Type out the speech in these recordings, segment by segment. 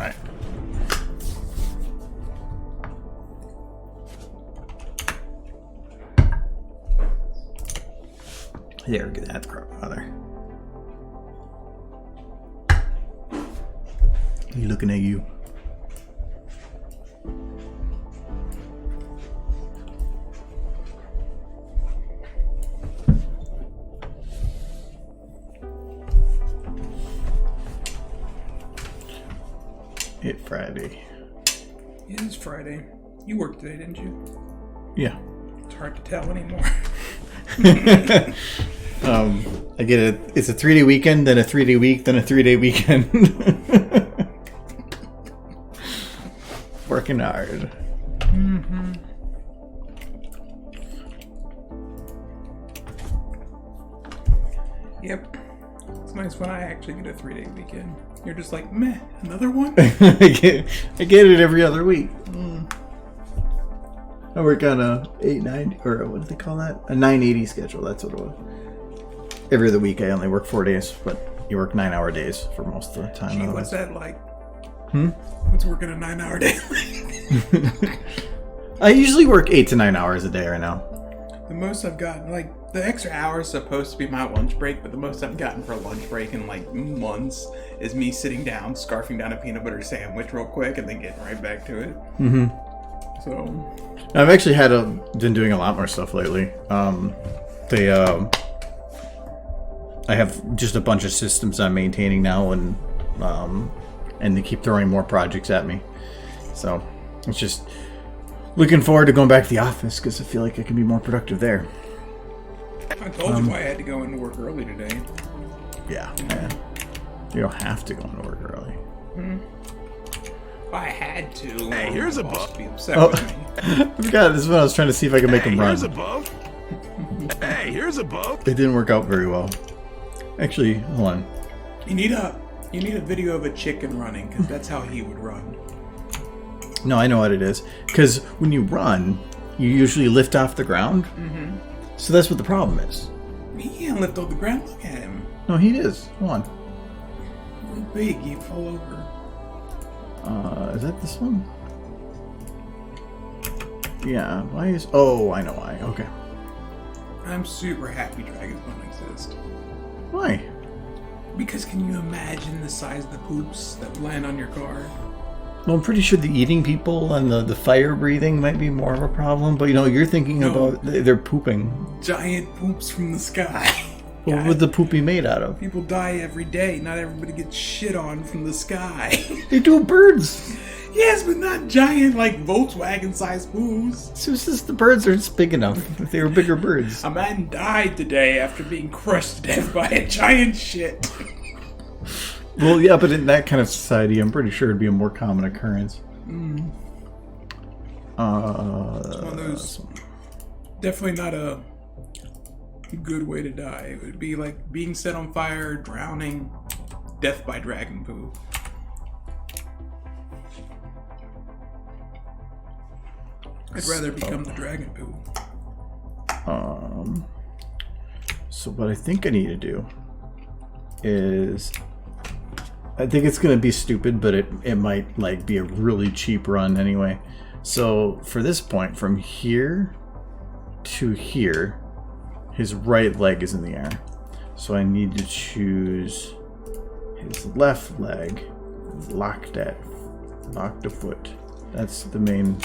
Right. There, get that crap out of there. He looking at you. It's Friday. It is Friday. You worked today, didn't you? Yeah. It's hard to tell anymore. I get it. It's a 3-day weekend, then a 3-day week, then a 3-day weekend. Working hard. Mm-hmm. Yep. It's nice when I actually get a 3-day weekend. You're just like, meh, another one? I get it every other week. I work on a 890, or what do they call that? A 980 schedule. That's what it was. Every other week I only work 4 days, but you work 9-hour days for most of the time. Gee, what's that like? Hmm? What's working a 9-hour day like? I usually work 8 to 9 hours a day right now. The most I've gotten, like, the extra hour is supposed to be my lunch break, but the most I've gotten for a lunch break in, like, months is me sitting down, scarfing down a peanut butter sandwich real quick, and then getting right back to it. Mm-hmm. So... I've actually been doing a lot more stuff lately. I have just a bunch of systems I'm maintaining now, and they keep throwing more projects at me. So it's just looking forward to going back to the office because I feel like I can be more productive there. I told you why I had to go into work early today. Yeah. You don't have to go into work early. Hmm. I had to. Hey, here's a buff. Be upset with me. I forgot. This is when I was trying to see if I could make him run. Here's a buff. Hey, here's a buff. It didn't work out very well. Actually, hold on. You need a video of a chicken running, because that's how he would run. No, I know what it is. Because when you run, you usually lift off the ground. Mm-hmm. So that's what the problem is. He can't lift off the ground. Look at him. No, he is. Hold on. He's big. He'd fall over. Is that this one? Yeah. Why is... Oh, I know why. Okay. I'm super happy dragons don't exist. Why? Because can you imagine the size of the poops that land on your car? Well, I'm pretty sure the eating people and the fire breathing might be more of a problem. But, you're thinking about... They're pooping. Giant poops from the sky. What would the poop be made out of? People die every day. Not everybody gets shit on from the sky. They do birds. Yes, but not giant, like, Volkswagen-sized poops. So it's just the birds aren't big enough. If they were bigger birds. A man died today after being crushed to death by a giant shit. Well, yeah, but in that kind of society, I'm pretty sure it'd be a more common occurrence. Mm. It's one of those... Definitely not a good way to die. It would be like being set on fire, drowning, death by dragon poo. I'd rather become the dragon poo. So what I think I need to do is... I think it's going to be stupid, but it might like be a really cheap run anyway. So for this point, from here to here, his right leg is in the air. So I need to choose his left leg, locked a foot. That's the main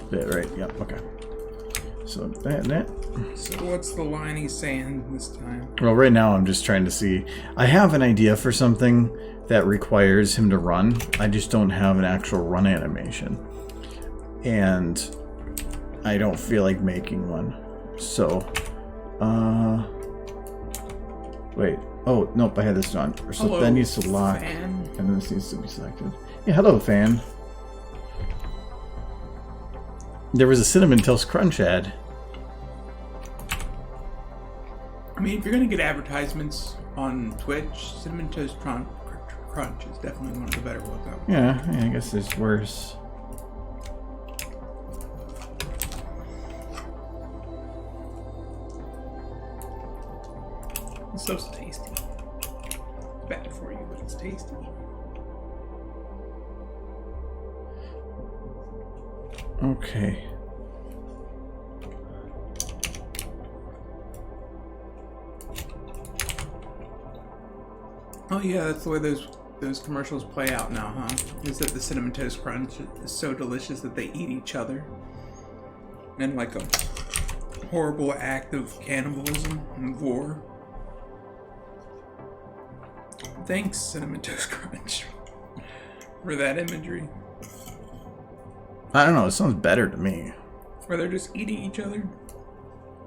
bit, right? Yep, okay. So that and that. So what's the line he's saying this time? Well, right now I'm just trying to see. I have an idea for something that requires him to run. I just don't have an actual run animation. And I don't feel like making one. So, wait. Oh, nope, I had this on. So Hello, that needs to lock. fan. And this needs to be selected. Yeah, hello, fan. There was a Cinnamon Toast Crunch ad. I mean, if you're gonna get advertisements on Twitch, Cinnamon Toast Crunch is definitely one of the better ones out there. Yeah, I guess there's worse. This stuff's tasty. It's bad for you, but it's tasty. Okay. Oh yeah, that's the way those commercials play out now, huh? Is that the Cinnamon Toast Crunch is so delicious that they eat each other. And like a horrible act of cannibalism and gore. Thanks, Cinnamon Toast Crunch, for that imagery. I don't know, it sounds better to me. Where they're just eating each other.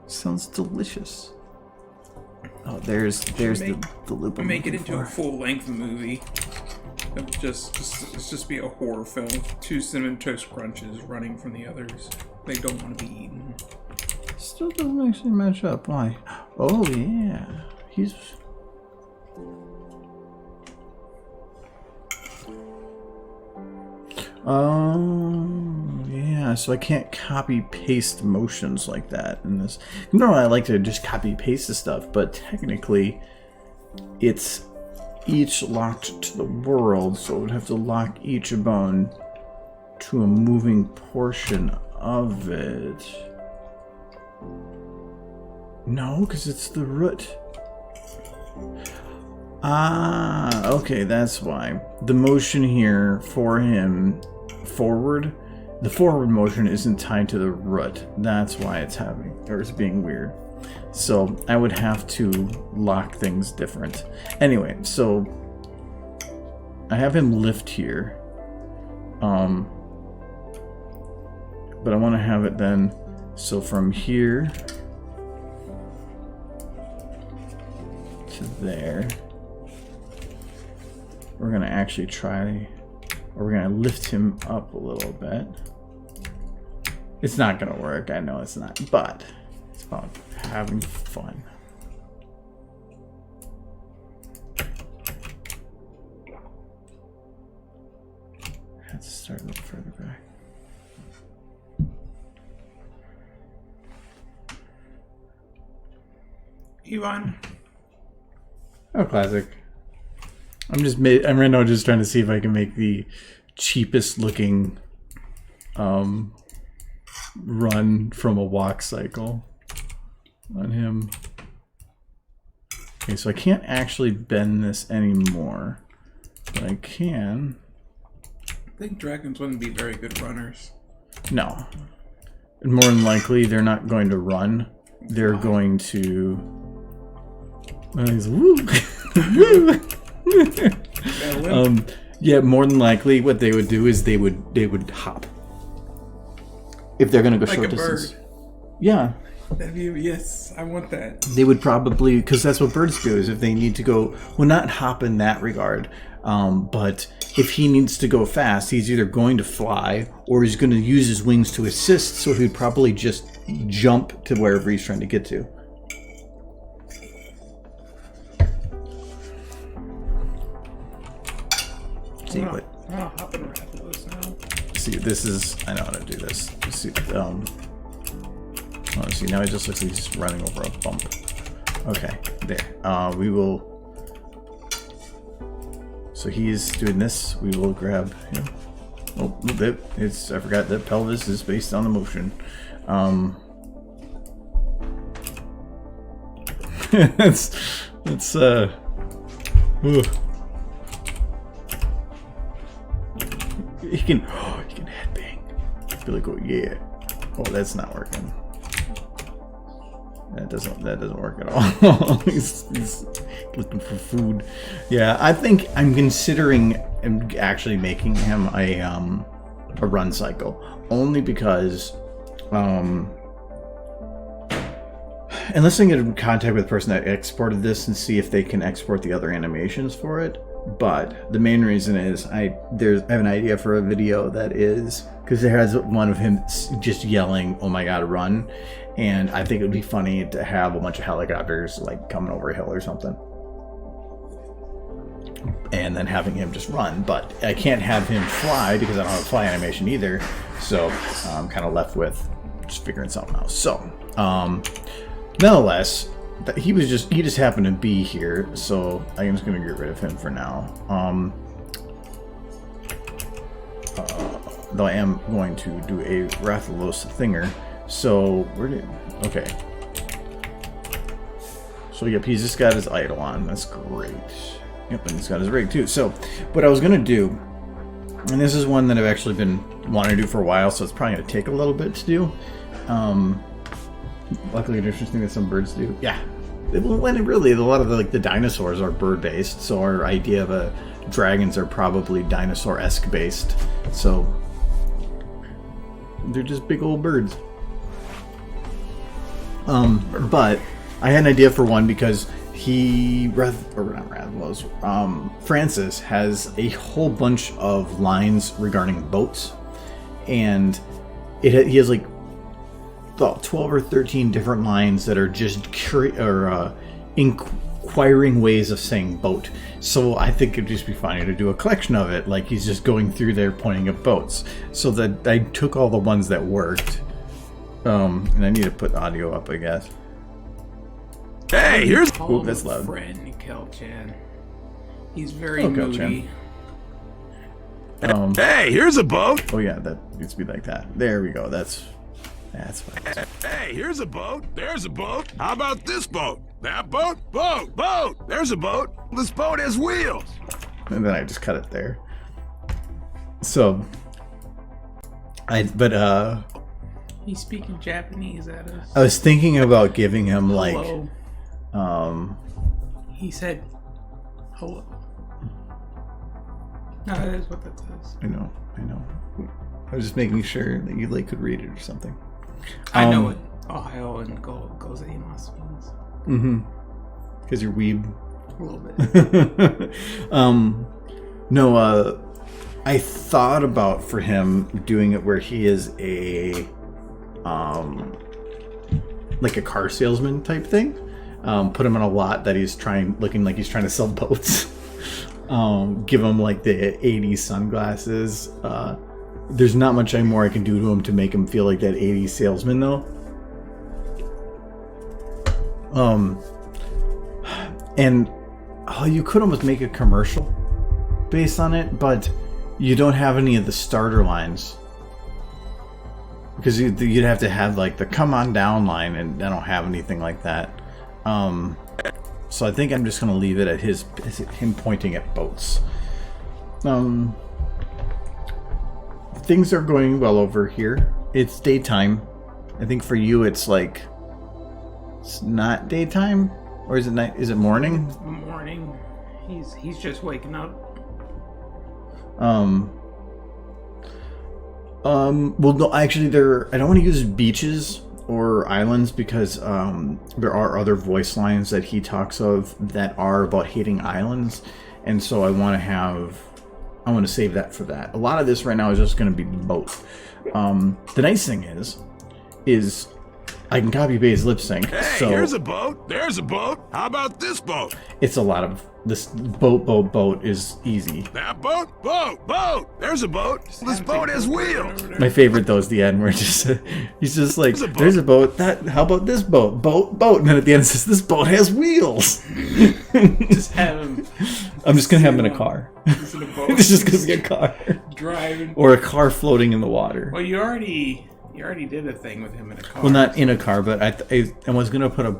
Sounds delicious. Oh, there's the loop. I'm Make it looking into a for. full-length movie. Of just be a horror film. 2 Cinnamon Toast Crunches running from the others. They don't want to be eaten. Still doesn't actually match up. Why? Oh yeah, he's. Oh yeah, so I can't copy paste motions like that in this. Normally I like to just copy paste the stuff, but technically it's each locked to the world, so it would have to lock each bone to a moving portion of it. No, because it's the root. Ah, okay, that's why. The motion here for him forward, the forward motion isn't tied to the root. That's why it's having, or it's being weird. So I would have to lock things different. Anyway, so I have him lift here. But I want to have it then, so from here to there. We're going to actually try, or we're going to lift him up a little bit. It's not going to work, I know it's not, but it's about having fun. I have to start a little further back. Ivan. Oh, classic. I'm right now just trying to see if I can make the cheapest looking run from a walk cycle on him. Okay, so I can't actually bend this anymore, but I can. I think dragons wouldn't be very good runners. No. And more than likely, they're not going to run. They're going to. Woo! Woo! Yeah, more than likely, what they would do is they would hop if they're gonna go like short a distance. Bird. Yeah, That'd be, yes, I want that. they would probably, because that's what birds do. Is if they need to go, well, not hop in that regard, but if he needs to go fast, he's either going to fly or he's going to use his wings to assist. So he'd probably just jump to wherever he's trying to get to. See what? Oh, hop and rattle this now. See, this is. I know how to do this. See, oh, see, now it just looks like he's running over a bump. Okay, there. We will. So he's doing this. We will grab him. Oh, a little bit. It's. I forgot that pelvis is based on the motion. It's. Ugh. He can headbang. I feel like, oh yeah. Oh, that's not working. That doesn't work at all. he's looking for food. Yeah, I think I'm considering actually making him a run cycle, only because unless I get in contact with the person that exported this and see if they can export the other animations for it. But the main reason is I have an idea for a video that is, because there has one of him just yelling, "Oh my god, run!" And I think it would be funny to have a bunch of helicopters like coming over a hill or something, and then having him just run. But I can't have him fly because I don't have a fly animation either, so I'm kind of left with just figuring something out. So nonetheless, he just happened to be here, so I'm just gonna get rid of him for now. though I am going to do a Rathalos thinger. So, okay. So, yep, he's just got his idol on. That's great. Yep, and he's got his rig too. So, what I was going to do, and this is one that I've actually been wanting to do for a while, so it's probably going to take a little bit to do. Luckily, it's interesting that some birds do. Yeah. When really, a lot of the dinosaurs are bird-based, so our idea of dragons are probably dinosaur-esque based. So, they're just big old birds. But I had an idea for one because Francis has a whole bunch of lines regarding boats, and he has like about 12 or 13 different lines that are just inquiring ways of saying boat. So I think it'd just be funny to do a collection of it, like he's just going through there pointing at boats. So that I took all the ones that worked. And I need to put audio up, I guess. Hey, here's... Ooh, that's loud. Friend, Kel-chan. He's very moody. Hey, here's a boat. Oh yeah, that needs to be like that. There we go. That's fine. Hey, here's a boat. There's a boat. How about this boat? That boat? Boat. There's a boat. This boat has wheels. And then I just cut it there. So, He's speaking Japanese at us. I was thinking about giving him like, hello. He said, hello. No, that is what that says. I know. I was just making sure that you could read it or something. I know what Ohio and gozaimasu means. Mm-hmm. Because you're weeb. A little bit. I thought about for him doing it where he is a like a car salesman type thing. Put him in a lot that he's looking like he's trying to sell boats. Give him like the 80s sunglasses. There's not much more I can do to him to make him feel like that 80s salesman though. And you could almost make a commercial based on it, but you don't have any of the starter lines. Because you'd have to have like the come on down line, and I don't have anything like that. So I think I'm just going to leave it at him pointing at boats. Things are going well over here. It's daytime. I think for you it's like it's not daytime, or is it night? Is it morning? It's morning. He's just waking up. Well, no, actually, I don't want to use beaches or islands because there are other voice lines that he talks of that are about hating islands, and so I want to save that for that. A lot of this right now is just going to be both. The nice thing is I can copy paste lip sync. Hey, so here's a boat. There's a boat. How about this boat? It's a lot of this boat is easy. That boat? Boat. There's a boat. This boat has wheels. My favorite though is the end where he's just like, there's a boat. How about this boat? Boat. And then at the end it says, this boat has wheels. Just have him. I'm just gonna have him in a car. He's in a boat. It's just gonna be a car. Driving. Or a car floating in the water. Well, you already did a thing with him in a car. Well, not in a car, but I was gonna put a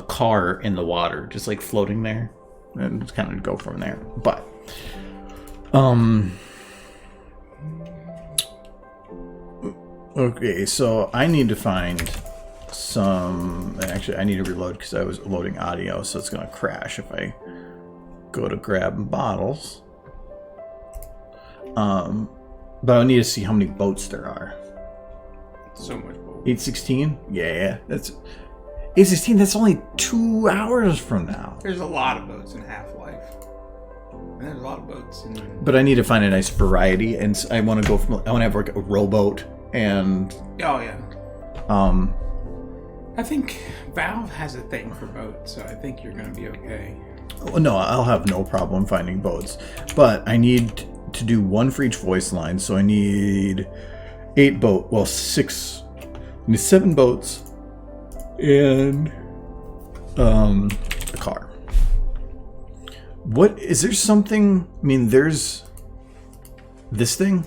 car in the water, just like floating there, and just kind of go from there. But okay, so I need to find some. Actually, I need to reload because I was loading audio, so it's gonna crash if I go to grab bottles. But I need to see how many boats there are. So much boat. 816? Yeah, that's 816. That's only 2 hours from now. There's a lot of boats in Half-Life. And there's a lot of boats in. But I need to find a nice variety, and I want to have like a rowboat and. Oh yeah. I think Valve has a thing for boats, so I think you're gonna be okay. Oh, no, I'll have no problem finding boats, but I need to do one for each voice line, so I need 7 boats and a car. What is there something? I mean, there's this thing,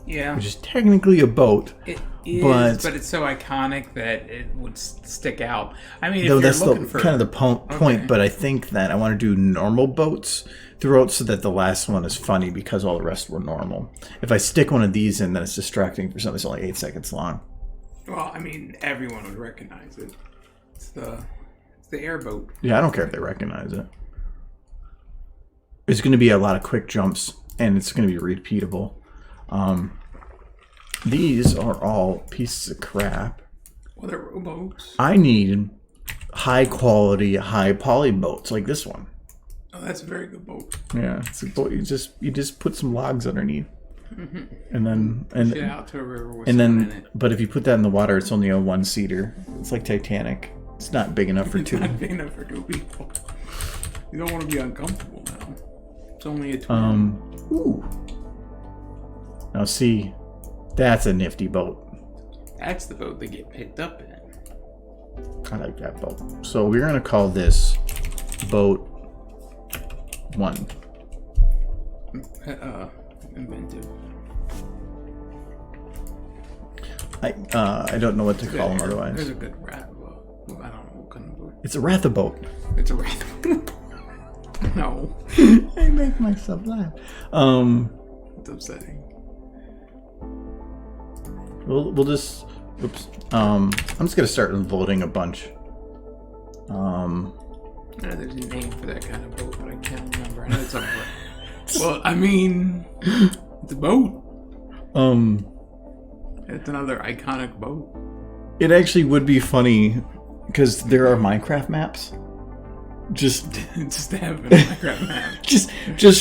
Yeah. which is technically a boat. It is, but it's so iconic that it would stick out. I mean, if you're That's looking for... kind of the point, Okay. but I think that I want to do normal boats throughout so that the last one is funny because all the rest were normal. If I stick one of these in, then it's distracting for something that's only 8 seconds long. Well, I mean, everyone would recognize it. It's the airboat. Yeah, I don't care if they recognize it. There's going to be a lot of quick jumps, and it's going to be repeatable. These are all pieces of crap. Well, they're rowboats. I need high quality, high poly boats like this one. Oh, that's a very good boat. Yeah, it's a boat. You just put some logs underneath, and then Shit out to a river with someone in it. But if you put that in the water, it's only a 1-seater. It's like Titanic. It's not big enough for two. It's not big enough for 2 people. You don't want to be uncomfortable now. It's only a 12. Ooh. Now see, that's a nifty boat. That's the boat they get picked up in. I like that boat. So we're gonna call this boat 1. Inventive. I don't know what to call them otherwise. There's a good rat boat. I don't know what kind of boat. It's a Ratha boat. It's a rat boat. No. I make myself laugh. It's upsetting. We'll just. Oops. I'm just gonna start loading a bunch. I know there's a name for that kind of boat, but I can't remember. I know it's something. Well, I mean, it's a boat. It's another iconic boat. It actually would be funny because there are Minecraft maps. Just to have a Minecraft map. just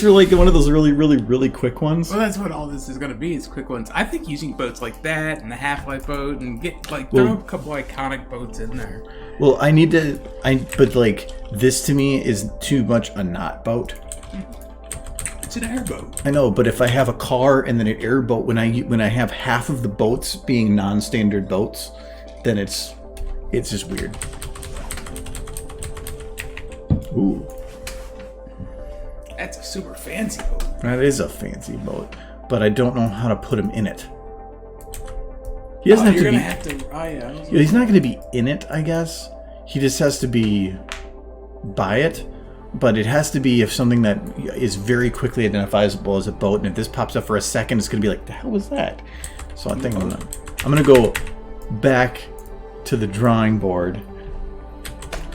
for like one of those really quick ones. Well, that's what all this is going to be, is quick ones. I think using boats like that and the Half-Life boat and throw a couple iconic boats in there. Well, but like this to me is too much a not boat. It's an airboat. I know, but if I have a car and then an airboat, when I have half of the boats being non-standard boats, then it's just weird. Ooh. That's a super fancy boat. That is a fancy boat, but I don't know how to put him in it. He doesn't have to be. He's not going to be in it, I guess. He just has to be by it, but it has to be if something that is very quickly identifiable as a boat. And if this pops up for a second, it's going to be like, the hell was that? So I think I'm going to go back to the drawing board.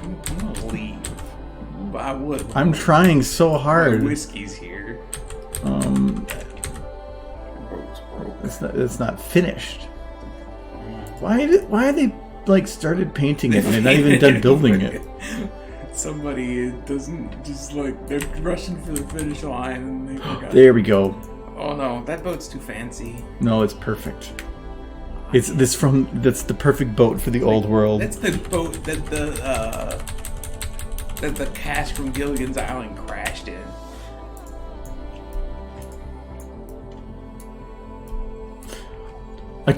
I'm going to leave. I would. I'm trying so hard. Whiskey's here. It's not finished. Why are they like started painting it and they're not even done building it? Somebody doesn't just like they're rushing for the finish line and they forgot. There we go. Oh no, that boat's too fancy. No, it's perfect. That's the perfect boat for the old world. That's the boat that the cast from Gilligan's Island crashed in. I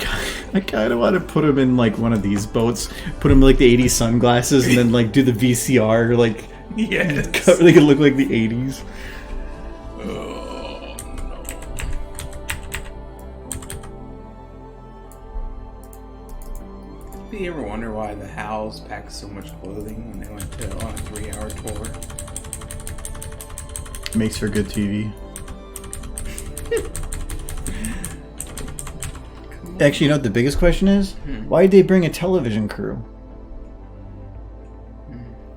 kind of want to put him in like one of these boats, put him in, like the 80s sunglasses, and then like do the VCR like yes, they could look like the 80s. Oh no! Do you ever wonder why the Howls packed so much clothing when they went on a 3-hour tour? Makes for good TV. Actually, you know what the biggest question is? Why did they bring a television crew?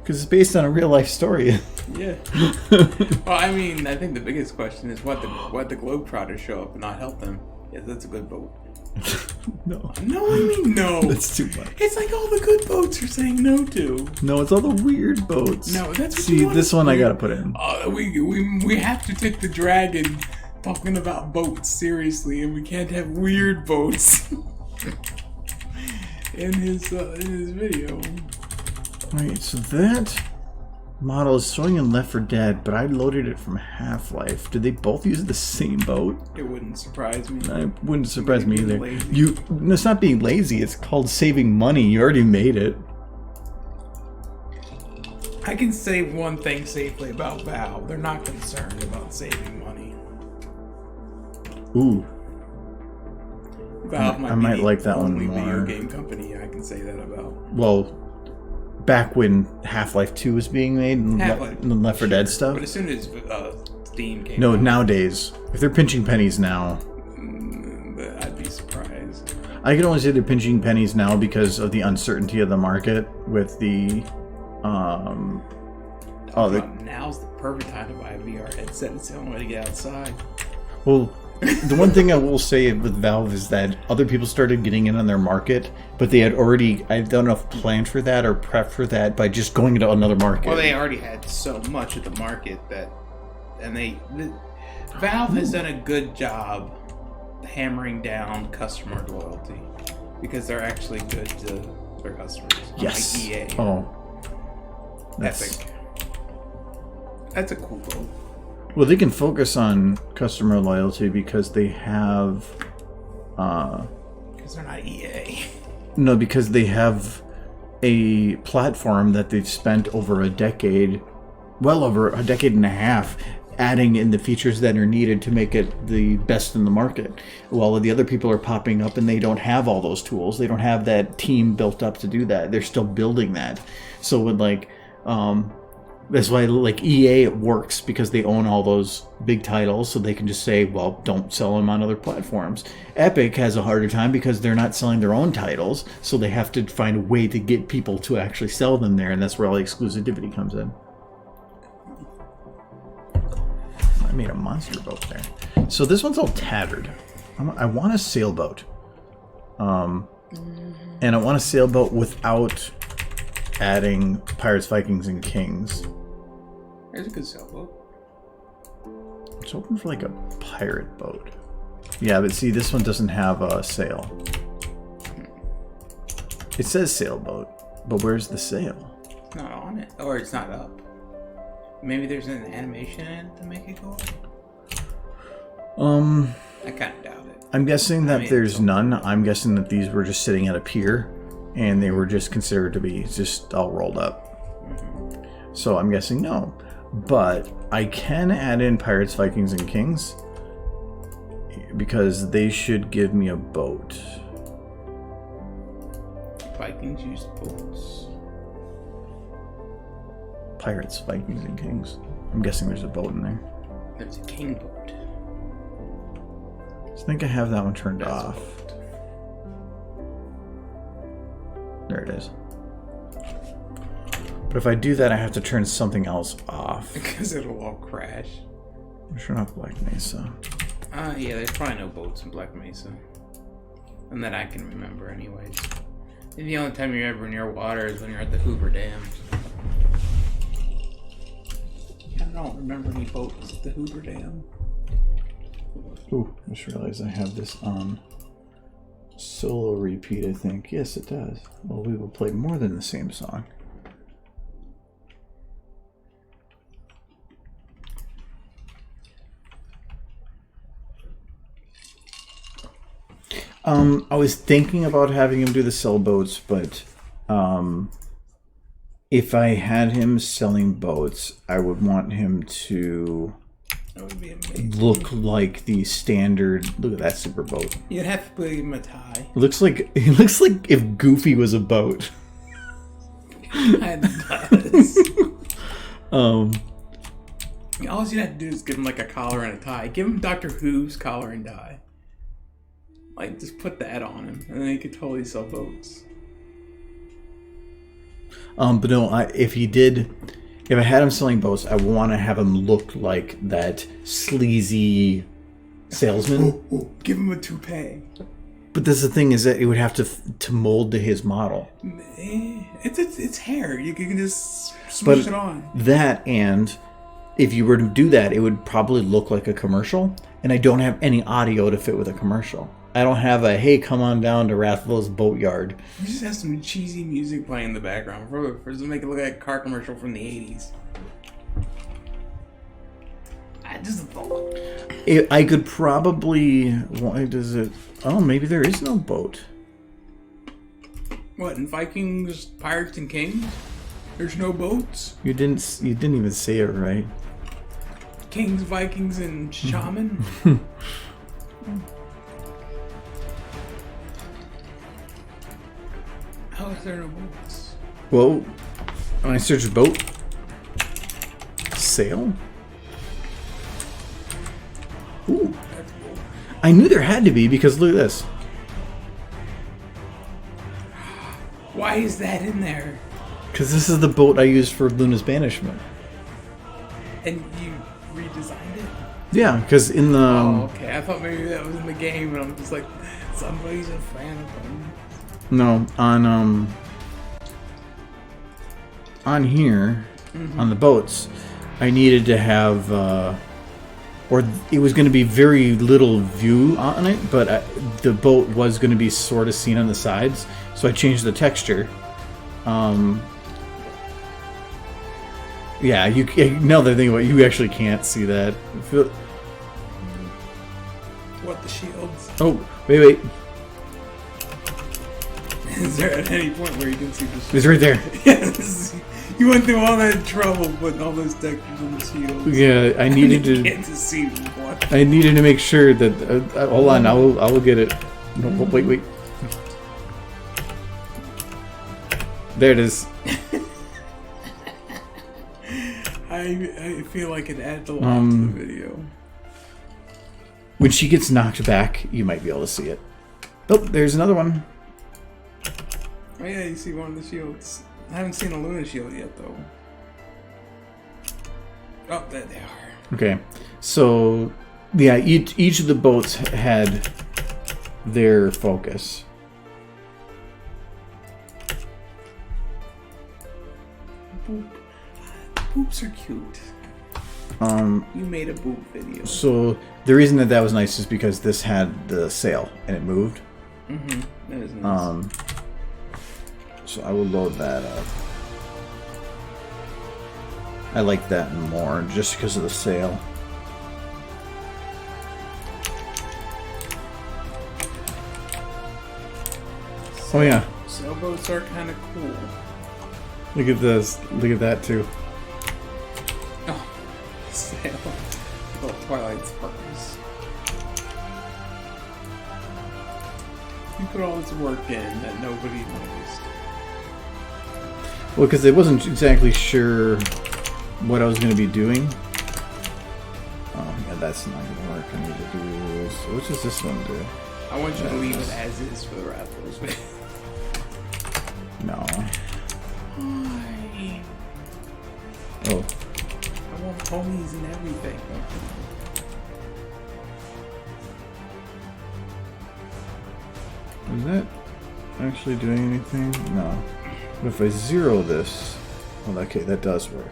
Because it's based on a real life story. Yeah. Well, I mean, I think the biggest question is why'd the Globetrotters show up and not help them? Yeah, that's a good boat. No. No, I mean no. That's too much. It's like all the good boats are saying no to. No, it's all the weird boats. No, that's what See, this one I gotta put in. We have to take the dragon talking about boats seriously, and we can't have weird boats in his video. Wait, so that model is showing in Left 4 Dead, but I loaded it from Half-Life. Did they both use the same boat? It wouldn't surprise me. It wouldn't surprise me either. Lazy. It's not being lazy. It's called saving money. You already made it. I can say one thing safely about Valve. They're not concerned about saving money. Ooh. Valve I might be like that the one only more. video game company I can say that about. Well, back when Half-Life 2 was being made and Half-Life, Left 4 Dead stuff. But as soon as Steam came No, out, nowadays, if they're pinching pennies now, I'd be surprised. I can only say they're pinching pennies now because of the uncertainty of the market with the Now's the perfect time to buy a VR headset. It's the only way to get outside. Well, the one thing I will say with Valve is that other people started getting in on their market, but they had already, I don't know if planned for that or prepped for that by just going into another market. Well, they already had so much of the market that, Valve has done a good job hammering down customer loyalty because they're actually good to their customers. Yes. Like EA. Oh. Epic. That's a cool vote. Well, they can focus on customer loyalty because they have... Because they're not EA. No, because they have a platform that they've spent over a decade, well over a decade and a half, adding in the features that are needed to make it the best in the market. While the other people are popping up and they don't have all those tools. They don't have that team built up to do that. They're still building that. So with that's why EA, it works because they own all those big titles, so they can just say, well, don't sell them on other platforms. Epic has a harder time because they're not selling their own titles, so they have to find a way to get people to actually sell them there, and that's where all the exclusivity comes in. I made a monster boat there. So this one's all tattered. I want a sailboat. And I want a sailboat without adding Pirates, Vikings, and Kings. There's a good sailboat. I'm just hoping for a pirate boat. Yeah, but see, this one doesn't have a sail. It says sailboat, but where's the sail? It's not on it, or it's not up. Maybe there's an animation in it to make it go up. I kind of doubt it. I'm guessing that there's none. I'm guessing that these were just sitting at a pier, and they were just considered to be just all rolled up. Mm-hmm. So I'm guessing no. But I can add in Pirates, Vikings, and Kings because they should give me a boat. Vikings use boats. Pirates, Vikings, and Kings. I'm guessing there's a boat in there. There's a king boat. I think I have that one turned off. There it is. But if I do that, I have to turn something else off. Because it'll all crash. I'm sure not Black Mesa. Yeah, there's probably no boats in Black Mesa. And that I can remember anyways. And the only time you're ever near water is when you're at the Hoover Dam. I don't remember any boats at the Hoover Dam. Ooh, I just realized I have this on solo repeat, I think. Yes, it does. Well, we will play more than the same song. I was thinking about having him do the sailboats, but if I had him selling boats, I would want him to look like the standard. Look at that super boat. You'd have to put him a tie. It looks like if Goofy was a boat. It does. All you have to do is give him like a collar and a tie. Give him Doctor Who's collar and tie. Like, just put that on him, and then he could totally sell boats. But no, if I had him selling boats, I want to have him look like that sleazy salesman. Ooh, give him a toupee. But that's the thing, is that it would have to mold to his model. It's hair. You can just smush it on. That, and if you were to do that, it would probably look like a commercial. And I don't have any audio to fit with a commercial. I don't have a, hey, come on down to Rathville's Boatyard. You just have some cheesy music playing in the background for to make it look like a car commercial from the 80s. I just thought. I could probably... Why does it... Oh, maybe there is no boat. What, in Vikings, Pirates, and Kings? There's no boats? You didn't even say it right. Kings, Vikings, and Shaman? How is there no boats? Well, when I search boat, sail. Ooh, That's cool. I knew there had to be because look at this. Why is that in there? Because this is the boat I used for Luna's banishment. And you redesigned it? Yeah, because in the Oh, okay. I thought maybe that was in the game, and I'm just like, somebody's a fan of them. no on here on the boats, I needed to have or it was going to be very little view on it, but the boat was going to be sort of seen on the sides, so I changed the texture. Yeah, now that I think about it, you actually can't see that. What, the shields? Oh, wait. Is there at any point where you can see the shields? It's right there. Yes. You went through all that trouble putting all those textures on the shields. Yeah, I needed You to. get to see what. I needed to make sure that. Hold on, I will get it. No, wait. There it is. I feel like it adds a lot to the video. When she gets knocked back, you might be able to see it. Oh, there's another one. Oh yeah, you see one of the shields. I haven't seen a Luna shield yet, though. Oh, there they are. Okay, so yeah, each of the boats had their focus. Boop. Boops are cute. You made a boop video. So the reason that was nice is because this had the sail and it moved. That is nice. So I will load that up. I like that more just because of the sail. Oh yeah. Sailboats are kind of cool. Look at this. Look at that too. Oh, sail. Oh, Twilight Sparkles. You put all this work in that nobody noticed. Well, because I wasn't exactly sure what I was going to be doing. Oh, yeah, that's not going to work. I need to do this. What does this one do? I want you to leave it as is for the rest of those videos. No. Why? Oh. I want ponies and everything. Is that actually doing anything? No. But if I zero this... Well, okay, that does work.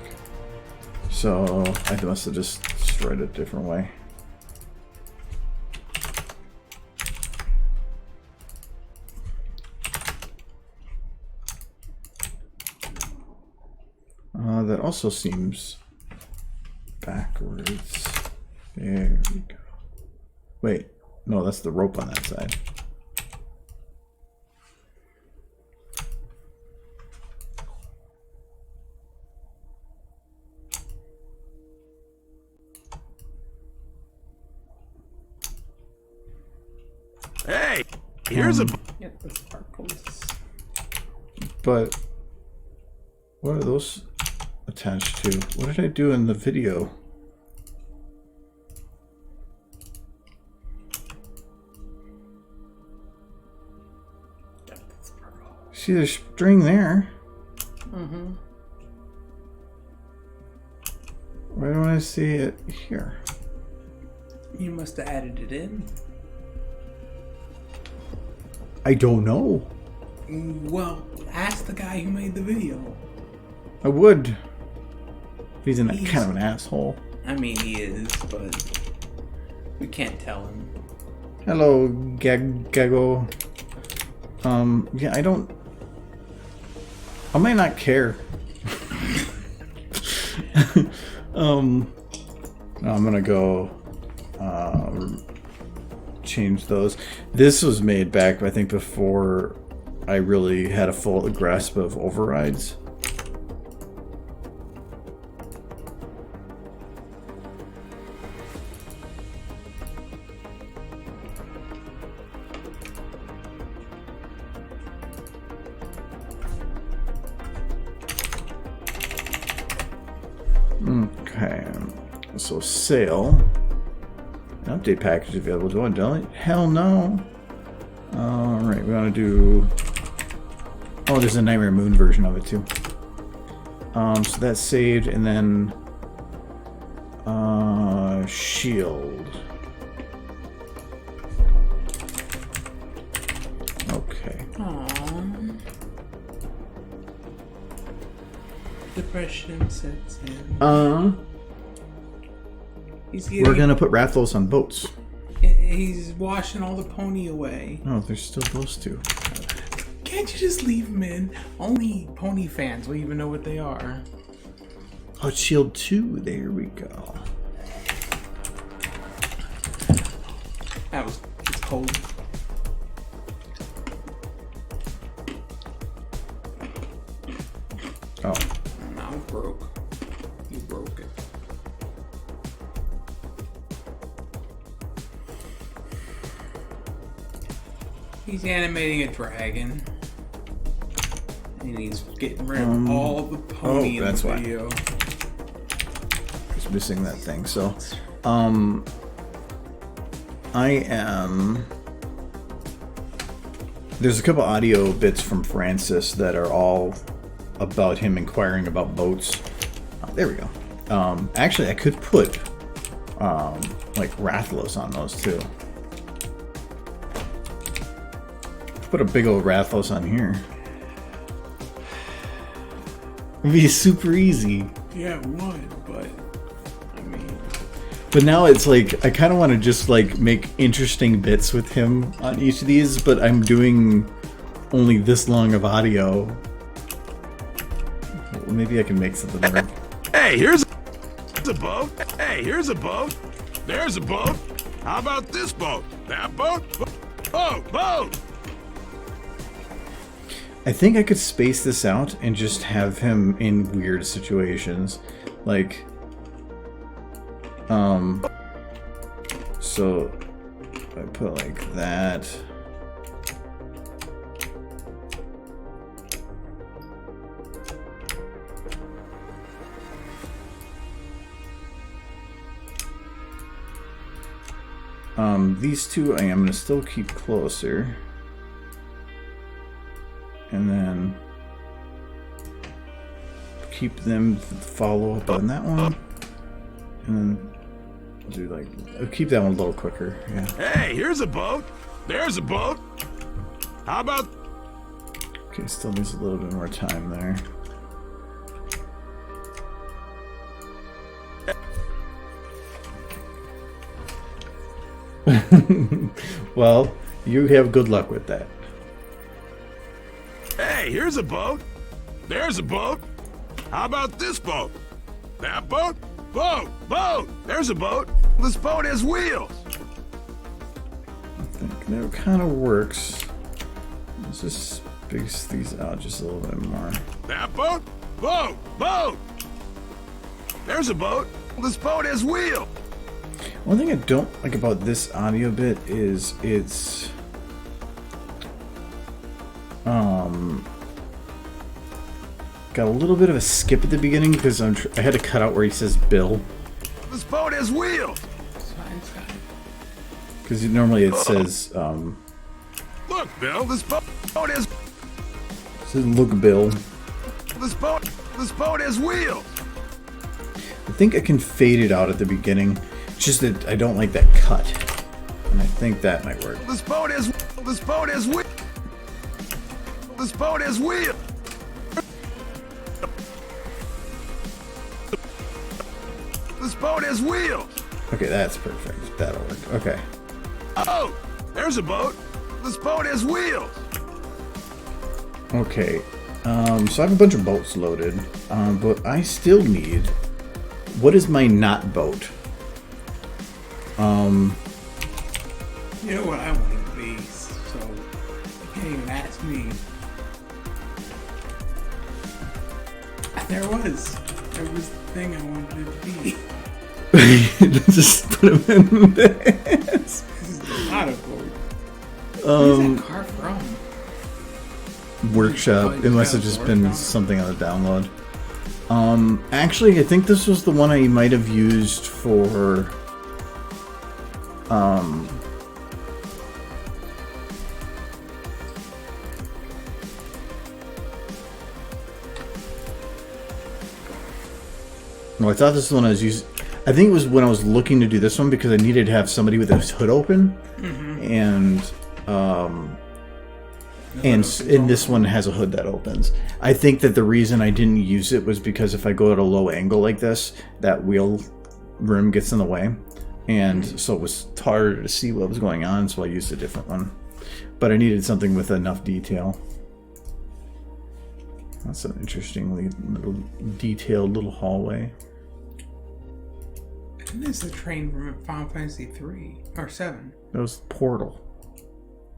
So, I must have just destroyed it a different way. That also seems backwards. There we go. Wait, no, that's the rope on that side. Hey, here's a... Get the sparkles. But what are those attached to? What did I do in the video? Get the sparkle. See, there's string there. Mm-hmm. Why don't I see it here? You must have added it in. I don't know. Well, ask the guy who made the video. I would. He's kind of an asshole. I mean, he is, but we can't tell him. Hello, Gago. Yeah, I might not care. I'm gonna go change those. This was made back, I think, before I really had a full grasp of overrides. So sale. An update package available. Do I delete? Hell no. Alright, we want to do... Oh, there's a Nightmare Moon version of it too. So that's saved, and then... shield. Okay. Aww. Depression sets in. We're gonna put Rathlos on boats. He's washing all the pony away. Oh, there's still those two. Can't you just leave them in? Only pony fans will even know what they are. Oh, shield 2. There we go. It's cold. Oh. Now it broke. You broke it. He's animating a dragon. And he's getting rid of all the pony in the video. Just missing that thing. So, I am... There's a couple audio bits from Francis that are all about him inquiring about boats. Oh, there we go. Actually, I could put, like, Rathlos on those, too. Put a big old Rathlos on here. It'd be super easy. Yeah, it would, but... I mean... But now it's like, I kind of want to just, like, make interesting bits with him on each of these, but I'm doing only this long of audio. Maybe I can make something work. Hey, here's a boat. Hey, here's a boat. There's a boat. How about this boat? That boat? Boat! I think I could space this out and just have him in weird situations. Like, so I put like that. These two I am going to still keep closer. And then keep them follow up on that one. And then do like, I'll keep that one a little quicker. Yeah. Hey, here's a boat. There's a boat. How about... Okay, still needs a little bit more time there. Well, you have good luck with that. Hey, here's a boat. There's a boat. How about this boat? That boat? Boat! There's a boat. This boat has wheels. I think that kind of works. Let's just space these out just a little bit more. That boat? Boat! There's a boat. This boat has wheels. One thing I don't like about this audio bit is it's got a little bit of a skip at the beginning because I had to cut out where he says Bill. This boat has wheels. Because normally it says Look, Bill, this boat has... it says look Bill. This boat has wheels. I think I can fade it out at the beginning. It's just that I don't like that cut. And I think that might work. This boat has wheels. This boat has wheels. This boat has wheels. Okay, that's perfect. That'll work. Okay. Oh, there's a boat. This boat has wheels. Okay. So I have a bunch of boats loaded. But I still need... What is my not boat? You know what I want to be, so you can't even ask me. There was the thing I wanted it to be. Just put him in this. This is not a boat. Where's that car from? Workshop. It must have just been something on the download. Actually, I think this was the one I might have used for, no, I thought this was the one I was using. I think it was when I was looking to do this one because I needed to have somebody with his hood open, and this one has a hood that opens. I think that the reason I didn't use it was because if I go at a low angle like this, that wheel rim gets in the way, and so it was harder to see what was going on. So I used a different one, but I needed something with enough detail. That's an interestingly detailed little hallway. And this is the train from Final Fantasy 3 or 7. That was Portal.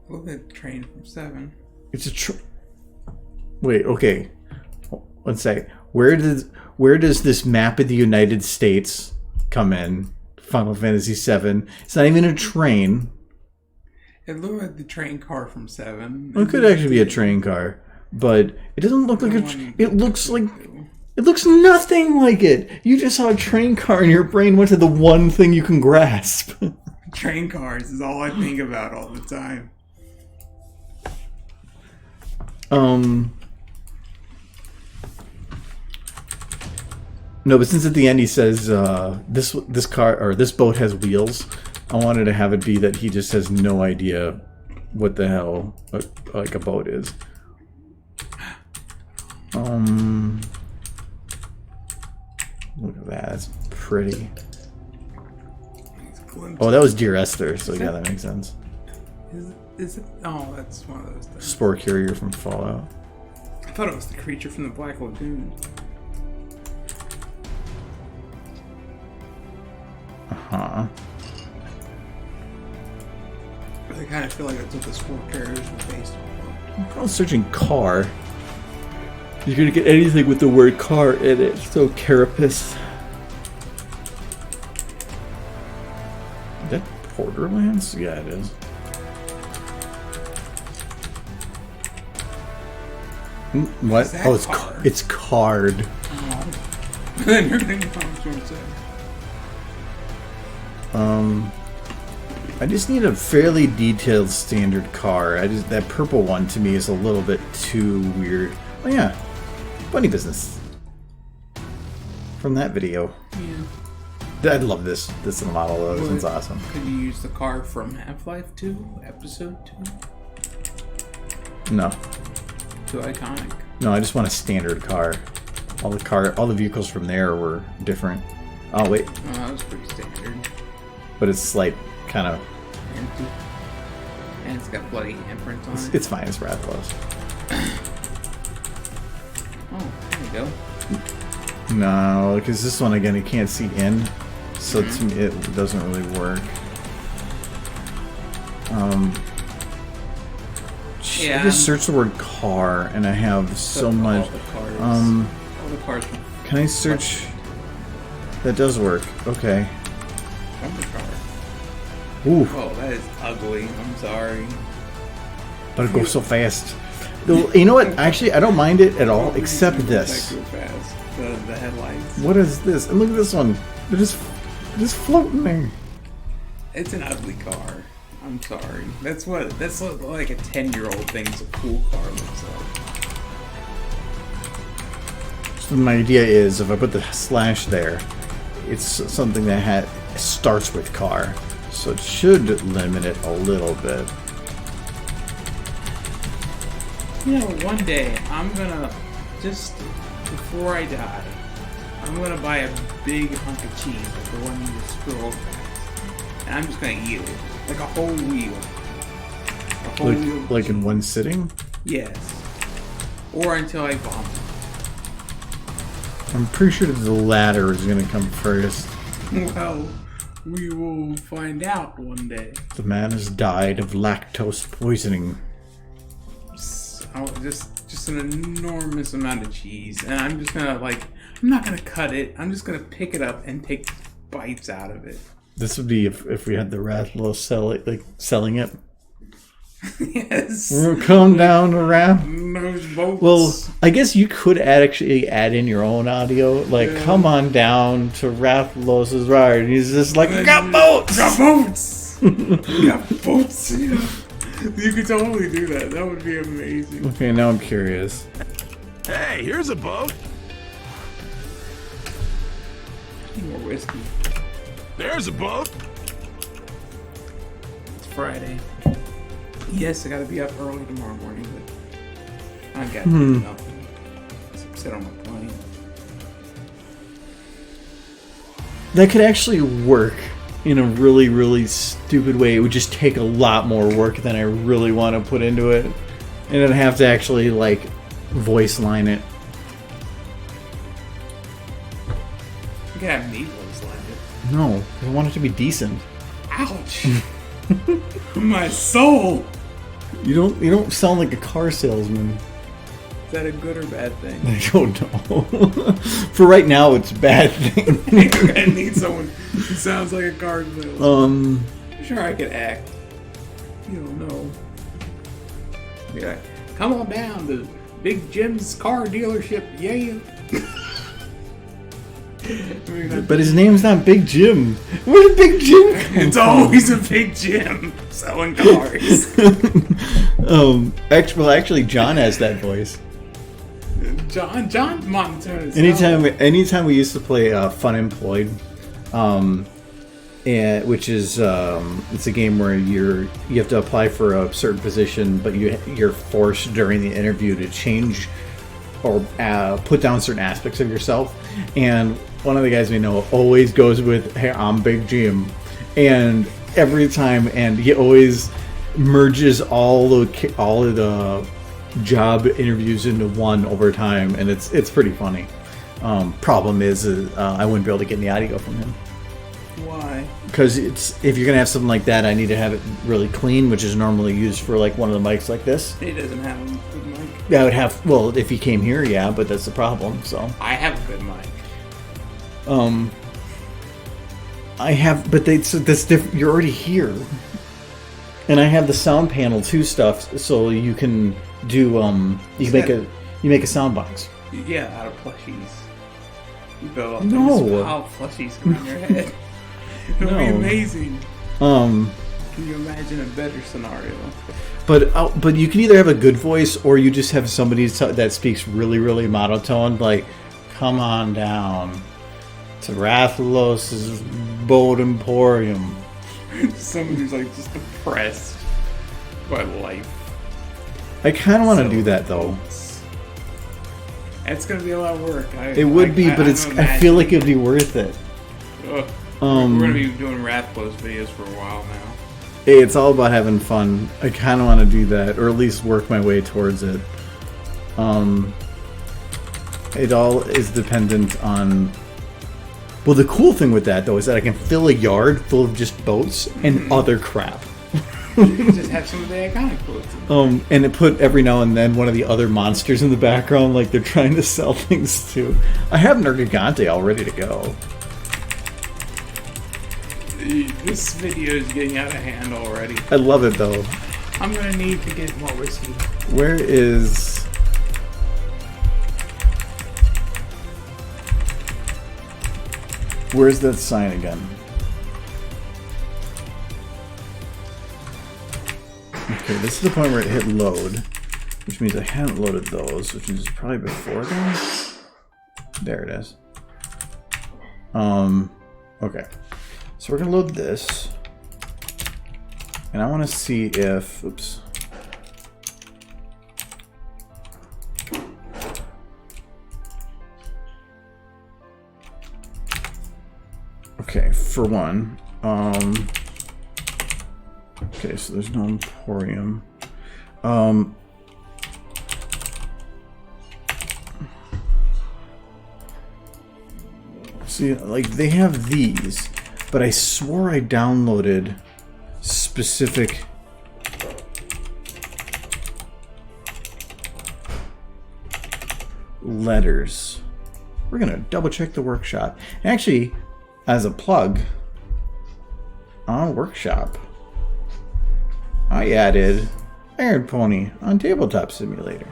Look at the train from 7. It's a wait, okay. One second. Where does this map of the United States come in? Final Fantasy 7. It's not even a train. It looked like the train car from 7. Well, it could actually be a train car, but it doesn't look like it looks like it looks nothing like it. You just saw a train car and your brain went to the one thing you can grasp. Train cars is all I think about all the time. No, but since at the end he says this car or this boat has wheels, I wanted to have it be that he just has no idea what the hell like a boat is. Look at that. That's pretty. Oh, that was Dear Esther, so yeah, that makes sense. Is it? Oh, that's one of those things. Spore Carrier from Fallout. I thought it was the creature from the Black Lagoon. Uh-huh. I kind of feel like that's what the Spore Carriers were based on. I was searching car. You're gonna get anything with the word car in it. So carapace. Is that Borderlands? Yeah, it is. What? Oh, it's card. Oh. Then you're gonna know what I'm saying. I just need a fairly detailed standard car. That purple one to me is a little bit too weird. Oh yeah, Bunny Business from that video. Yeah, I love this model though. This one's awesome. Could you use the car from Half-Life 2, Episode 2? No. Too iconic. No, I just want a standard car. All the vehicles from there were different. Oh wait. Oh, that was pretty standard. But it's like kind of empty. And it's got bloody handprints on it. It's fine. It's Rathlos. Oh, there you go. No, because this one again, you can't see in, so to me it doesn't really work. Yeah. I just search the word car, and I have so much. All the cars. All the cars. Can I search? That does work. Okay. Car. Ooh. Oh, that is ugly. I'm sorry. But it goes so fast. You know what? Actually, I don't mind it at all, except this. Fast. The headlights. What is this? And look at this one. They're just floating there. It's an ugly car. I'm sorry. That's what like a 10-year-old thinks a cool car looks like. So my idea is, if I put the slash there, it's something that starts with car, so it should limit it a little bit. You know, one day I'm gonna before I die, I'm gonna buy a big hunk of cheese, like the one you just scroll past, and I'm just gonna eat it, like a whole wheel. A whole wheel. Like in one sitting? Yes. Or until I vomit. I'm pretty sure the latter is gonna come first. Well, we will find out one day. The man has died of lactose poisoning. Just an enormous amount of cheese, and I'm just gonna I'm not gonna cut it. I'm just gonna pick it up and take bites out of it. This would be if we had the Rathlos selling it. Yes. Come down to Rath. No those boats. Well, I guess you could actually add in your own audio. Like, come on down to Rathlos's ride. And he's just like, got boats! Got boats! Got boats, yeah. You could totally do that. That would be amazing. Okay, now I'm curious. Hey, here's a boat. More whiskey. There's a boat. It's Friday. Yes, I gotta be up early tomorrow morning, but I got nothing. Sit on my plane. That could actually work in a really, really stupid way. It would just take a lot more work than I really want to put into it. And I'd have to actually, like, voice line it. You can have me voice line it. No, I want it to be decent. Ouch! My soul! You don't sound like a car salesman. Is that a good or bad thing? I don't know. For right now, it's a bad thing. I need someone who sounds like a car salesman. Sure, I could act. You don't know. Be like, come on down to Big Jim's car dealership, yeah. But his name's not Big Jim. Where did Big Jim come It's always a Big Jim selling cars. Actually, John has that voice. John Montana. Anytime we used to play Fun Employed, which is it's a game where you have to apply for a certain position, but you're forced during the interview to change or put down certain aspects of yourself. And one of the guys we know always goes with, "Hey, I'm Big Jim," and every time, and he always merges all of the job interviews into one over time, and it's pretty funny. Problem is, I wouldn't be able to get any audio from him. Why? Because if you're gonna have something like that, I need to have it really clean, which is normally used for like one of the mics like this. He doesn't have a good mic. Yeah, I would have. Well, if he came here, yeah, but that's the problem. So I have a good mic. I have, but that's different. You're already here, and I have the sound panel too stuff, so you can do you make a sound box. Yeah, out of plushies. You go up No. and wow, plushies come in your head. It'll be amazing. Can you imagine a better scenario? But you can either have a good voice or you just have somebody that speaks really, really monotone, like, "Come on down to Rathlos's Boat Emporium." Someone who's like just depressed by life. I kind of want to do that though. It's gonna be a lot of work. It would be, but I feel like it'd be worth it. We're gonna be doing Rathlos videos for a while now. Hey, it's all about having fun. I kind of want to do that, or at least work my way towards it. It all is dependent on. Well, the cool thing with that though is that I can fill a yard full of just boats and other crap. You can just have some of the iconic boats. And it put every now and then one of the other monsters in the background, like they're trying to sell things too. I have Nergigante all ready to go. This video is getting out of hand already. I love it though. I'm gonna need to get more whiskey. Where's that sign again? Okay, this is the point where it hit load, which means I hadn't loaded those, which means it's probably before then. There it is. Okay. So we're gonna load this. And I wanna see if, oops. Okay, for one, okay, so there's no Emporium. See, like, they have these, but I swore I downloaded specific letters. We're gonna double check the workshop. Actually, as a plug on Workshop, I added Iron Pony on Tabletop Simulator.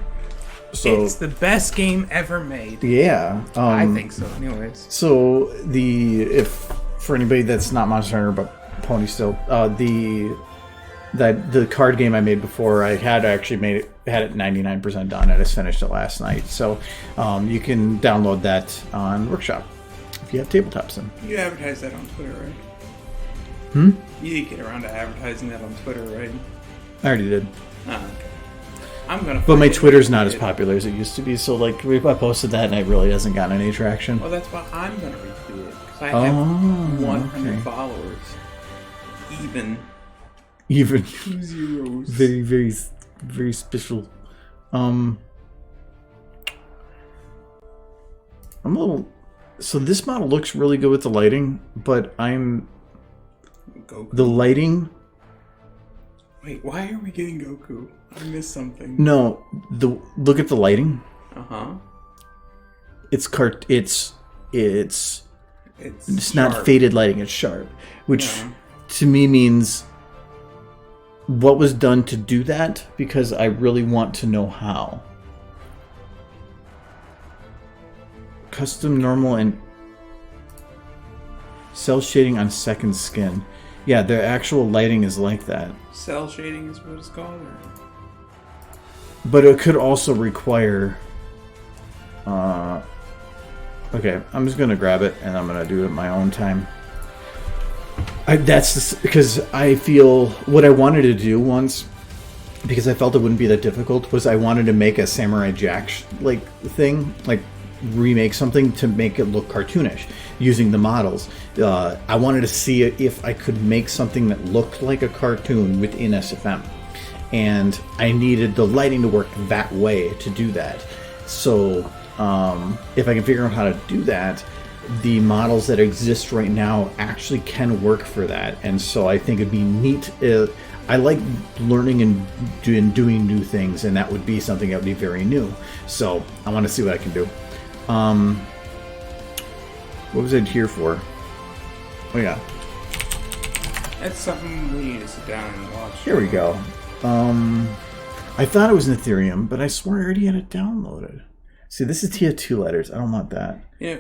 So it's the best game ever made. yeah, I think so. Anyways, so if for anybody that's not Monster Hunter but Pony still, the card game I made before, I had actually had it 99% done. I just finished it last night. So you can download that on Workshop if you have tabletop sim. you advertise that on Twitter, right? You did get around to advertising that on Twitter, right? I already did. Oh, okay. I'm gonna. But my Twitter's not as popular as it used to be. So like I posted that and it really hasn't gotten any traction. Well, that's why I'm gonna retweet it because I have 100 followers. Even 2 zeros. Very, very, very special. I'm a little. So this model looks really good with the lighting, but Goku. the lighting. Wait, why are we getting Goku? I missed something. No, look at the lighting. It's not faded lighting. It's sharp, which to me means what was done to do that, because I really want to know how. Custom normal and cell shading on second skin. Yeah, the actual lighting is like that. Cell shading is what it's called? Or? But it could also require... okay, I'm just going to grab it, and I'm going to do it at my own time. Because I feel... What I wanted to do once, because I felt it wouldn't be that difficult, was I wanted to make a Samurai Jack thing, like remake something to make it look cartoonish using the models. I wanted to see if I could make something that looked like a cartoon within SFM. And I needed the lighting to work that way to do that. So if I can figure out how to do that, the models that exist right now actually can work for that. And so I think it'd be neat. I like learning and doing new things, and that would be something that would be very new. So I want to see what I can do. What was it here for? Oh yeah. That's something we need to sit down and watch. Here we go. I thought it was an Ethereum, but I swore I already had it downloaded. See, this is TF 2 letters. I don't want that. Yeah.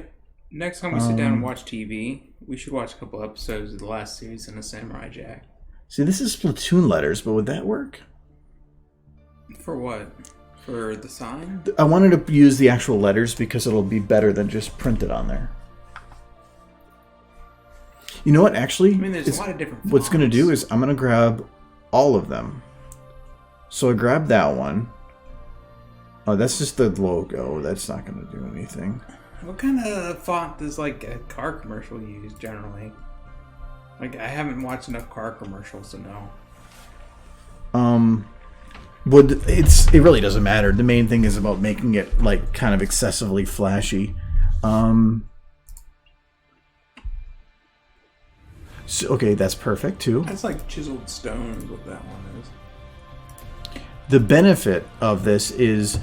Next time we sit down and watch TV, we should watch a couple episodes of the last season of Samurai Jack. See, this is Splatoon letters, but would that work? For what? For the sign? I wanted to use the actual letters because it'll be better than just printed on there. You know what, actually? I mean, there's a lot of different fonts. What's going to do is I'm going to grab all of them. So I grabbed that one. Oh, that's just the logo. That's not going to do anything. What kind of font does, like, a car commercial use, generally? Like, I haven't watched enough car commercials to know. It really doesn't matter. The main thing is about making it, like, kind of excessively flashy. So, okay, that's perfect, too. That's like chiseled stone is what that one is. The benefit of this is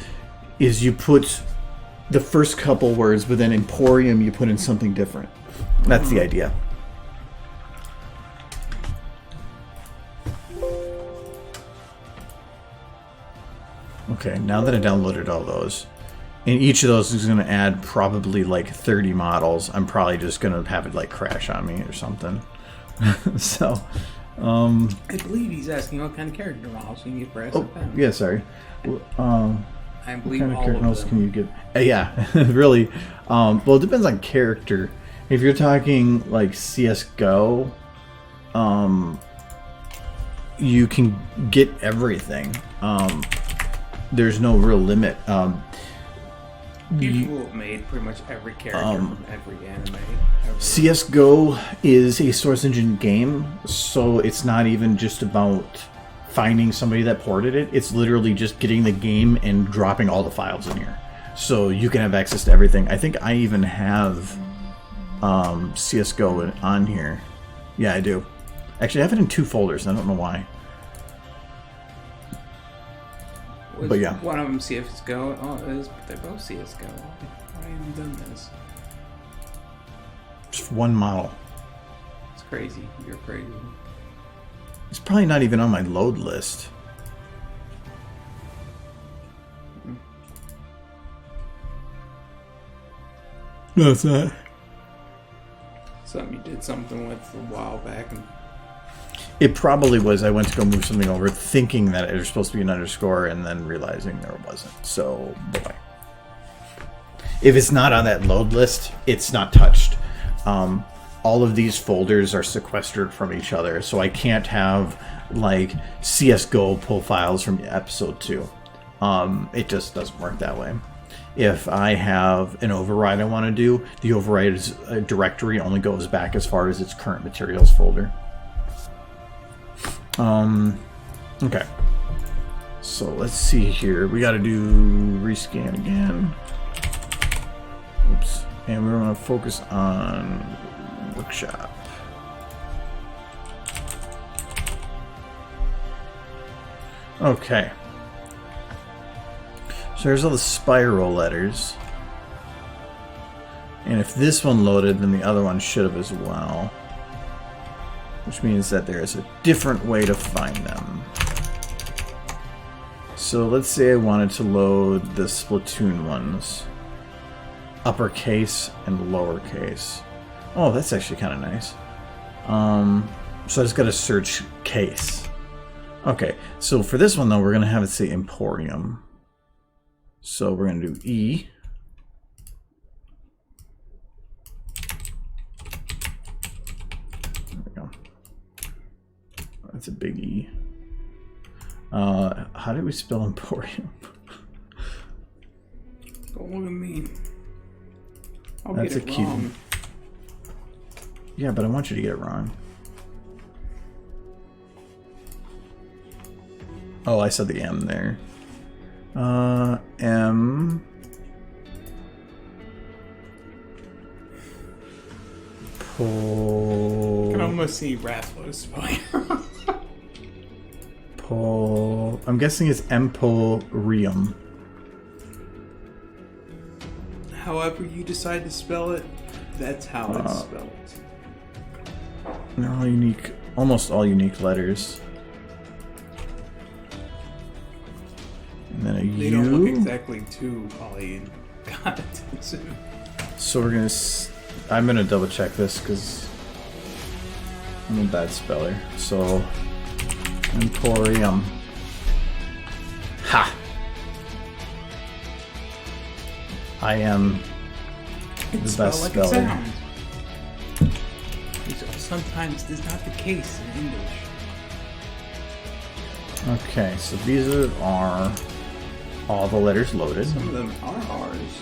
you put the first couple words, but then Emporium you put in something different. That's the idea. Okay, now that I downloaded all those, and each of those is going to add probably like 30 models. I'm probably just going to have it like crash on me or something. So, I believe he's asking what kind of character models you can get for SFM. Oh, yeah, sorry. I believe what kind of all character of models them. can you get? Yeah, really. Well, it depends on character. If you're talking like CS:GO, you can get everything. There's no real limit. People have made pretty much every character from every anime. CS:GO is a Source Engine game, so it's not even just about finding somebody that ported it. It's literally just getting the game and dropping all the files in here. So you can have access to everything. I think I even have CS:GO on here. Yeah, I do. Actually, I have it in 2 folders. I don't know why. But yeah. One of them CS:GO. Oh, they're both CS:GO. Why haven't done this? Just one model. It's crazy. You're crazy. It's probably not even on my load list. No, it's not. Something you did something with a while back. And It probably was. I went to go move something over thinking that it was supposed to be an underscore and then realizing there wasn't. So, boy. If it's not on that load list, it's not touched. All of these folders are sequestered from each other, so I can't have, like, CSGO pull files from episode 2. It just doesn't work that way. If I have an override I want to do, the override directory only goes back as far as its current materials folder. Okay. So let's see here. We got to do rescan again. Oops. And we're going to focus on workshop. Okay. So there's all the spiral letters. And if this one loaded, then the other one should have as well. Which means that there is a different way to find them. So let's say I wanted to load the Splatoon ones. Uppercase and lowercase. Oh, that's actually kind of nice. So I just got to search case. Okay, so for this one though, we're going to have it say Emporium. So we're going to do E. There we go. That's a big E. How did we spell Emporium? Don't look at me. I'll That's get a it cute wrong. one. Yeah, but I want you to get it wrong. Oh, I said the M there. M. I can almost see Rathlo's spelling. I'm guessing it's Emporium. However you decide to spell it, that's how it's spelled. They're all unique, almost all unique letters. And then a They U. don't look exactly too poly and connotative. So we're gonna. I'm gonna double check this because I'm a bad speller. So Emporium. Ha! I am the best Like it speller. sounds. Which sometimes is not the case in English. Okay, so these are all the letters loaded. Some of them are ours.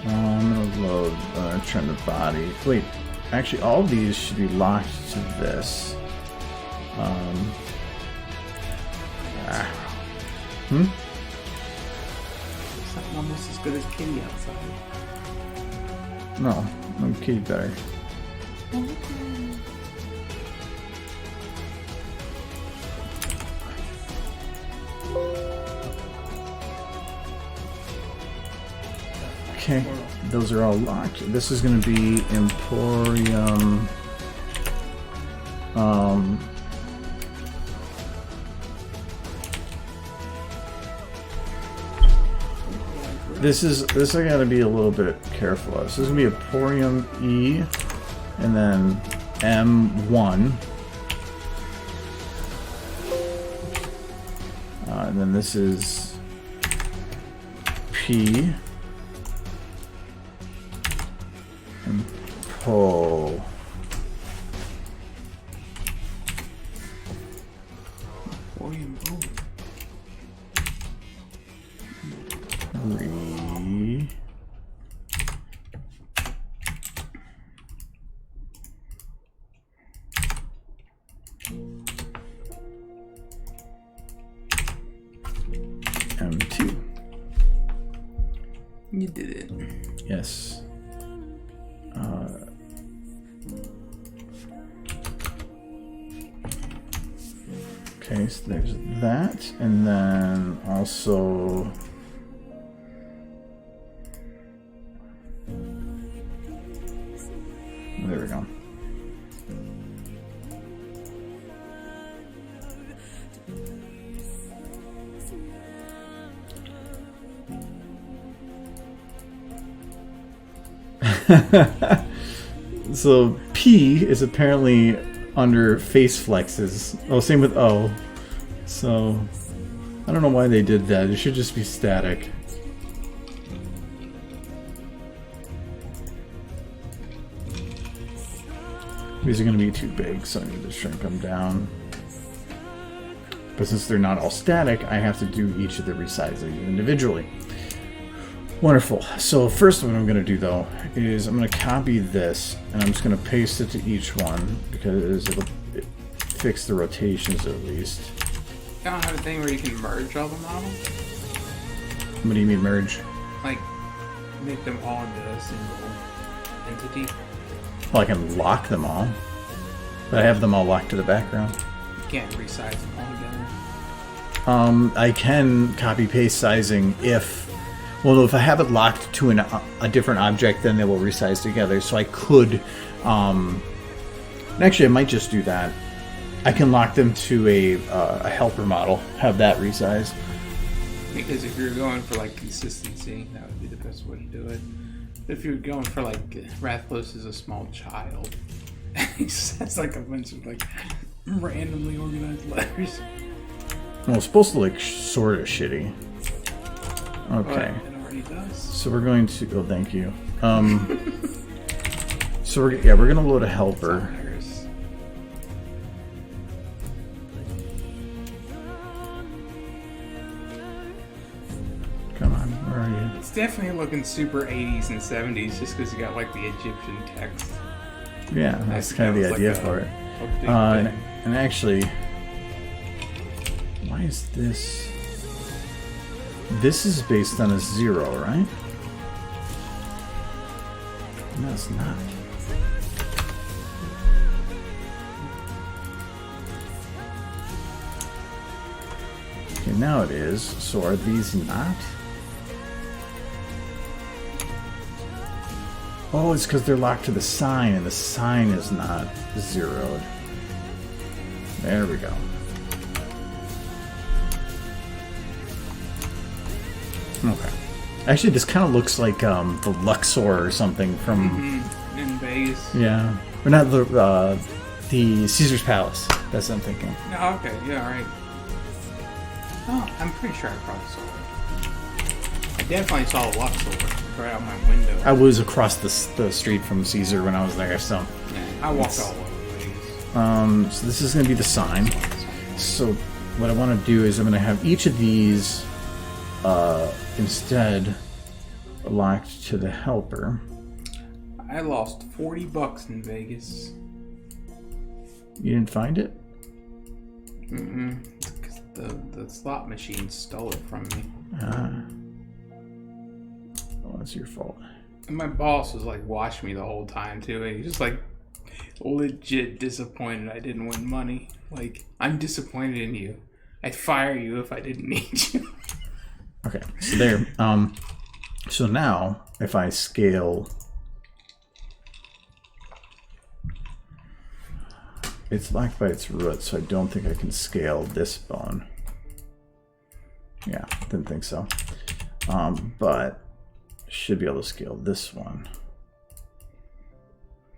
I'm gonna load turn the body. Wait, actually, all of these should be locked to this. Something almost as good as Kitty outside. No, I'm kitty better. Okay, those are all locked. This is going to be Emporium. This I gotta be a little bit careful of. So this is gonna be Emporium E, and then M1, and then this is P and Po. William Boone. Three. M2. You did it. Yes. Okay, so there's that, and then also there we go. So P is apparently under face flexes. Oh, same with O. So I don't know why they did that. It should just be static. These are going to be too big, so I need to shrink them down. But since they're not all static, I have to do each of the resizing individually. Wonderful. So first what I'm going to do, though, is I'm going to copy this, and I'm just going to paste it to each one, because it'll fix the rotations at least. You don't have a thing where you can merge all the models? What do you mean merge? Like, make them all into a single entity? Well, I can lock them all, but I have them all locked to the background. You can't resize them all together? I can copy paste sizing if, well, if I have it locked to a different object, then they will resize together. So I could, actually I might just do that. I can lock them to a helper model, have that resized. Because if you're going for like consistency, that would be the best way to do it. If you're going for like Rathless is a small child, he just has like a bunch of like randomly organized letters. Well, it's supposed to look sort of shitty. Okay. But it already does. So we're going to. Oh, thank you. So we're gonna load a helper. Come on, where are you? It's definitely looking super 80s and 70s just because you got like the Egyptian text. Yeah, that's kind of the idea for it. And actually, why is this? This is based on a 0, right? No, it's not. Okay, now it is. So are these not? Oh, it's because they're locked to the sign, and the sign is not zeroed. There we go. Okay. Actually, this kind of looks like the Luxor or something from... in Vegas. Yeah. Or not the Caesar's Palace. That's what I'm thinking. No, okay, yeah, alright. Oh, I'm pretty sure I probably saw it. I definitely saw a Luxor right out my window. I was across the street from Caesar when I was there, so... Yeah, I walked all over Vegas. So this is going to be the sign. So what I want to do is I'm going to have each of these instead locked to the helper. I lost $40 in Vegas. You didn't find it? Because the slot machine stole it from me. Oh, that's your fault. And my boss was like watching me the whole time too, and he's just like legit disappointed I didn't win money. Like, I'm disappointed in you. I'd fire you if I didn't need you. Okay, so there. So now if I scale, it's locked by its root, so I don't think I can scale this bone. Yeah, didn't think so. But should be able to scale this one.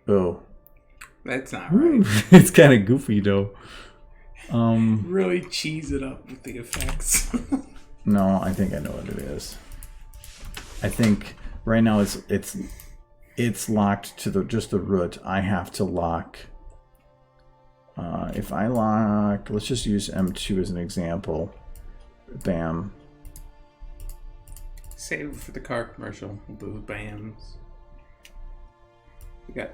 Oh, that's not right. It's kind of goofy though. Really cheese it up with the effects. No, I think I know what it is. I think right now it's locked to just the root. I have to lock. If I lock, let's just use M2 as an example. Bam. Save it for the car commercial. Those BAMs. We got.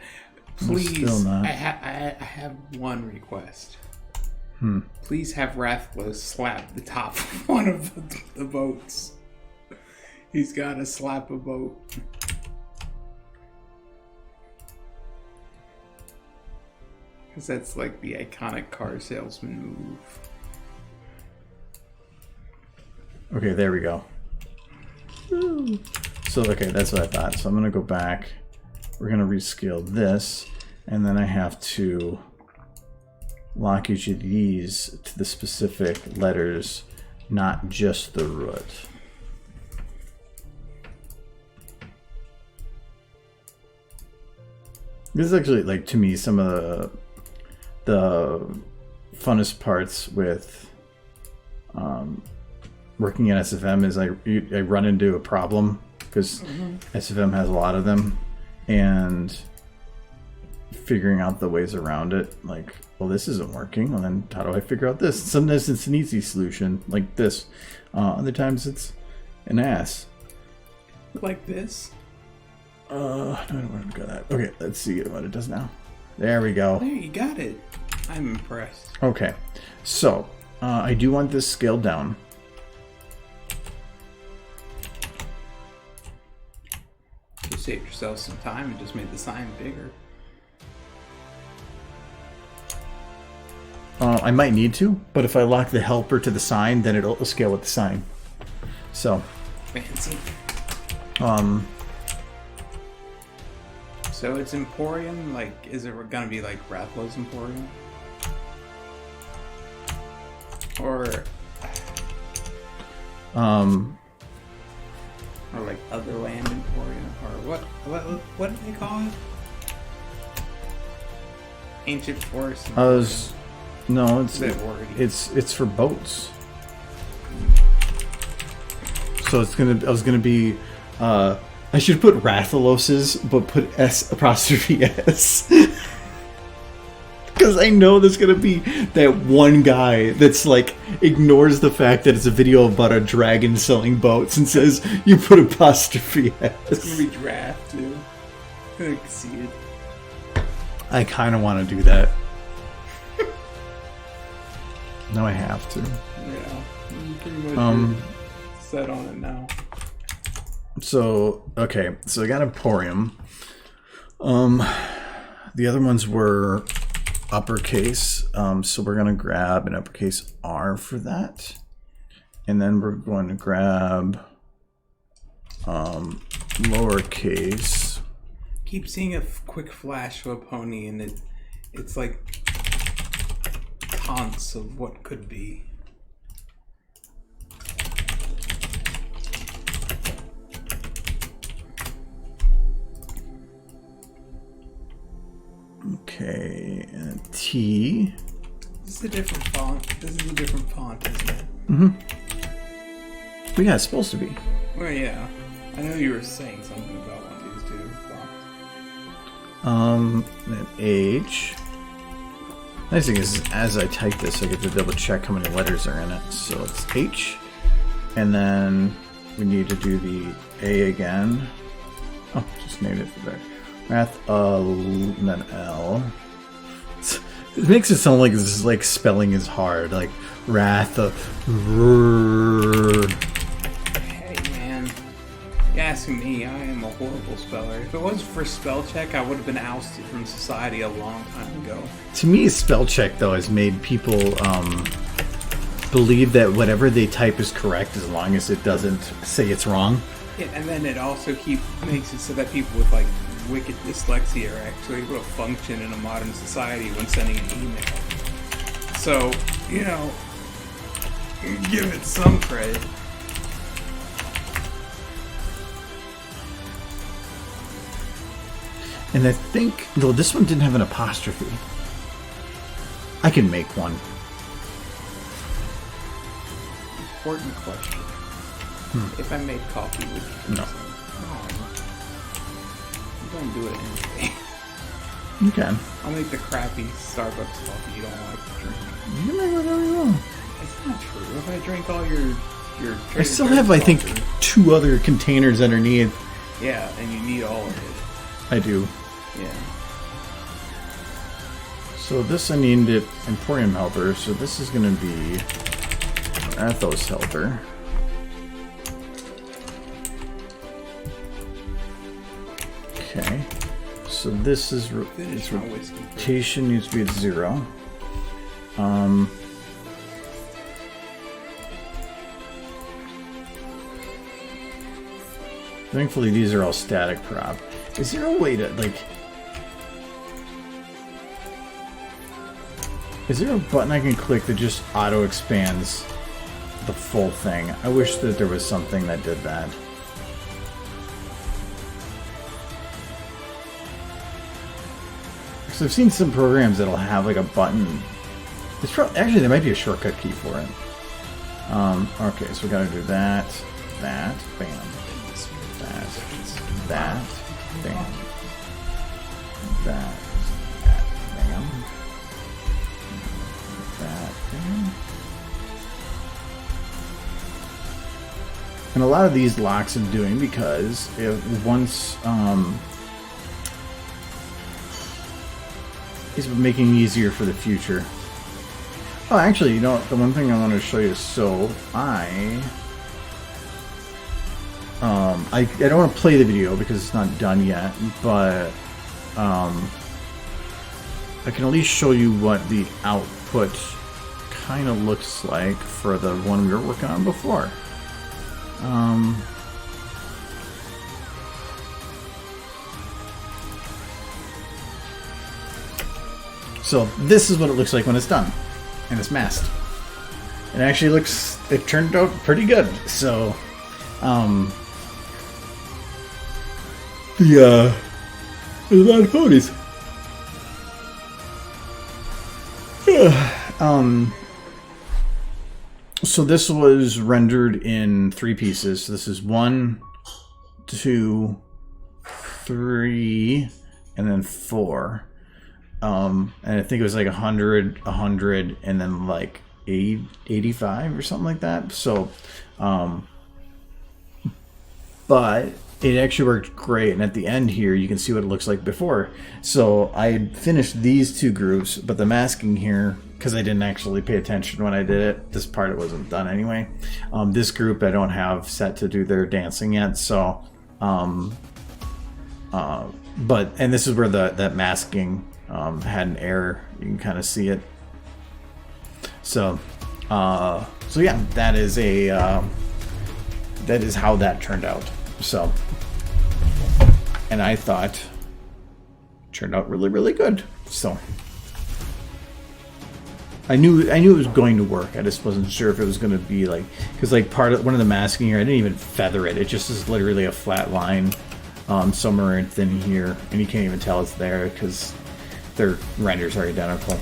Please, still not. I have one request. Please have Rathlos slap the top of one of the boats. He's got to slap a boat. Because that's like the iconic car salesman move. Okay, there we go. So, okay, that's what I thought. So I'm going to go back. We're going to rescale this. And then I have to lock each of these to the specific letters, not just the root. This is actually, like, to me, some of the funnest parts with working at SFM is I run into a problem because SFM has a lot of them, and figuring out the ways around it. Like, well, this isn't working. Well, then how do I figure out this? Sometimes it's an easy solution, like this. Other times it's an ass. Like this? I don't know where to go that. Okay, let's see what it does now. There we go. There, you got it. I'm impressed. Okay, so I do want this scaled down. You saved yourself some time and just made the sign bigger. I might need to, but if I lock the helper to the sign, then it'll scale with the sign. So, Fancy. So it's Emporium? Like, is it gonna be like Rathlow's Emporium? Or like Otherland Emporium? Or what do they call it? Ancient Forest Emporium. No, it's for boats. So it's gonna. I was gonna be. I should put Rathalos's, but put S''. Because I know there's gonna be that one guy that's like ignores the fact that it's a video about a dragon selling boats and says you put apostrophe S. It's gonna be draft too. I can see it. I kind of want to do that. No, I have to. Yeah, you pretty much set on it now. So, okay, so I got Emporium. The other ones were uppercase, so we're gonna grab an uppercase R for that. And then we're going to grab lowercase. Keep seeing a quick flash of a pony, and it's like taunts of what could be. Okay, and T. This is a different font. This is a different font, isn't it? Mm-hmm. But yeah, it's supposed to be. Well, yeah. I know you were saying something about one of these two fonts. And H. Nice thing is, as I type this, I get to double check how many letters are in it. So it's H, and then we need to do the A again. Oh, just named it for there. Wrath, and then L. It makes it sound like this is like spelling is hard, like Wrath. Hey man, you asking me? I am a horrible speller. If it wasn't for spell check, I would have been ousted from society a long time ago. To me, spell check though has made people believe that whatever they type is correct as long as it doesn't say it's wrong. Yeah, and then it also makes it so that people with like wicked dyslexia are actually able to function in a modern society when sending an email. So, you know, give it some credit. And I think, though, this one didn't have an apostrophe. I can make one. Important question. If I made coffee, would you No. I'm gonna do it anyway. You can. I'll make the crappy Starbucks coffee you don't like to drink. You can make whatever you want. It's not true. If I drink all your I still have, I think, 2 other containers underneath. Yeah, and you need all of it. I do. Yeah. So this I named it Emporium Helper, so this is going to be Athos Helper. Okay. So this is Finish my whiskey. rotation needs to be at 0. Thankfully these are all static prop. Is there a way to, like... Is there a button I can click that just auto-expands the full thing? I wish that there was something that did that. So I've seen some programs that'll have like a button. It's actually there might be a shortcut key for it. Okay, so we gotta do that, bam, that, bam, that, bam, that, bam. And a lot of these locks I'm doing because once it's making it easier for the future. Oh, actually, you know, the one thing I want to show you. So I don't want to play the video because it's not done yet, but I can at least show you what the output kind of looks like for the one we were working on before. So this is what it looks like when it's done and it's masked. It actually it turned out pretty good. So there's a lot of ponies. So this was rendered in 3 pieces. So this is 1, 2, 3, and then 4. And I think it was like 100, and then like 85 or something like that. So, but it actually worked great. And at the end here, you can see what it looks like before. So I had finished these 2 groups, but the masking here, because I didn't actually pay attention when I did it, this part it wasn't done anyway. This group I don't have set to do their dancing yet. So, and this is where that masking had an error. You can kind of see it. So yeah, that is how that turned out. So, and I thought it turned out really, really good. So I knew it was going to work. I just wasn't sure if it was going to be like, because like one of the masking here, I didn't even feather it. It just is literally a flat line somewhere within here, and you can't even tell it's there because their renders are identical.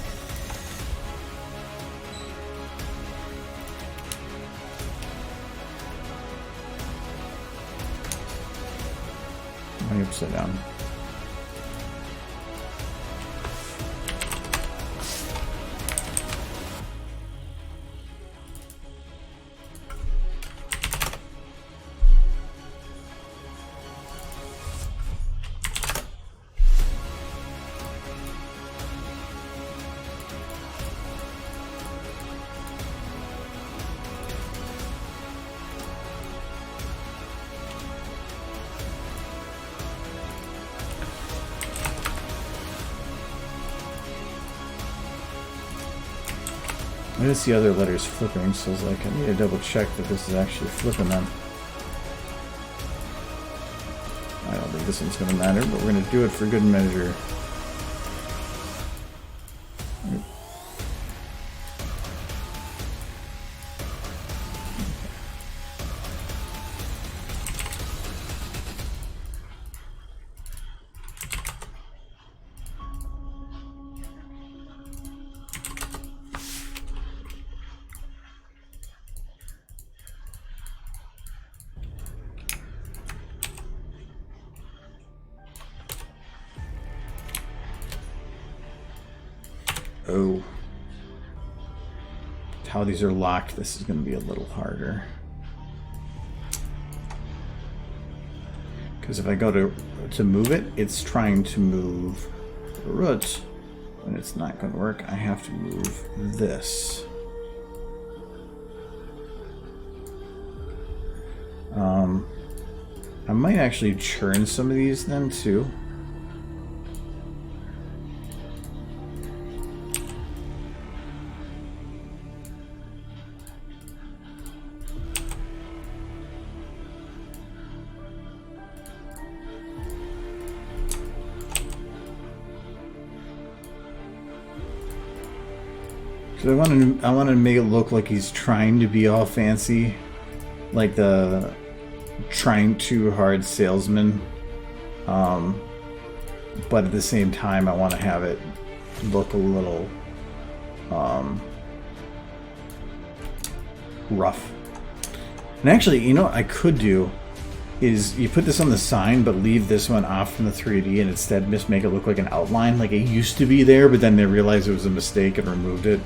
Am I upside down? I didn't see other letters flipping, so I was like, I need to double check that this is actually flipping them. I don't think this one's going to matter, but we're going to do it for good measure. Oh. How these are locked, this is going to be a little harder. Because if I go to move it, it's trying to move the root, and it's not going to work. I have to move this. I might actually churn some of these then too. So I want to make it look like he's trying to be all fancy, like the trying too hard salesman. but at the same time, I want to have it look a little rough. And actually, you know what I could do is you put this on the sign, but leave this one off from the 3D and instead just make it look like an outline, like it used to be there, but then they realized it was a mistake and removed it.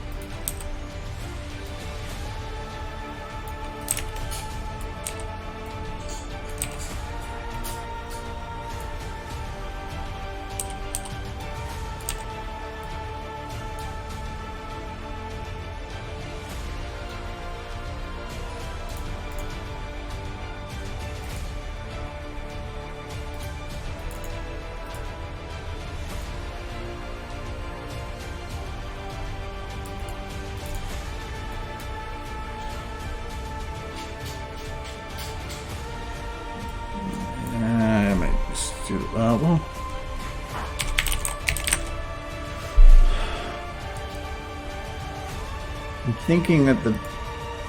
I might just do, well, I'm thinking that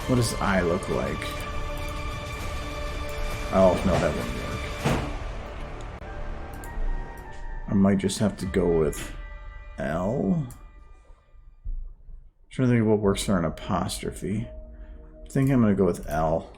what does the eye look like? Oh, no, that wouldn't work. I might just have to go with L. I'm trying to think of what works for an apostrophe. I think I'm going to go with L.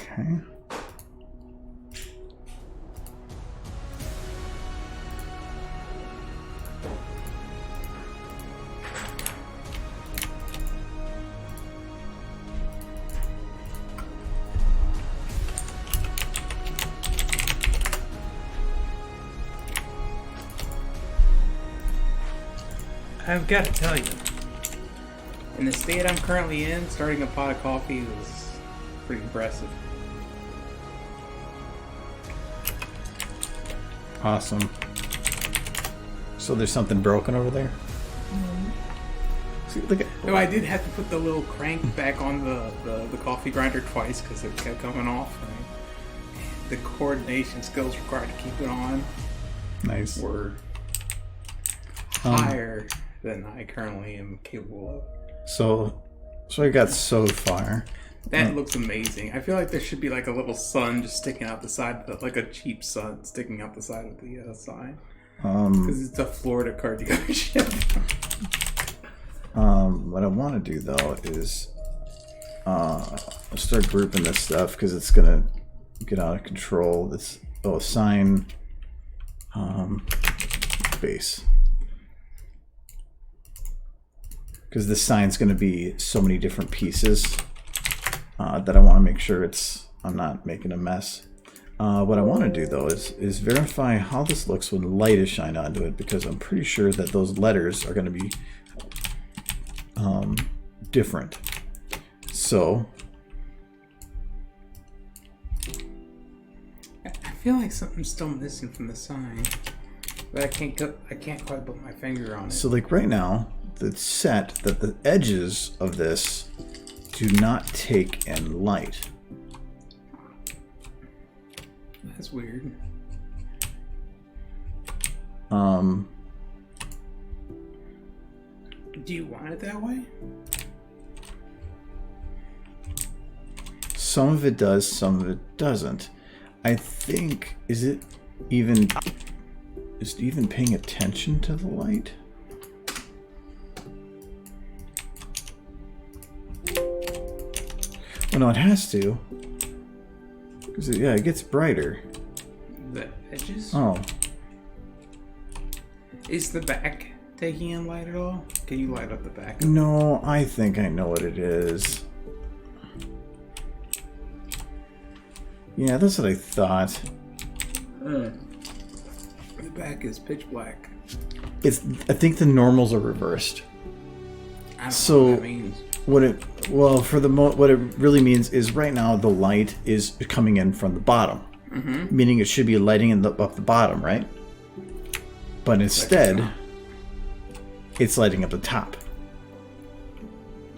Okay. I've got to tell you, in the state I'm currently in, starting a pot of coffee is pretty impressive. Awesome. So there's something broken over there? See, look at, No, I did have to put the little crank back on the coffee grinder twice because it kept coming off. And the coordination skills required to keep it on nice. were higher than I currently am capable of. So I got so far. That looks amazing. I feel like there should be like a little sun just sticking out the side, like a cheap sun sticking out the side of the sign. Because it's a Florida car dealership. What I want to do though is start grouping this stuff because it's gonna get out of control. This sign base. Because this sign's going to be so many different pieces that I want to make sure I'm not making a mess. What I want to do though is verify how this looks when light is shined onto it, because I'm pretty sure that those letters are going to be different. So I feel like something's still missing from the sign, but I can't quite put my finger on it. So like right now, it's set that the edges of this do not take in light. That's weird. Do you want it that way? Some of it does, some of it doesn't. I think, is it even paying attention to the light? Well, no, it has to. Because it gets brighter. The edges? Oh. Is the back taking in light at all? Can you light up the back? No, I think I know what it is. Yeah, that's what I thought. The back is pitch black. I think the normals are reversed. I don't So know what that means. What it really means is right now the light is coming in from the bottom, meaning it should be lighting up the bottom, right? But instead, it's lighting up the top.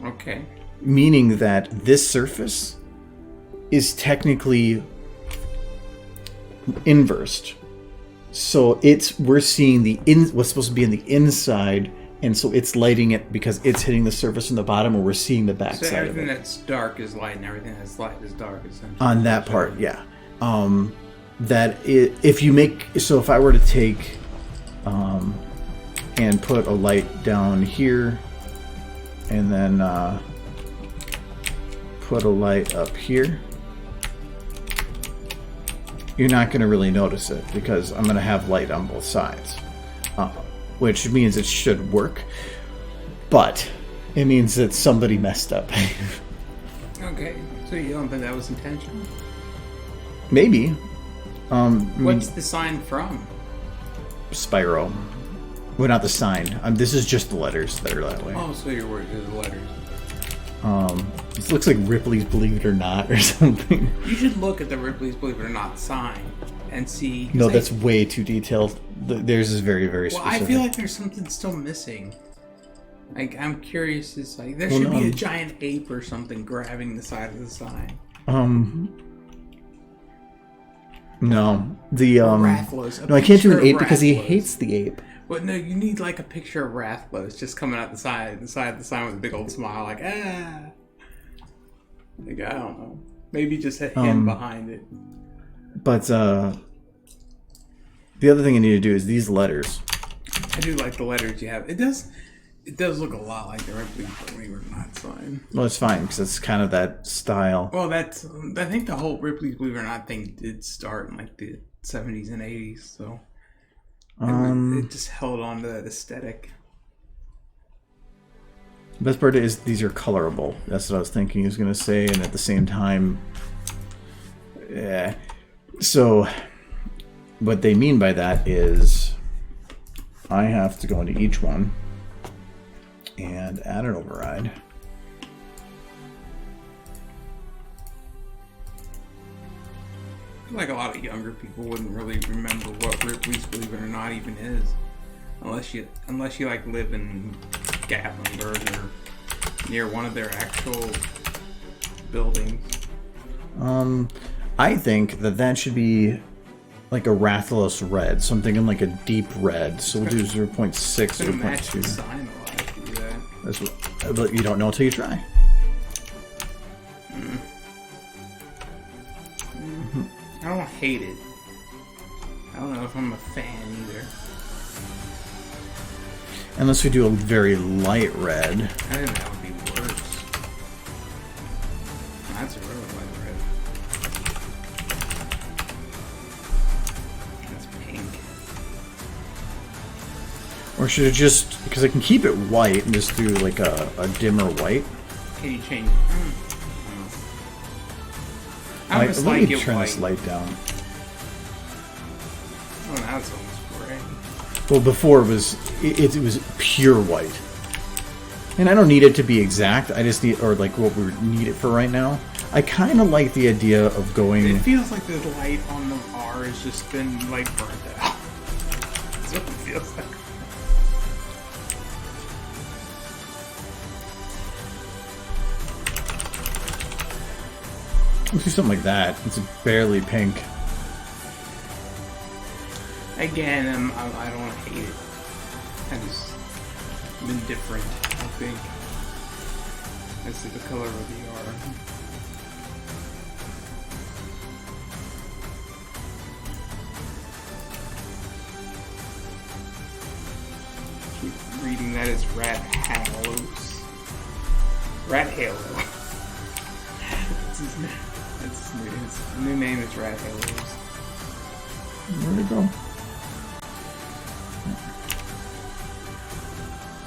Okay. Meaning that this surface is technically inversed. So we're seeing what's supposed to be in the inside, and so it's lighting it because it's hitting the surface in the bottom, and we're seeing the back side of it. So everything that's dark is light, and everything that's light is dark, essentially. On that part, yeah. If I were to take and put a light down here, and then put a light up here, you're not going to really notice it because I'm going to have light on both sides, which means it should work, but it means that somebody messed up. Okay, so you don't think that was intentional? Maybe. What's the sign from? Spyro. Well, not the sign. This is just the letters that are that way. Oh, so you're worried with the letters. This looks like Ripley's Believe It or Not or something. You should look at the Ripley's Believe It or Not sign and see. No, that's way too detailed. Theirs is very, very specific. Well, I feel like there's something still missing. Like, I'm curious. It's like there should be a giant ape or something grabbing the side of the sign. No, the Rathlos. No, I can't do an ape because he hates the ape. Well, no, you need like a picture of Rathlos just coming out the side of the sign with a big old smile, like Like, I don't know. Maybe just a him behind it. But the other thing I need to do is these letters. I do like the letters you have. It does look a lot like the Ripley's Believe It or Not sign. Well, it's fine because it's kind of that style. Well, I think the whole Ripley's Believe It or Not thing did start in like the 70s and 80s, so it just held on to that aesthetic. The best part is these are colorable. That's what I was thinking he was going to say, and at the same time, yeah. So what they mean by that is I have to go into each one and add an override. I feel like a lot of younger people wouldn't really remember what Ripley's Believe It or Not even is, unless you like live in Gatlinburg or near one of their actual buildings. I think that should be like a Rathalos red, something in like a deep red. So we'll do 0.6, 0.2. Sign a lot if you do that. That's what, but you don't know until you try. I don't hate it. I don't know if I'm a fan either. Unless we do a very light red. I think that would be worse. That's a really light red. That's pink. Or should it just, because I can keep it white and just do like a dimmer white. Can you change? Let me turn this light down. Oh, now it's almost gray. Well, before it was pure white, and I don't need it to be exact. I just need, or like what we need it for right now. I kind of like the idea of going. It feels like the light on the R has just been like burnt out. That's what it feels like. Let's do something like that. It's barely pink. Again, I don't hate it. I'm just indifferent, I think. As to the color of the R. Keep reading that as Rat Halos. Rat Halo. That's his name. His new name is Rat Halos. Where'd it go?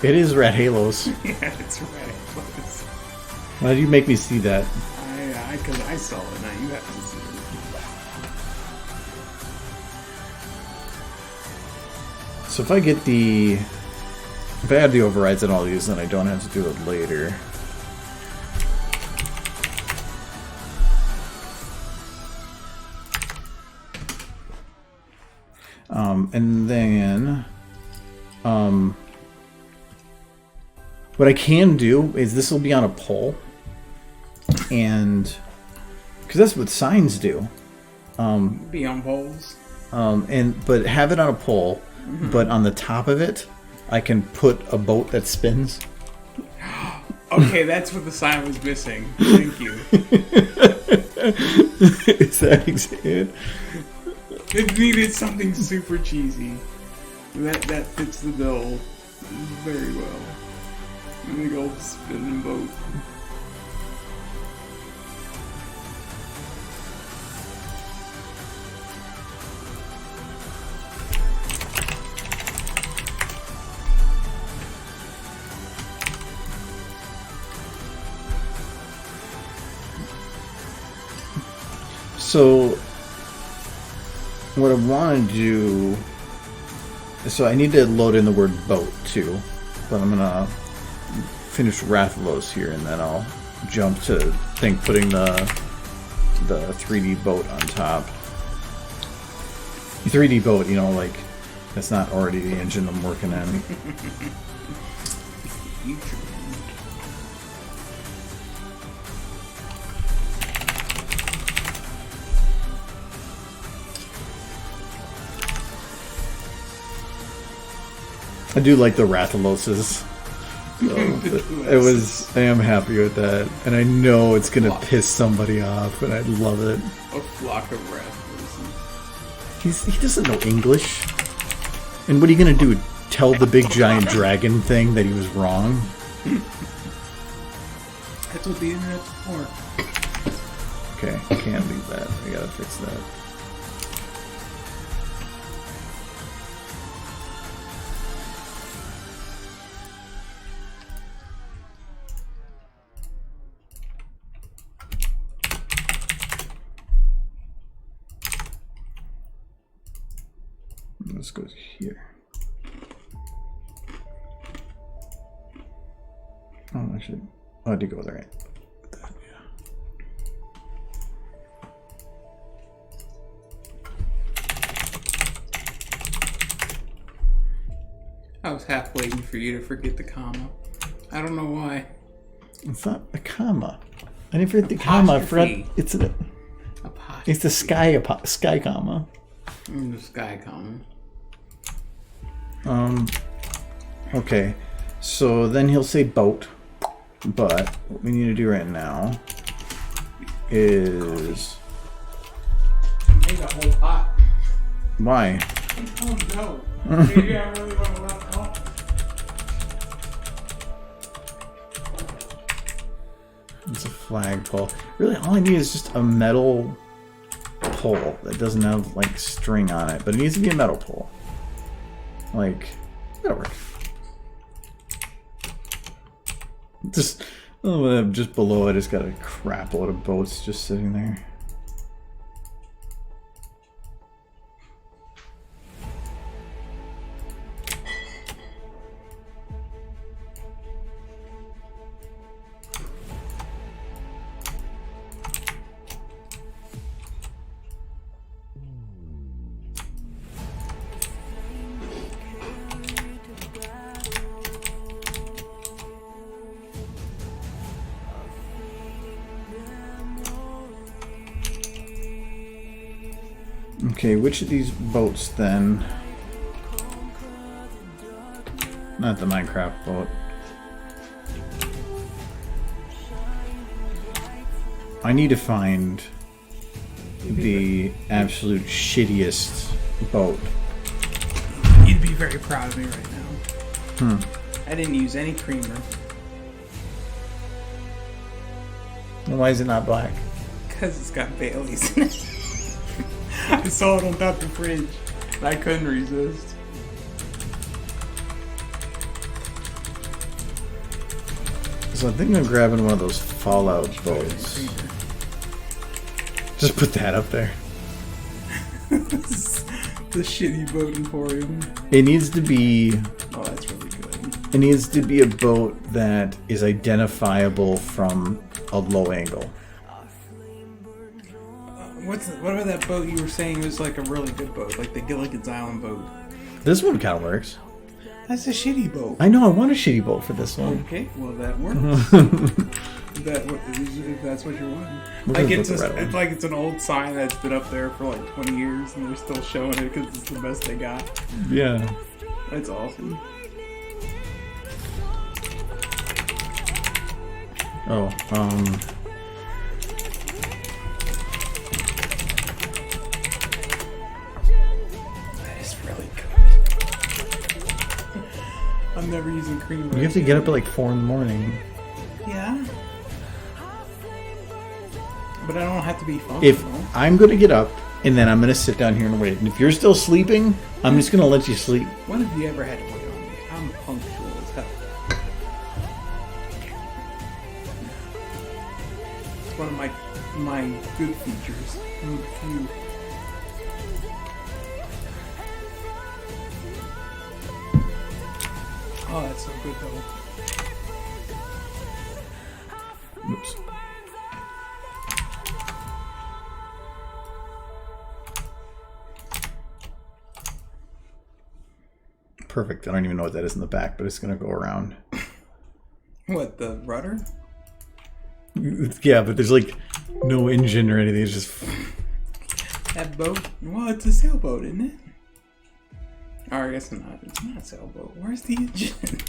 It is Red Halos. Yeah, it's Red Halos. Why did you make me see that? Because I saw it. Now you have to see it. So if I add the overrides on all these, then I don't have to do it later. And then, what I can do is this will be on a pole, and because that's what signs do. Be on poles. But have it on a pole, but on the top of it, I can put a boat that spins. Okay, that's what the sign was missing. Thank you. Is that it? It needed something super cheesy. That fits the bill very well. And the old spinning boat. So what I want to do, so I need to load in the word boat too, but I'm gonna finish Rathalos here, and then I'll jump to putting the 3D boat on top. 3D boat, you know, like that's not already the engine I'm working on. I do like the Rathaloses. So I am happy with that. And I know it's going to piss somebody off, and I love it. A flock of Rathaloses. He doesn't know English. And what are you going to do? Tell the big giant dragon thing that he was wrong? That's what the internet's for. Okay, I can't leave that. I gotta fix that. This goes here. Oh, actually, I did go there, right? That, yeah. I was half waiting for you to forget the comma. I don't know why. It's not a comma. I didn't forget the comma. I forgot. It's the sky comma. The sky comma. Okay, so then he'll say boat, but what we need to do right now is... Make a whole pot. Why? Oh no. Maybe I really want to run off. It's a flagpole. Really, all I need is just a metal pole that doesn't have, like, string on it, but it needs to be a metal pole. Like, that'll work. Just below it, it's got a crap load of boats just sitting there. Okay, which of these boats then? Not the Minecraft boat. I need to find the absolute shittiest boat. You'd be very proud of me right now. I didn't use any creamer. Why is it not black? Because it's got Baileys in it. I saw it on top of the fridge, and I couldn't resist. So I think I'm grabbing one of those Fallout boats. Just put that up there. The shitty boat emporium. It needs to be... Oh, that's really good. It needs to be a boat that is identifiable from a low angle. What about that boat you were saying was like a really good boat, like the Gilligan's Island boat? This one kind of works. That's a shitty boat. I know, I want a shitty boat for this one. Okay, well that works. If that's what you want. Like it's like it's an old sign that's been up there for like 20 years and they're still showing it because it's the best they got. Yeah. That's awesome. Oh, That is really good. I'm never using cream. you have to get up at like 4 in the morning. Yeah. But I don't have to be functional. If I'm going to get up, and then I'm going to sit down here and wait. And if you're still sleeping, I'm just going to let you sleep. When have you ever had to wait on me? I'm punctual as hell. It's one of my good features. Oh, that's so good though. Oops. Perfect. I don't even know what that is in the back, but it's going to go around. What, the rudder? Yeah, but there's like no engine or anything. It's just... That boat? Well, it's a sailboat, isn't it? Or I guess not. It's not a sailboat. Where's the engine?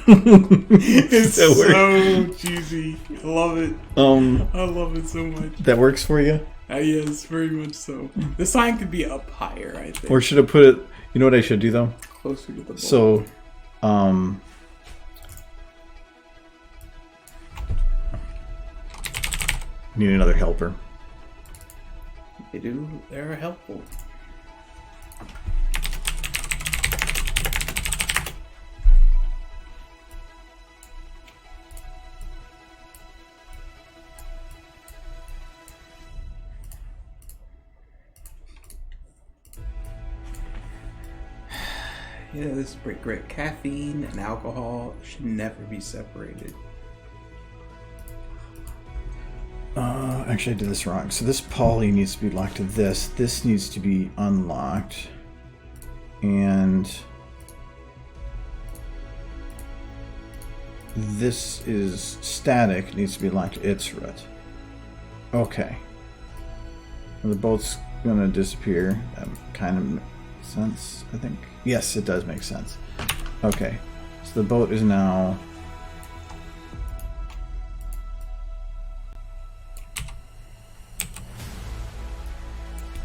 It's so cheesy. I love it. I love it so much. That works for you? Yes, very much so. The sign could be up higher, I think. Or should I put it... You know what I should do, though? Closer to the boat. So, need another helper. They do. They're helpful. Yeah, this is great. Caffeine and alcohol should never be separated. Actually, I did this wrong. So this poly needs to be locked to this. This needs to be unlocked. And this is static. Needs to be locked to its root. Okay. And the boat's going to disappear. That kind of makes sense, I think. Yes, it does make sense. Okay. So the boat is now...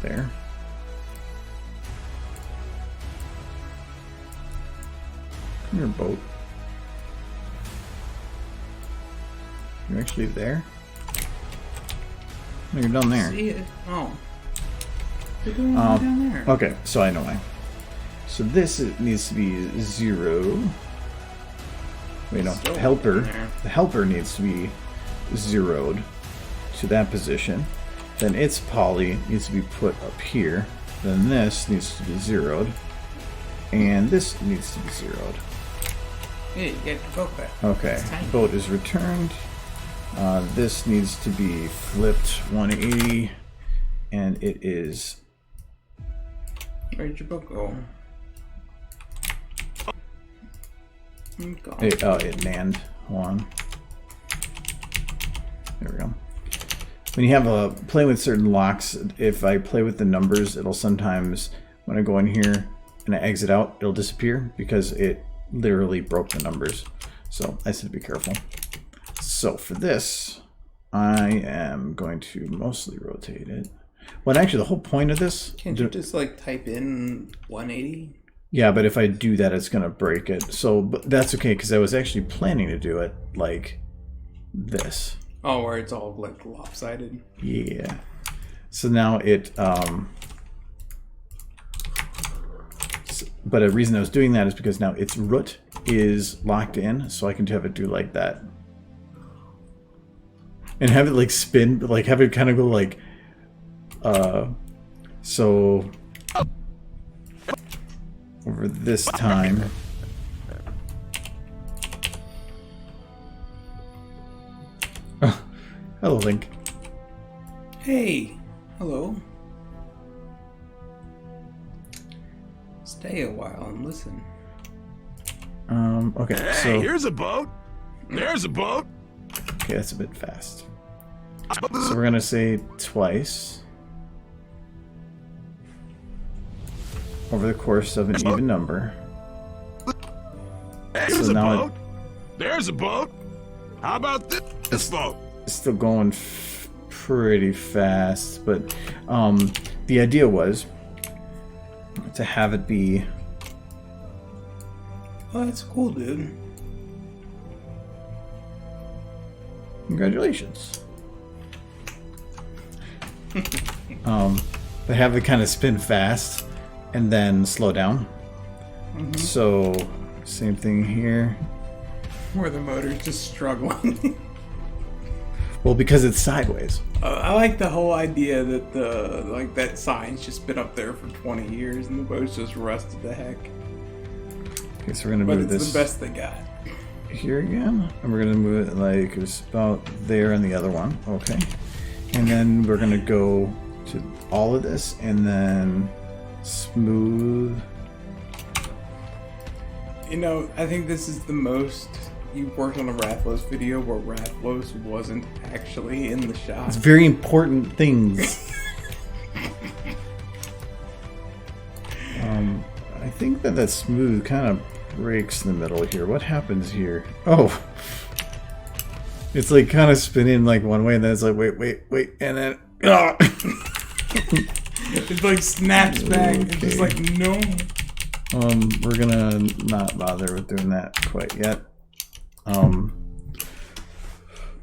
there. Come here, boat. You're actually there? No, you're down there. See it? Oh. You're doing down there. Okay, so I know why. So this needs to be 0. Wait, no. The helper needs to be 0'd to that position. Then its poly needs to be put up here. Then this needs to be 0'd. And this needs to be 0'd. Yeah, you get the boat back. Okay, boat is returned. This needs to be flipped 180. And it is... Where'd your boat go? It nanned. Hold on. There we go. When you have play with certain locks, if I play with the numbers, it'll sometimes, when I go in here and I exit out, it'll disappear because it literally broke the numbers. So I said to be careful. So for this, I am going to mostly rotate it. Well, actually, the whole point of this... Can't you just like type in 180? Yeah, but if I do that, it's going to break it. So but that's okay, because I was actually planning to do it like this. Oh, where it's all like lopsided. Yeah. So now it But a reason I was doing that is because now its root is locked in, so I can have it do like that. And have it like spin, like have it kind of go like, so over this time. Oh, hello, Link. Hey, hello. Stay a while and listen. Okay, Hey, so here's a boat. There's a boat. okay, that's a bit fast. So we're gonna say twice over the course of an even number. Hey, here's So a now boat. There's a boat. How about this boat? It's still going pretty fast, but the idea was to have it be. Oh, that's cool, dude. Congratulations. They have it kind of spin fast and then slow down. So same thing here. Where the motor's just struggling. Well, because it's sideways. I like the whole idea that that sign's just been up there for 20 years and the boat's just rusted to heck. Okay, so we're gonna But move it's this the best they got. here again, and we're gonna move it like it's about there on the other one. Okay, and then we're gonna go to all of this and then smooth. You know, I think this is the most you've worked on a Rathlos video where Rathlos wasn't actually in the shot. It's very important things. I think that smooth kind of breaks in the middle here. What happens here? Oh, it's like kind of spinning like one way, and then it's like wait, and then It like snaps back. It's just like no. we're gonna not bother with doing that quite yet.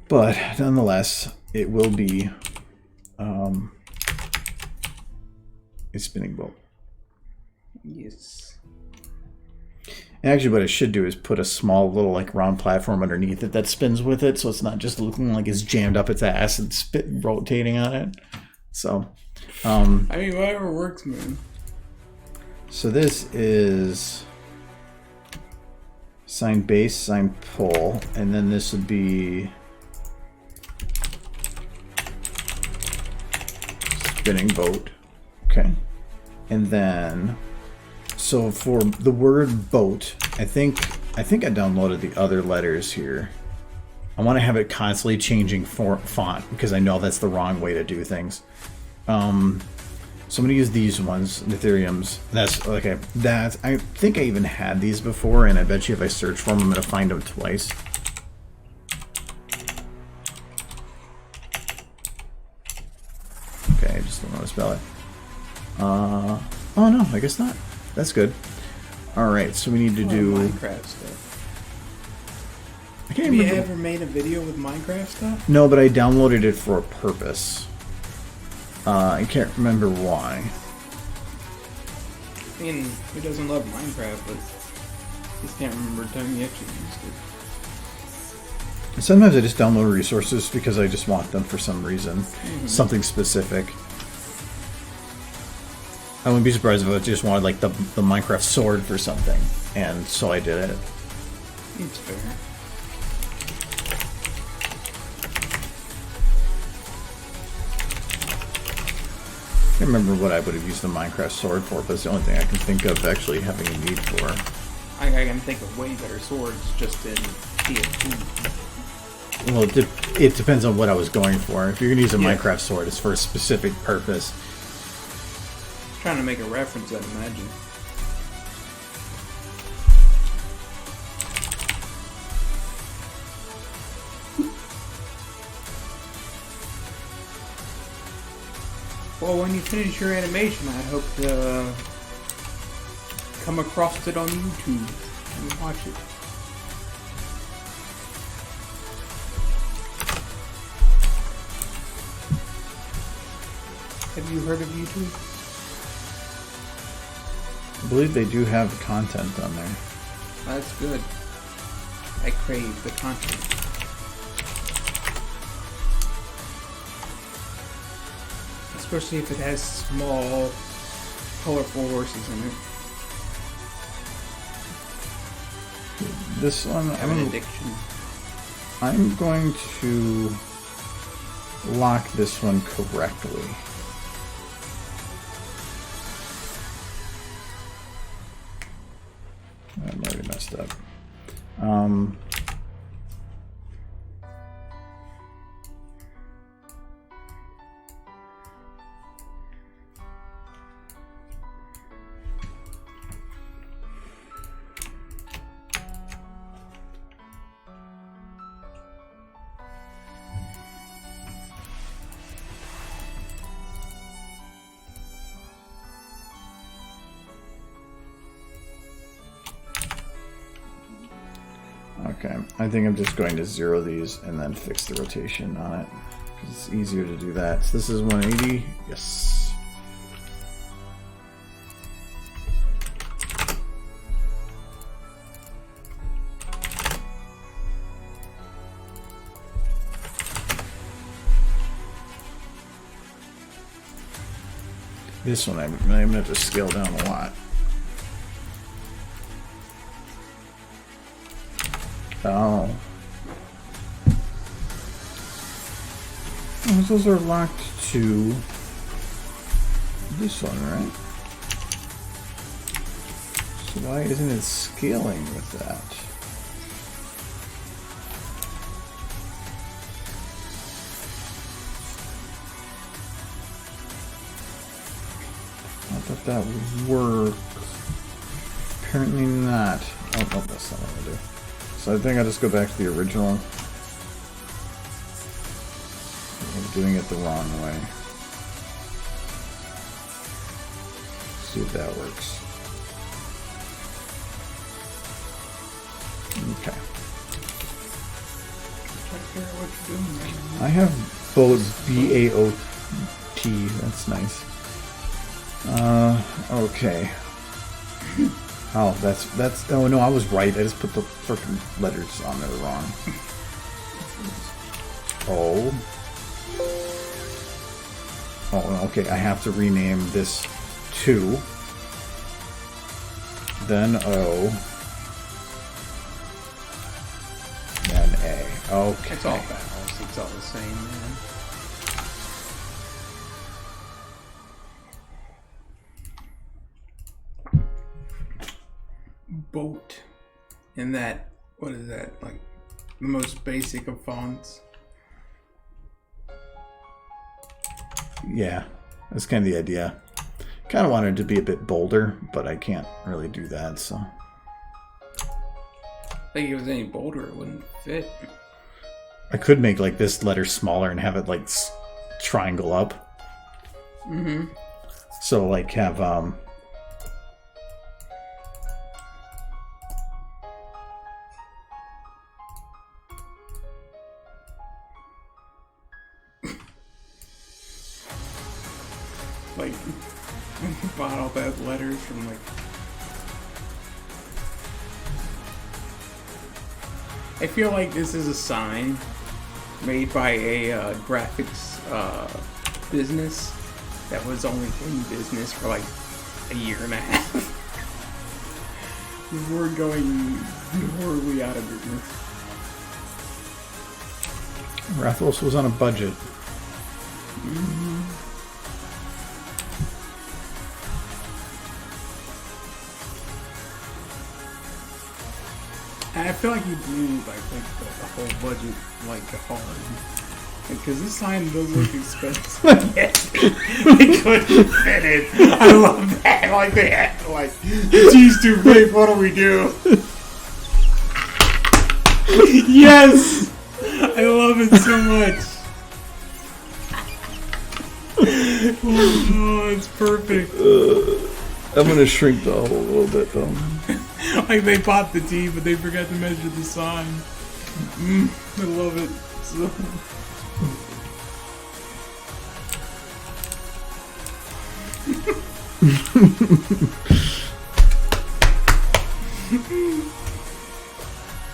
But nonetheless, it will be a spinning boat. Yes. And actually, what I should do is put a small little like round platform underneath it that spins with it, so it's not just looking like it's jammed up its ass and rotating on it. So, I mean, whatever works, man. so this is sign base, sign pull, and then this would be spinning boat. Okay, and then. So for the word boat, I think I downloaded the other letters here. I want to have it constantly changing font because I know that's the wrong way to do things. So I'm gonna use these ones, Ethereum's. That's okay. That's I think I even had these before, and I bet you if I search for them, I'm gonna find them twice. Okay, I just don't know how to spell it. Oh no, I guess not. That's good. Alright, so we need to do... Minecraft stuff. I can't Have you remember. ever made a video with Minecraft stuff? No, but I downloaded it for a purpose. I can't remember why. I mean, who doesn't love Minecraft, but just can't remember the time you actually used it. Sometimes I just download resources because I just want them for some reason. Something specific. I wouldn't be surprised if I just wanted like the Minecraft sword for something, and so I did it. It's fair. I can't remember what I would have used the Minecraft sword for, but it's the only thing I can think of actually having a need for. I can think of way better swords just in TF2. Well, it depends on what I was going for. If you're going to use a Yeah. Minecraft sword, it's for a specific purpose. Trying to make a reference, I'd imagine. Well, when you finish your animation, I hope to come across it on YouTube and watch it. Have you heard of YouTube? I believe they do have content on there. That's good. I crave the content. Especially if it has small, colorful horses in it. This one, I have an addiction. I'm going to lock this one correctly. I'm already messed up. Okay, I think I'm just going to zero these and then fix the rotation on it, because it's easier to do that. So this is 180, yes. This one I'm going to have to scale down a lot. Oh. Oh, those are locked to this one, right? So why isn't it scaling with that? I thought that would work. Apparently not. Oh, that's not what I do. So I think I'll just go back to the original. I'm doing it the wrong way. See if that works. Okay. I have boat B-A-O-T. That's nice. Okay. Oh, that's. Oh no, I was right. I just put the frickin' letters on there wrong. Oh. Oh, okay. I have to rename this to. Then O. Then A. Okay. It's all vowels. It's all the same, man. Boat. And that, what is that? Like the most basic of fonts. Yeah, that's kind of the idea. Kind of wanted it to be a bit bolder, but I can't really do that, so. I think if it was any bolder, it wouldn't fit. I could make like this letter smaller and have it like triangle up. Mm-hmm. So like have like bottle that letters from like. I feel like this is a sign made by a graphics business that was only in business for like a year and a half. We're going horribly out of business. Rathos was on a budget. Mm-hmm. I feel like he blew like the whole budget like hard. Because this sign does look expensive. Yes, they couldn't fit it. I love that. Like they had to like, geez, too big. What do we do? Yes, I love it so much. Oh, it's perfect. I'm gonna shrink the hole a little bit though. Like they bought the T, but they forgot to measure the sign. I love it. So.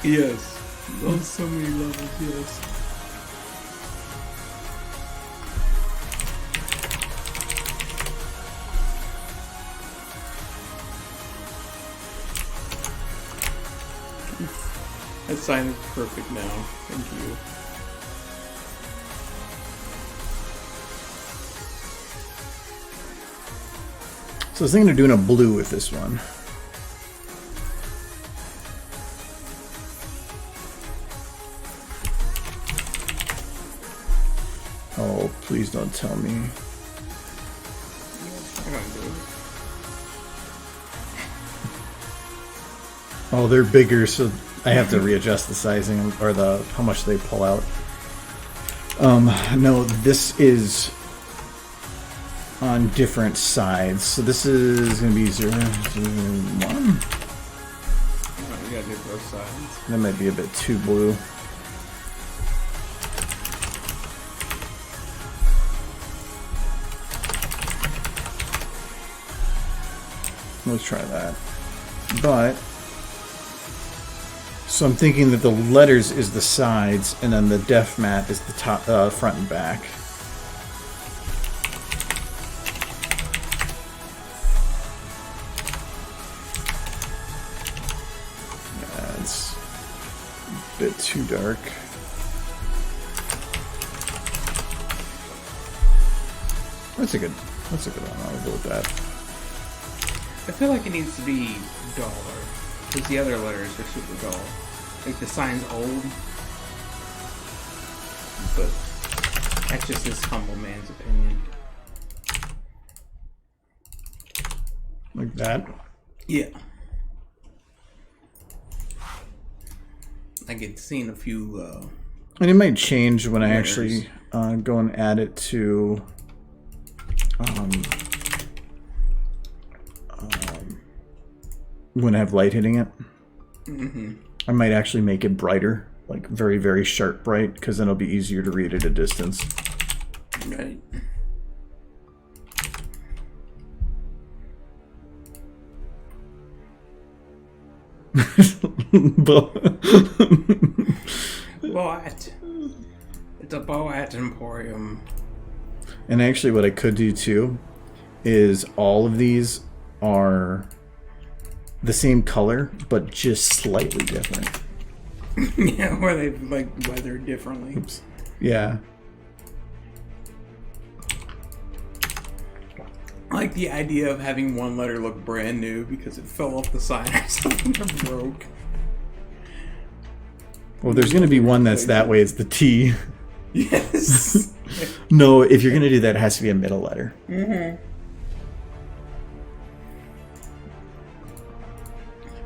Yes. On so many levels, yes. That sign is perfect now. Thank you. So I was thinking of doing a blue with this one. Oh, please don't tell me. Oh, they're bigger, so I have to readjust the sizing or the how much they pull out. No, this is on different sides. So this is going to be 0, 0, 1. Oh, you gotta do both sides. That might be a bit too blue. Let's try that. But so I'm thinking that the letters is the sides, and then the def mat is the top, front and back. Yeah, it's a bit too dark. That's a good one. I'll go with that. I feel like it needs to be duller, because the other letters are super dull. Like the sign's old, but that's just this humble man's opinion. Like that? Yeah. I get seen a few. And it might change when I letters. actually go and add it to when I have light hitting it. Mm-hmm. I might actually make it brighter, like very, very sharp bright, because then it'll be easier to read at a distance. Right. Boat. It's a Boat Emporium. And actually what I could do too is all of these are the same color, but just slightly different. Yeah, where they like weathered differently. Oops. Yeah. I like the idea of having one letter look brand new because it fell off the sign or something or broke. Well, there's going to be one that's that way. It's the T. Yes. No, if you're going to do that, it has to be a middle letter. Mm-hmm.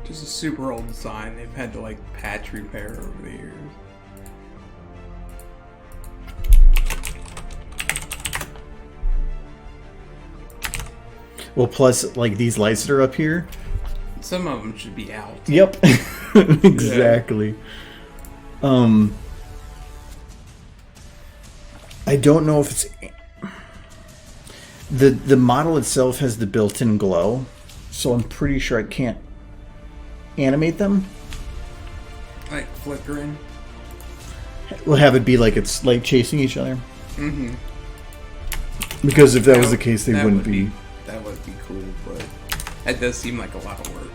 Just a super old sign they've had to like patch repair over the years. Well, plus, like, these lights that are up here. Some of them should be out. Yep. Exactly. I don't know if it's... The model itself has the built-in glow, so I'm pretty sure I can't animate them. Like flickering. We'll have it be like it's like chasing each other. Mm-hmm. Because if that was the case, they wouldn't be... That would be cool, but that does seem like a lot of work.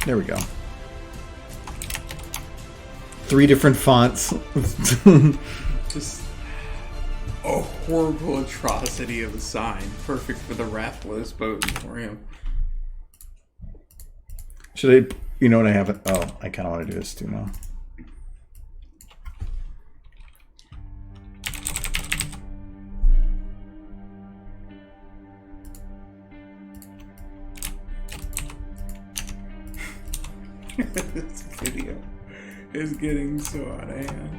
There we go. 3 different fonts. Just a horrible atrocity of a sign. Perfect for the Rathless Boat Emporium. Should I... You know what I haven't... Oh, I kind of want to do this too now. This video is getting so out of hand.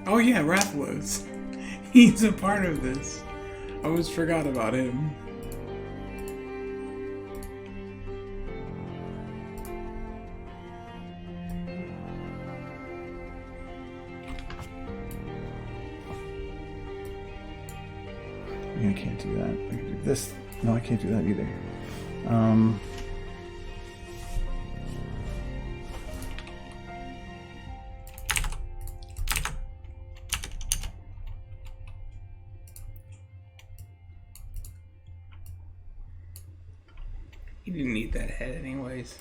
Oh yeah, Rathless. He's a part of this. I almost forgot about him. Yeah, I can't do that. I can do this. No, I can't do that either. You didn't need that head anyways.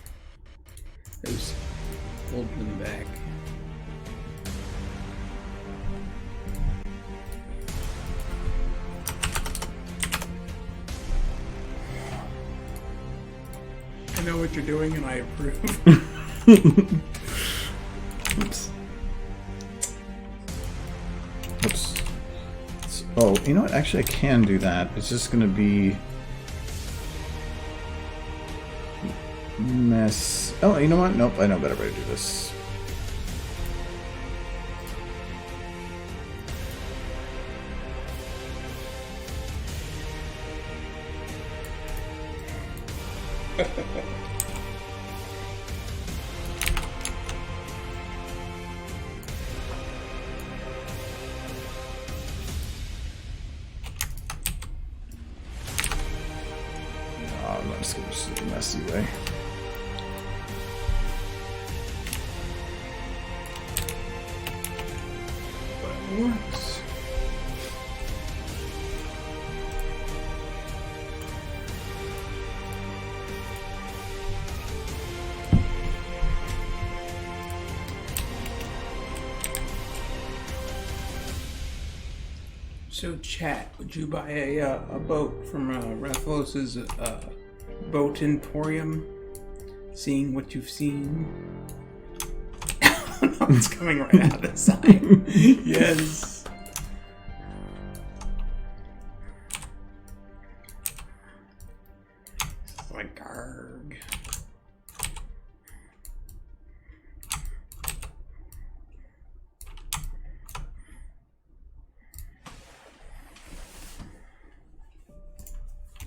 It was holding them back. I know what you're doing and I approve. Oops. Oops. Oh, you know what? Actually, I can do that. It's just going to be... mess. Oh, you know what? Nope, I know a better way to do this. I'm just going to do the messy way. Works. So, chat, would you buy a boat from Rathalos's Boat Emporium? Seeing what you've seen? No, it's coming right out of the side. Yes. It's like arg.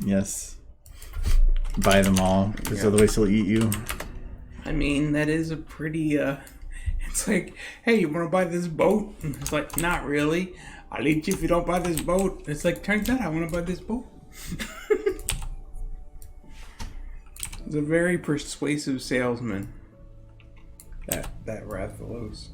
Yes. Buy them all, because otherwise he'll eat you. I mean, that is a pretty, it's like, hey, you want to buy this boat? And it's like, not really. I'll eat you if you don't buy this boat. It's like, turns out I want to buy this boat. He's a very persuasive salesman. That Rathalos.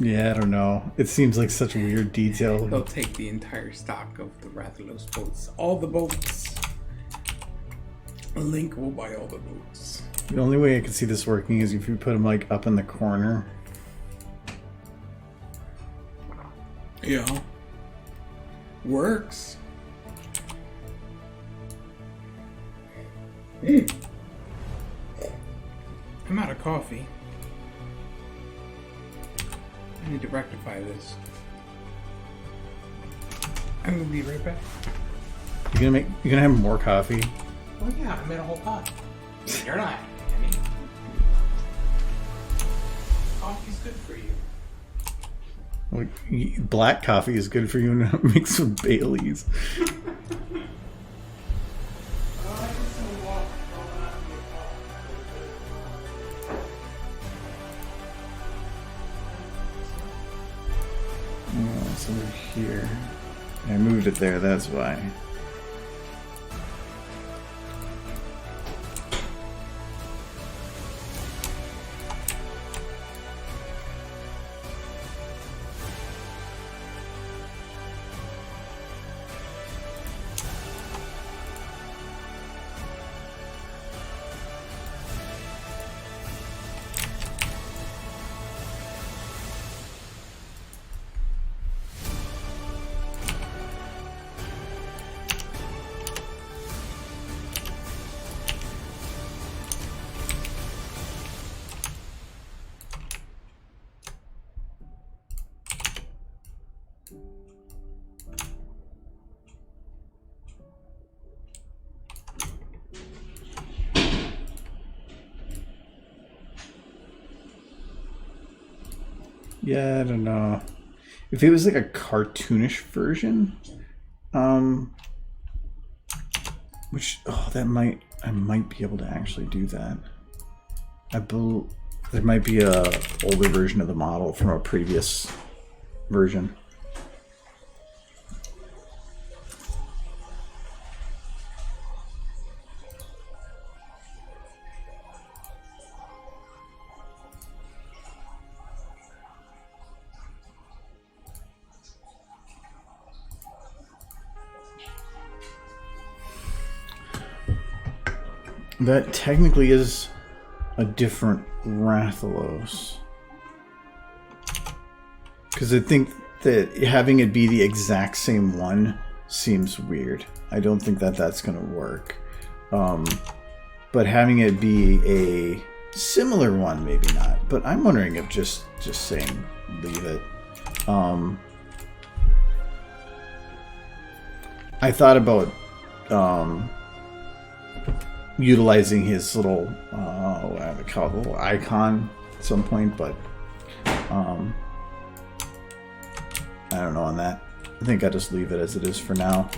Yeah, I don't know. It seems like such a weird detail. They'll take the entire stock of the Rathalos boats. All the boats. Link will buy all the boats. The only way I can see this working is if you put them like up in the corner. Yeah. Works. I'm out of coffee. I need to rectify this. I'm gonna be right back. You're gonna have more coffee? Oh yeah, I made a whole pot. You're not, I mean. Coffee's good for you. Well, black coffee is good for you, and mixed with Bailey's. Oh, it's over here. I moved it there, that's why. Yeah, I don't know. If it was like a cartoonish version, Which I might be able to actually do that. There might be a older version of the model from a previous version. That technically is a different Rathalos. Because I think that having it be the exact same one seems weird. I don't think that that's going to work. But having it be a similar one, maybe not. But I'm wondering if just saying leave it. I thought about utilizing his little what do I call it, little icon at some point, but I don't know on that. I think I'll just leave it as it is for now.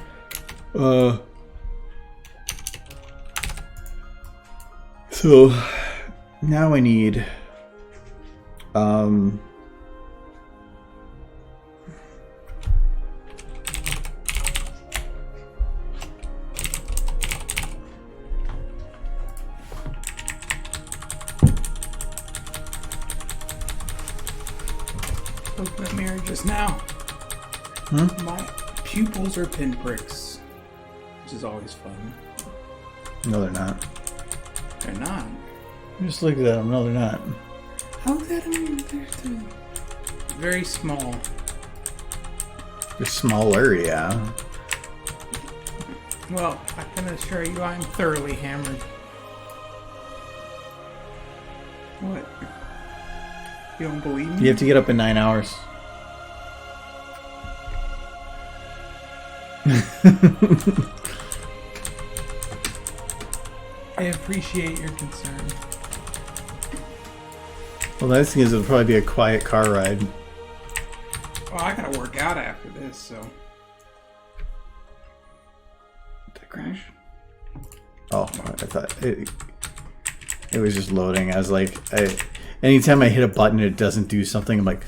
So now I need Look in the mirror just now. My pupils are pinpricks, which is always fun. No, they're not. They're not. Just look at them. No, they're not. How is that? I mean, they're very small. They're smaller, yeah. Well, I can assure you I'm thoroughly hammered. What? You don't believe me? You have to get up in 9 hours. I appreciate your concern. Well, the nice thing is it'll probably be a quiet car ride. Well, I gotta work out after this, so. Did I crash? Oh, I thought it was just loading. I was like, anytime I hit a button and it doesn't do something, I'm like,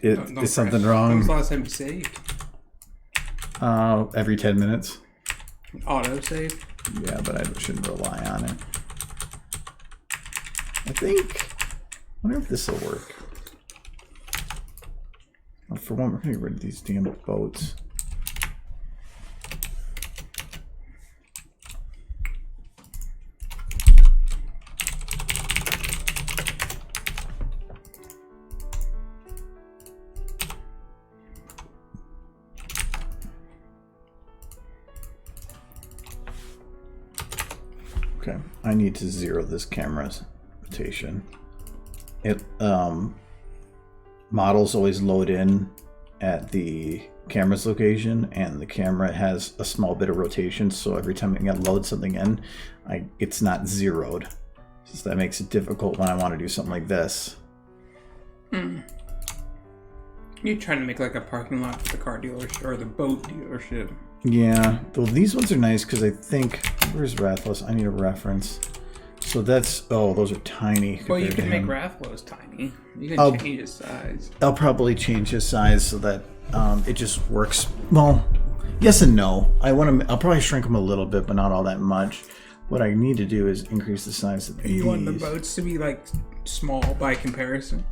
is something wrong? When was the last time you saved? Every 10 minutes. Auto save? Yeah, but I shouldn't rely on it. I wonder if this will work. Well, for one, we're going to get rid of these damn boats. Okay, I need to zero this camera's rotation. Models always load in at the camera's location, and the camera has a small bit of rotation, so every time I load something in, it's not zeroed. So that makes it difficult when I want to do something like this. You're trying to make like a parking lot for the car dealership or the boat dealership. Yeah, though these ones are nice because I think, where's Rathalos? I need a reference. So that's, oh, those are tiny. Well, you can make Rathalos tiny. You can change his size. I'll probably change his size so that it just works. Well, yes and no. I'll probably shrink them a little bit, but not all that much. What I need to do is increase the size of these. You want the boats to be like small by comparison?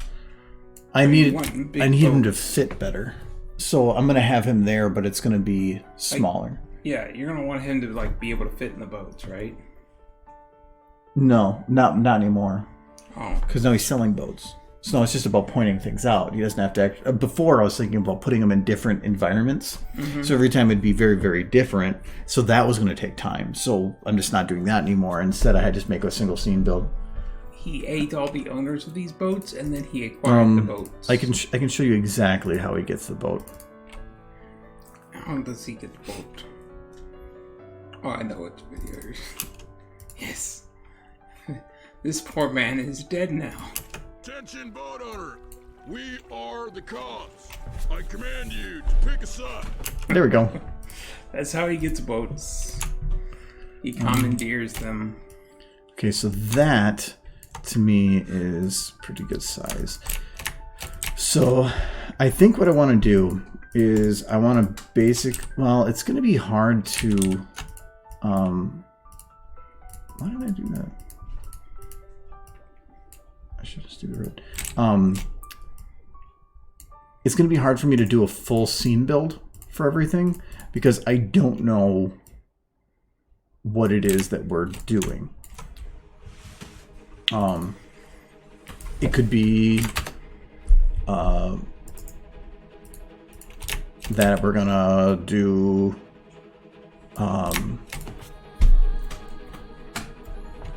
I need him to fit better. So I'm gonna have him there, but it's gonna be smaller. Yeah, you're gonna want him to like be able to fit in the boats, right? No, not anymore. Oh, because now he's selling boats. So now it's just about pointing things out. He doesn't have to before I was thinking about putting them in different environments. So every time it'd be very, very different. So that was going to take time. So I'm just not doing that anymore. Instead, I had to just make a single scene build. He ate all the owners of these boats, and then he acquired the boats. I can show you exactly how he gets the boat. How does he get the boat? Oh, I know it's videos. Yes. This poor man is dead now. Attention boat owner. We are the cops. I command you to pick a side. There we go. That's how he gets boats. He commandeers them. Okay, so that to me is pretty good size. So I think what I want to do is I want to well, it's going to be hard to, why did I do that? I should just do the red. It's going to be hard for me to do a full scene build for everything because I don't know what it is that we're doing. It could be that we're gonna do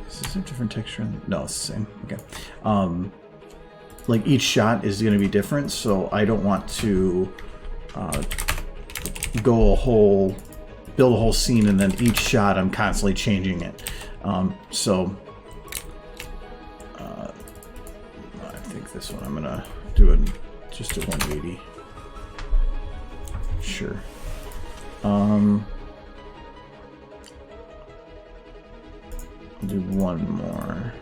is this a different texture? No, it's the same. Okay. Like each shot is gonna be different, so I don't want to build a whole scene and then each shot I'm constantly changing it. So I think this one I'm gonna do it just at 180. Sure. I'll do one more.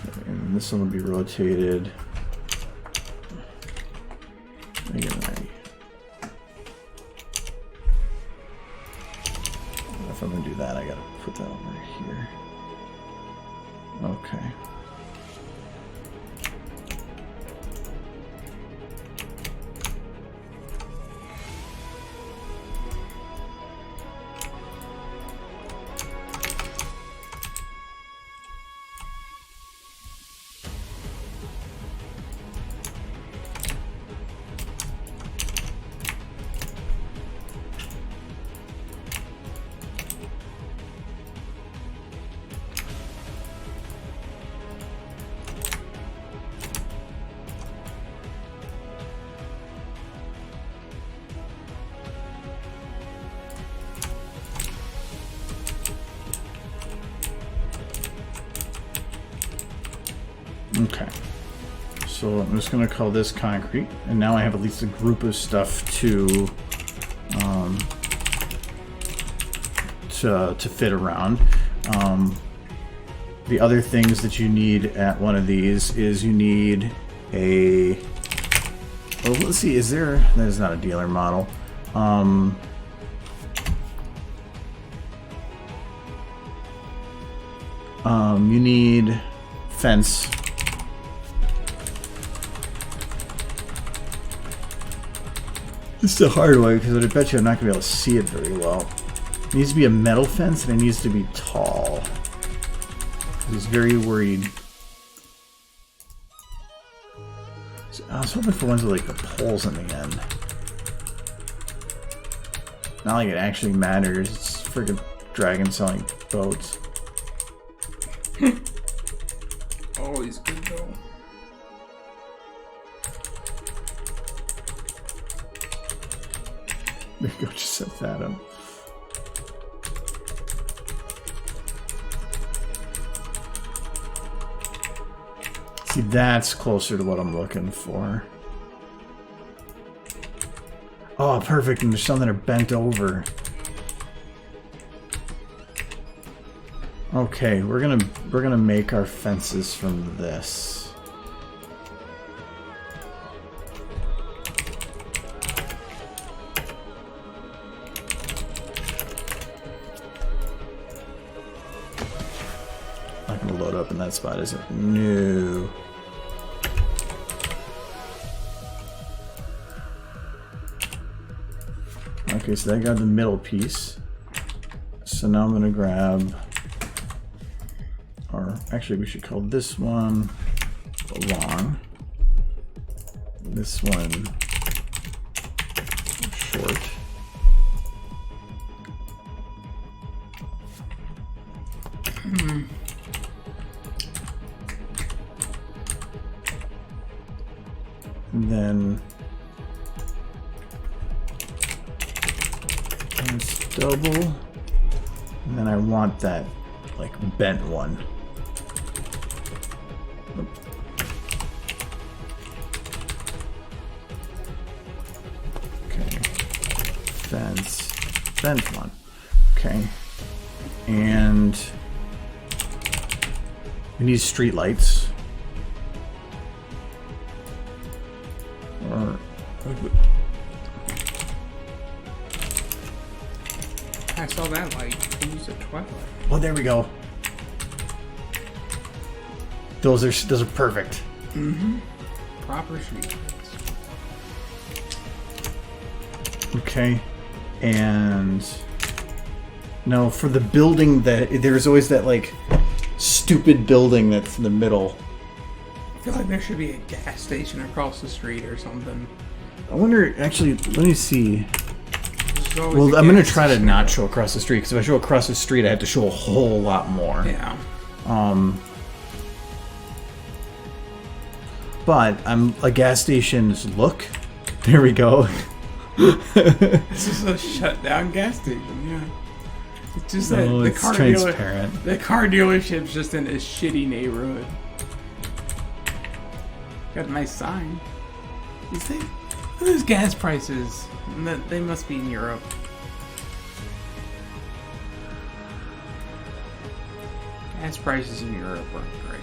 Okay, and this one will be rotated. If I'm gonna do that, I gotta put that over here. Okay. Okay, so I'm just going to call this concrete, and now I have at least a group of stuff to fit around. The other things that you need at one of these is you need a. Well, let's see. Is there? That is not a dealer model. You need fence. It's the hard way because I bet you I'm not going to be able to see it very well. It needs to be a metal fence and it needs to be tall. I was very worried. So I was hoping for ones with like the poles in the end. Not like it actually matters. It's freaking dragon selling boats. Always good though. There you go, just set that up. See, that's closer to what I'm looking for. Oh, perfect, and there's some that are bent over. Okay, we're gonna make our fences from this. Not gonna load up in that spot, is it? No. Okay, so that got the middle piece. So now I'm gonna grab, or actually we should call this one long, this one short. And then it's double, and then I want that like bent one. Okay. Fence. Bent one. Okay. And we need street lights. Or I saw that light. I used a twilight. oh, there we go. Those are perfect. Mm-hmm. Proper street lights. Okay. And no, for the building that there's always that like stupid building that's in the middle. I feel like there should be a gas station across the street or something. I wonder, actually, let me see. There's always Well, a I'm going to gas try to station. not show across the street, because if I show across the street, I have to show a whole lot more. Yeah. But a gas station's look. There we go. This is a shut down gas station, yeah. It's just that No, the it's car transparent. the car dealership's just in a shitty neighborhood. Got a nice sign. You see? Look at those gas prices. They must be in Europe. Gas prices in Europe aren't great.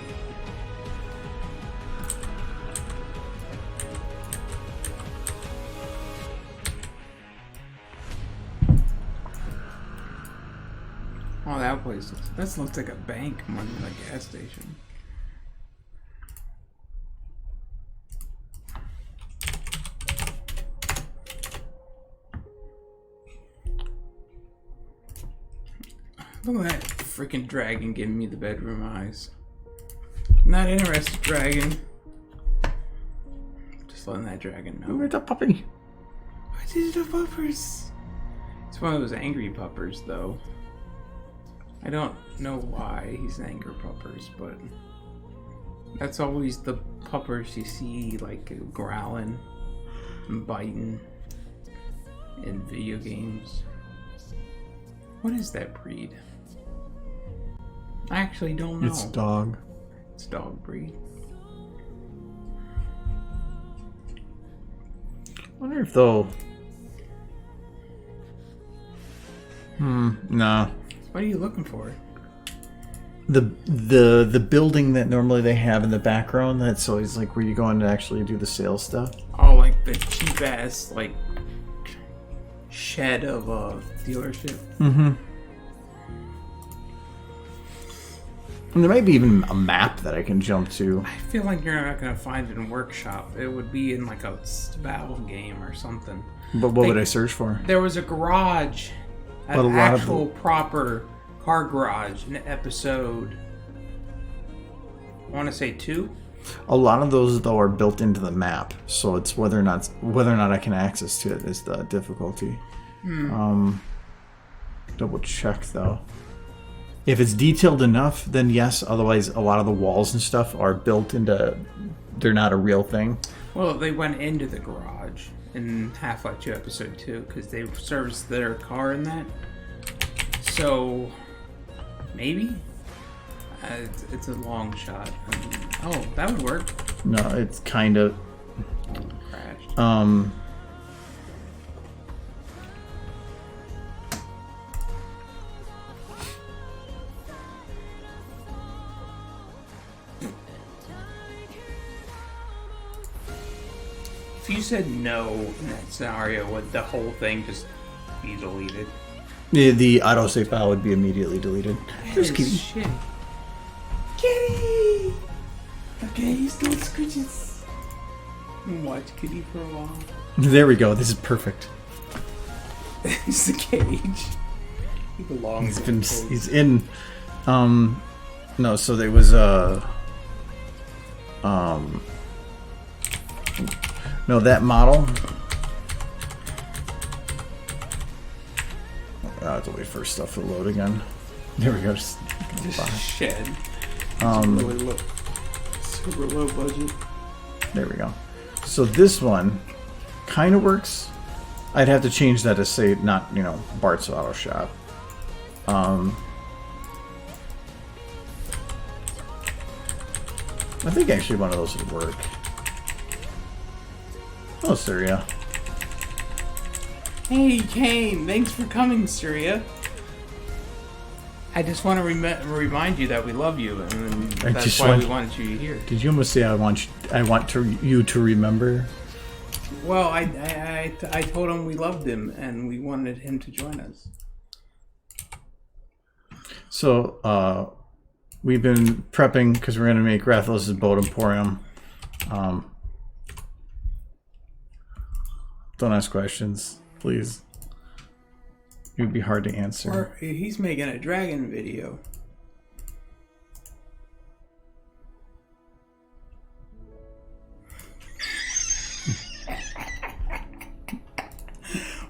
Oh, that place looks like a bank more than a gas station. Look at that freaking dragon giving me the bedroom eyes. Not interested, dragon. Just letting that dragon know. Where's the puppy? What is the puppers? It's one of those angry puppers, though. I don't know why he's an angry puppers, but that's always the puppers you see, like growling and biting in video games. What is that breed? I actually don't know. It's dog. It's dog breed. I wonder if they'll... no. What are you looking for? The building that normally they have in the background, that's always like where you go in to actually do the sales stuff. Oh, like the cheap ass like shed of a dealership. Mm-hmm. And there might be even a map that I can jump to. I feel like you're not gonna find it in Workshop. It would be in like a Valve game or something. But what would I search for? There was a garage, But a an lot of actual proper car garage in episode, I want to say 2. A lot of those though are built into the map, so it's whether or not I can access to it is the difficulty. Double check though. If it's detailed enough, then yes. Otherwise, a lot of the walls and stuff are built into. They're not a real thing. Well, they went into the garage in Half-Life 2 episode 2 because they serviced their car in that. So maybe it's a long shot. Oh, that would work. No, it's kind of. Crashed. If you said no in that scenario, would the whole thing just be deleted? The autosave file would be immediately deleted. There's Kitty. Shit. Kitty! Okay, he's doing scritches. Watch Kitty for a while. There we go. This is perfect. It's the cage. He belongs in the cage. He's in. No. So there was No, that model. I have to wait for stuff to load again. There we go. Just shed. Super low budget. There we go. So this one kind of works. I'd have to change that to say not, Bart's Auto Shop. I think actually one of those would work. Oh, Surya. Hey, Kane. Thanks for coming, Surya. I just want to remind you that we love you, and that's why we wanted you here. Did you almost say I want you to remember? Well, I told him we loved him and we wanted him to join us. So, we've been prepping because we're going to make Rathalos' Boat Emporium. Don't ask questions, please. It would be hard to answer. Or he's making a dragon video.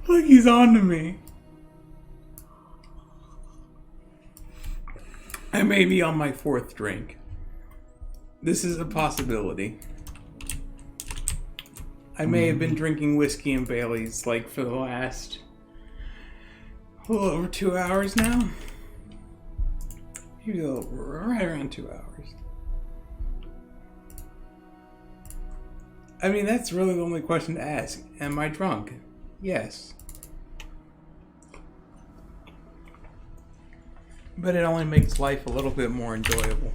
Look, he's on to me. I may be on my 4th drink. This is a possibility. I may have been drinking whiskey and Baileys like for the last a little over 2 hours now. Maybe right around 2 hours. I mean, that's really the only question to ask. Am I drunk? Yes. But it only makes life a little bit more enjoyable.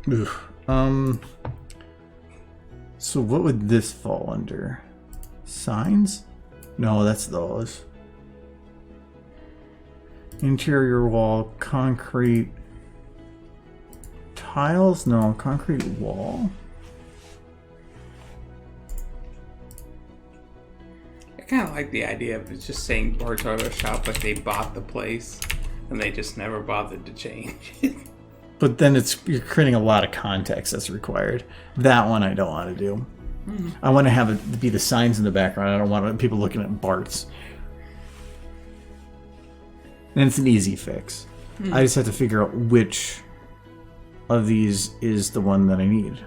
Oof. So what would this fall under? Signs? No, that's those. Interior wall, concrete tiles? No, concrete wall. I kind of like the idea of just saying Bart's Auto Shop like they bought the place and they just never bothered to change it. But then you're creating a lot of context that's required. That one I don't want to do. I want to have it be the signs in the background. I don't want people looking at Bart's. And it's an easy fix. I just have to figure out which of these is the one that I need.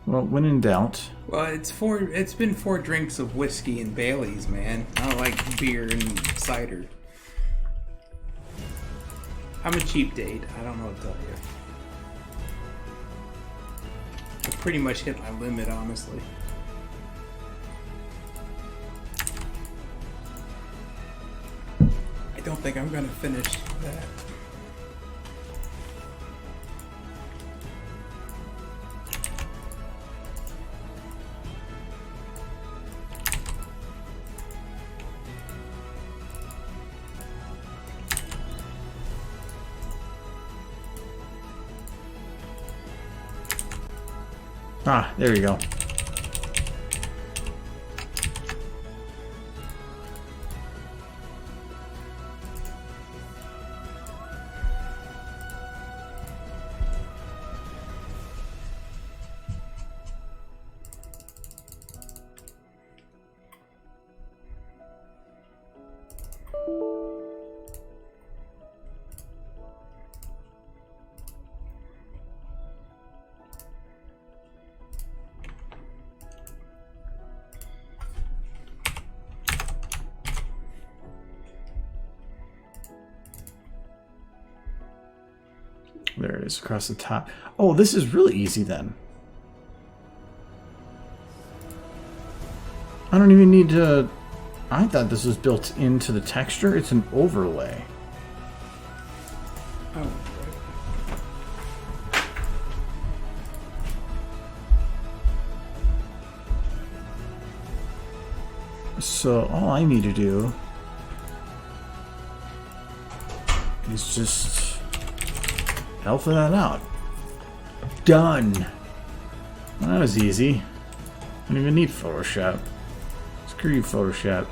Well, when in doubt. Well, it's been 4 drinks of whiskey and Baileys, man. I don't like beer and cider. I'm a cheap date. I don't know what to tell you. I pretty much hit my limit, honestly. I don't think I'm gonna finish that. Ah, there you go. There it is across the top. Oh, this is really easy then. I don't even need to... I thought this was built into the texture. It's an overlay. Oh. So all I need to do is just alpha that out. Done. Well, that was easy. I don't even need Photoshop. Screw you, Photoshop.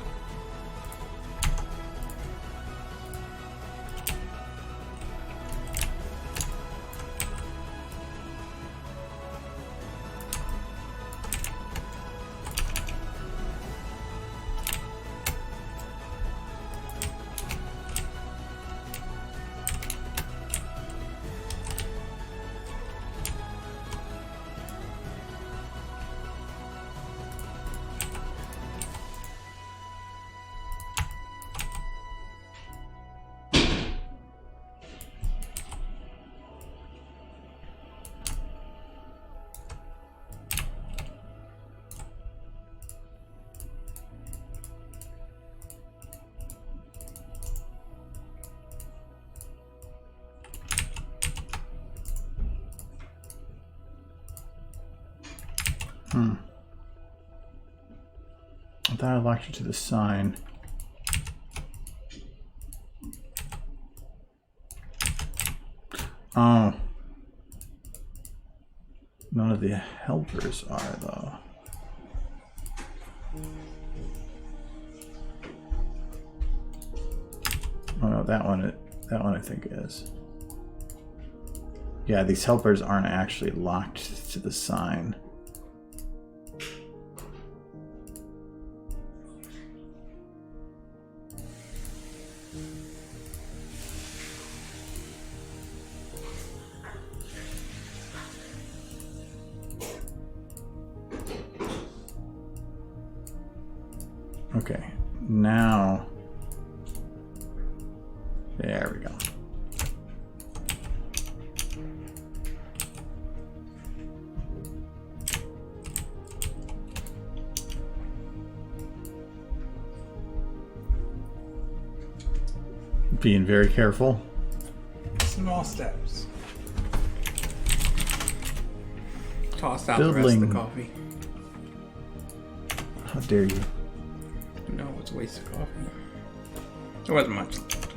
I thought I locked it to the sign. Oh. None of the helpers are, though. Oh no, that one I think is. Yeah, these helpers aren't actually locked to the sign. Okay, now, there we go. Being very careful. Small steps. Tossed out Building. the rest of the coffee. How dare you? No, it's a waste of coffee. There wasn't much left.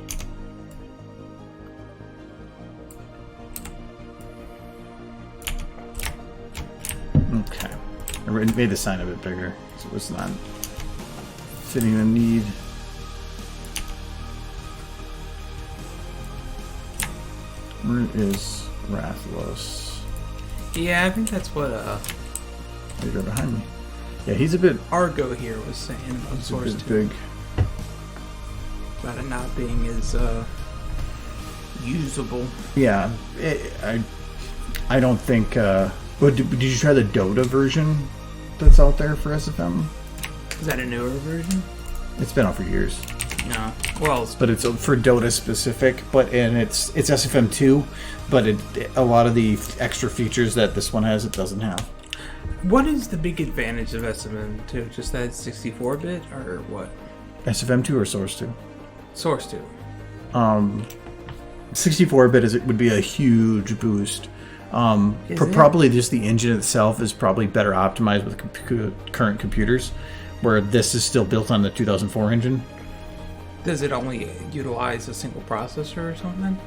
Okay. I made the sign a bit bigger, so it's not fitting the need. Where is Rathlos? Yeah, I think that's what He's right behind me. Yeah, he's a bit. Argo here was saying about He's a Source bit 2. big. About it not being as usable. Yeah, I don't think. But did you try the Dota version that's out there for SFM? Is that a newer version? It's been out for years. No. Well, But it's for Dota specific. And it's SFM 2, but a lot of the extra features that this one has, it doesn't have. what is the big advantage of SFM 2? Just that it's 64-bit or what? SFM 2 or Source 2? Source 2. 64-bit would be a huge boost. Probably just the engine itself is probably better optimized with current computers, where this is still built on the 2004 engine. Does it only utilize a single processor or something?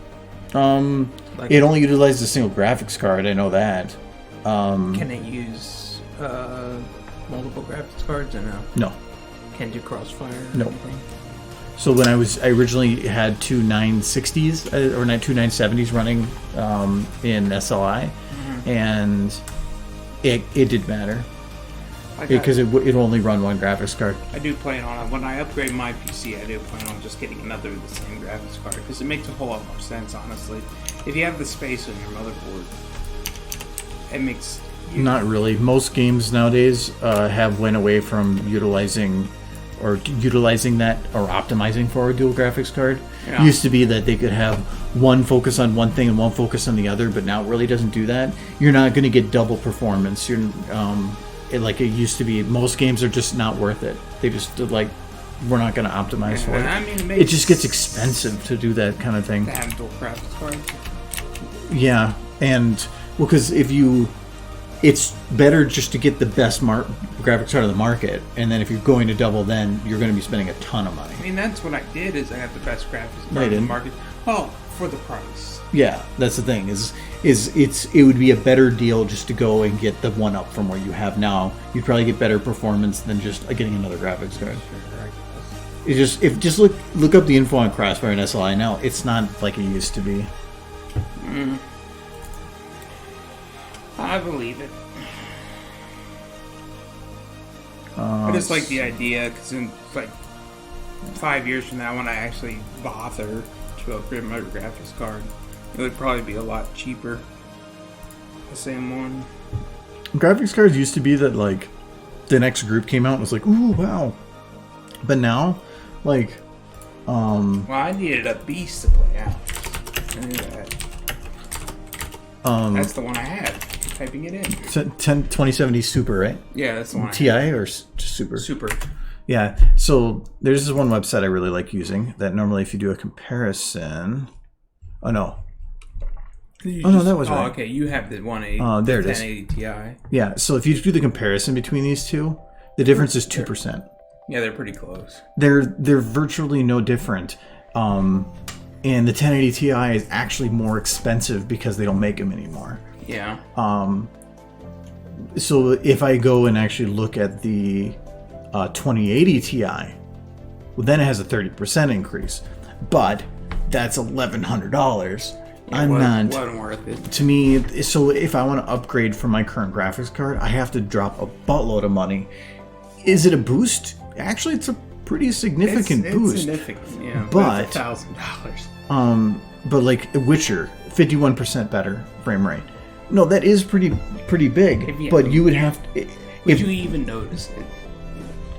It only utilizes a single graphics card. I know that. Can it use multiple graphics cards or no? No. Can it do crossfire or No. anything? So when I originally had two 960s or two 970s running in SLI, and it didn't matter because it only run one graphics card. I do plan on when I upgrade my PC. I do plan on just getting another of the same graphics card because it makes a whole lot more sense, honestly. If you have the space on your motherboard, it makes. Not really. Most games nowadays have went away from utilizing that or optimizing for a dual graphics card. Yeah. It used to be that they could have one focus on one thing and one focus on the other, but now it really doesn't do that. You're not going to get double performance. Like it used to be. Most games are just not worth it. They just we're not going to optimize for it. I mean, It just gets expensive to do that kind of thing. To have dual graphics cards. Yeah, and because it's better just to get the best graphics card of the market, and then if you're going to double, then you're going to be spending a ton of money. I mean, that's what I did. Is I have the best graphics No, card you in the didn't. market. Oh, for the price. Yeah, that's the thing. It would be a better deal just to go and get the one up from where you have now. You'd probably get better performance than just getting another graphics card. Just look up the info on Crossfire and SLI now. It's not like it used to be. I believe it. I just like the idea because in 5 years from now, when I actually bother to upgrade my graphics card, it would probably be a lot cheaper. The same one. Graphics cards used to be that the next group came out and was like, ooh, wow. But now, Well, I needed a beast to play out. I knew that. That's the one I had. Typing it in. 2070 Super, right? Yeah, that's the one. TI or just Super? Super. Yeah. So there's this one website I really like using that normally if you do a comparison... Oh, no. No, that was right. Okay, you have the 180. There it is. 1080 Ti. Yeah, so if you do the comparison between these two, the difference is 2%. Yeah, they're pretty close. They're virtually no different. And the 1080 Ti is actually more expensive because they don't make them anymore. Yeah. So if I go and actually look at the 2080 Ti, well, then it has a 30% increase. But that's $1,100. Wasn't worth it. To me, so if I want to upgrade from my current graphics card, I have to drop a buttload of money. Is it a boost? Actually, it's a pretty significant boost. It's significant, yeah. But it's $1,000. But like Witcher, 51% better frame rate. No, that is pretty big. But you would have to. Would you even notice it?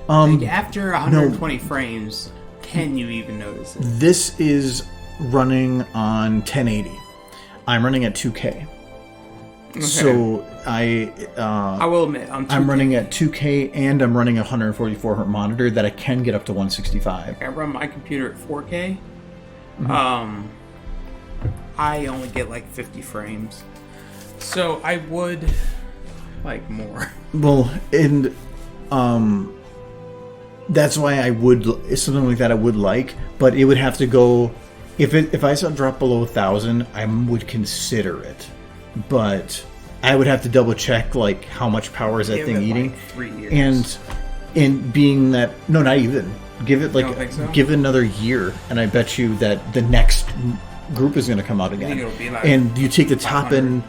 Like after 120 frames, can you even notice it? This is running on 1080. I'm running at 2K. Okay. So I will admit I'm running at 2K and I'm running a 144 hertz monitor that I can get up to 165. I run my computer at 4K. I only get like 50 frames, so I would like more. Well, and that's why I would something like that. I would like, but it would have to go. If I saw it drop below 1,000, I would consider it, but I would have to double check like how much power is that thing eating, like 3 years. and being that not even give it give it another year, and I bet you that the next group is going to come out again. It'll be like and you take the top end,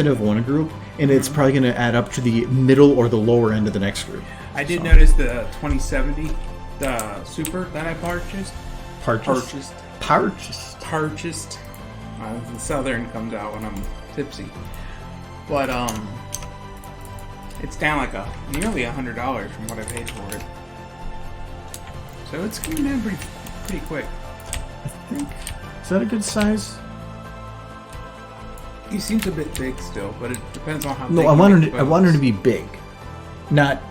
of one group, and it's probably going to add up to the middle or the lower end of the next group. I did notice the 2070, the Super that I purchased. The Southern comes out when I'm tipsy, but it's down like nearly $100 from what I paid for it. So it's coming down pretty quick. I think is that a good size? He seems a bit big still, but it depends on how. No, I want her to be big, not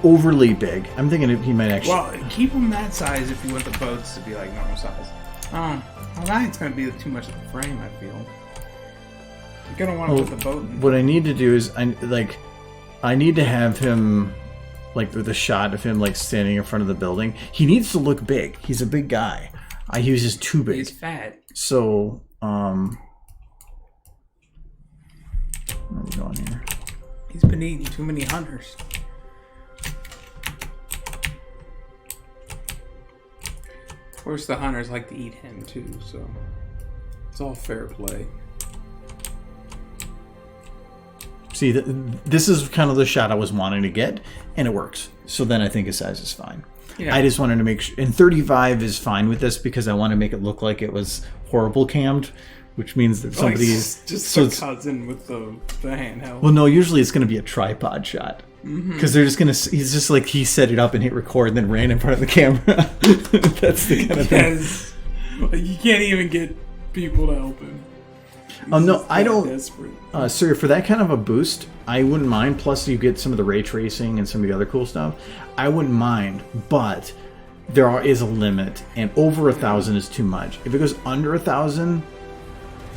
overly big. I'm thinking he might actually. Well, keep him that size if you want the boats to be like normal size. Well, I think it's going to be too much of a frame, I feel. You're going to want to put the boat in. What I need to do is, I need to have him, like, with a shot of him, like, standing in front of the building. He needs to look big. He's a big guy. He was just too big. He's fat. So, where are we going here? He's been eating too many hunters. Of course, the hunters like to eat him too, so it's all fair play. See, this is kind of the shot I was wanting to get, and it works. So then I think his size is fine. Yeah. I just wanted to make sure, and 35 is fine with this because I want to make it look like it was horrible cammed, which means that somebody's just a cousin with the handheld. Well, no, usually it's going to be a tripod shot. Because they're just he's just like he set it up and hit record and then ran in front of the camera. That's the kind of thing. Like, you can't even get people to help him. No, I don't. Sir, for that kind of a boost, I wouldn't mind. Plus, you get some of the ray tracing and some of the other cool stuff. I wouldn't mind, but there is a limit, and over 1,000 is too much. If it goes under 1,000,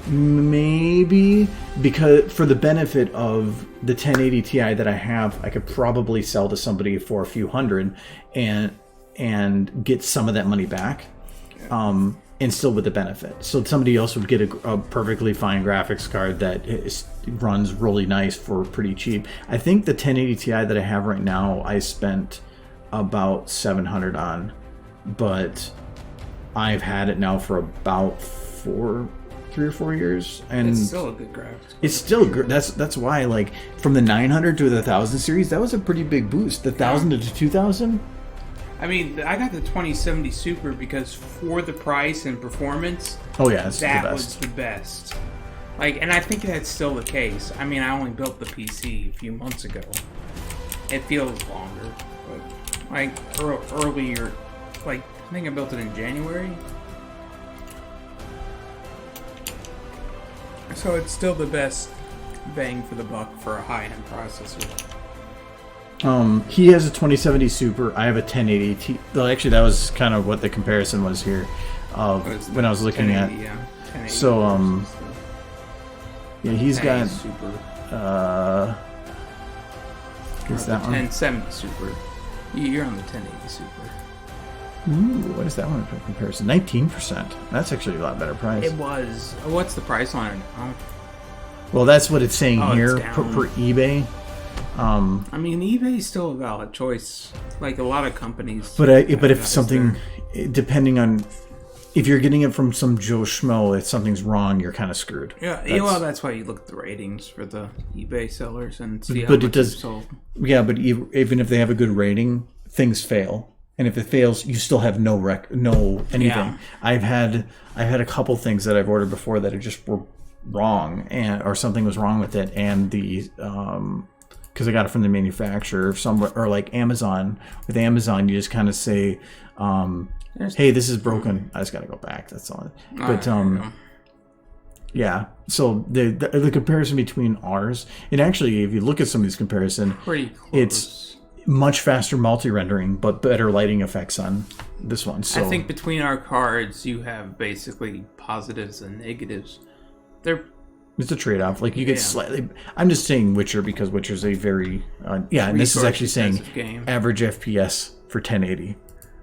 maybe, because for the benefit of the 1080 Ti that I have, I could probably sell to somebody for a few hundred and get some of that money back, and still with the benefit. So somebody else would get a perfectly fine graphics card that runs really nice for pretty cheap. I think the 1080 Ti that I have right now, I spent about $700 on, but I've had it now for about 3 or 4 years, and it's still a good graphics. It's still good. That's why, like, from the 900 to the 1000 series, that was a pretty big boost. The 1000 to 2000. I mean, I got the 2070 Super because for the price and performance, that was the best. Like, and I think that's still the case. I mean, I only built the PC a few months ago. It feels longer, but like earlier, like I think I built it in January. So it's still the best bang for the buck for a high-end processor. He has a 2070 Super. I have a 1080 Ti. Well, actually, that was kind of what the comparison was here. When I was looking at. Yeah. 1080 so, Yeah, he's got Super. Is that one? 1070 Super. You're on the 1080 Super. Ooh, what is that one in comparison? 19%. That's actually a lot better price. It was. What's the price on it now? Well, that's what it's saying here it's down. per eBay. I mean, eBay is still a valid choice. Like a lot of companies. But if something, depending on, if you're getting it from some Joe Schmo, if something's wrong, you're kind of screwed. Yeah, well, that's why you look at the ratings for the eBay sellers and see how But much it does. they've sold. Yeah, but even if they have a good rating, things fail. And if it fails, you still have no anything. Yeah. I've had a couple things that I've ordered before that just were wrong, or something was wrong with it, and the because I got it from the manufacturer somewhere, or like Amazon. With Amazon, you just kind of say, "Hey, this is broken. I just got to go back." That's all. But yeah. So the comparison between ours, and actually, if you look at some of these comparison, Pretty close. it's much faster multi-rendering, but better lighting effects on this one. So I think between our cards, you have basically positives and negatives. it's a trade-off. Like you get slightly. I'm just saying Witcher because Witcher's a very and this is actually saying game. average FPS for 1080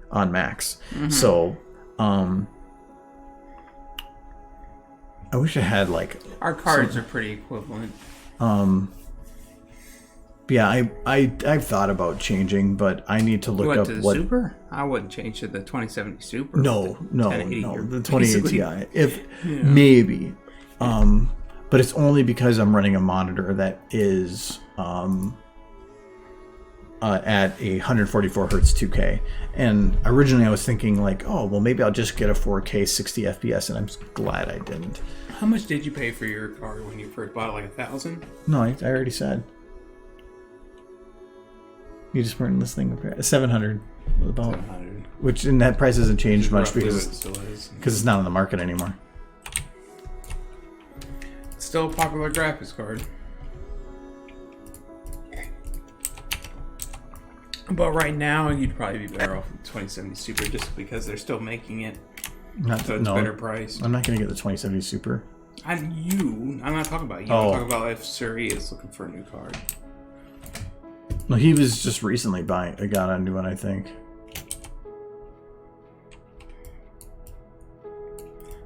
on max. So I wish I had like Our cards are pretty equivalent. yeah. I've thought about changing, but I need to look up To the what. Super? I wouldn't change to the 2070 Super. No, The 1080 the or 2080 basically- Ti. If maybe, but it's only because I'm running a monitor that is at a 144 hertz 2K. And originally I was thinking like, oh well, maybe I'll just get a 4K 60 FPS, and I'm glad I didn't. How much did you pay for your card when you first bought it? Like $1,000? No, I already said. You just weren't listening. 700 about, 700. which and that price hasn't changed much Roughly because what it still is. it's not on the market anymore. It's still a popular graphics card. But right now, you'd probably be better off with 2070 Super just because they're still making it. So it's better price. I'm not going to get the 2070 Super. I'm not talking about you. Oh. I'm talking about if Suri is looking for a new card. No, he was just recently got a new one, I think.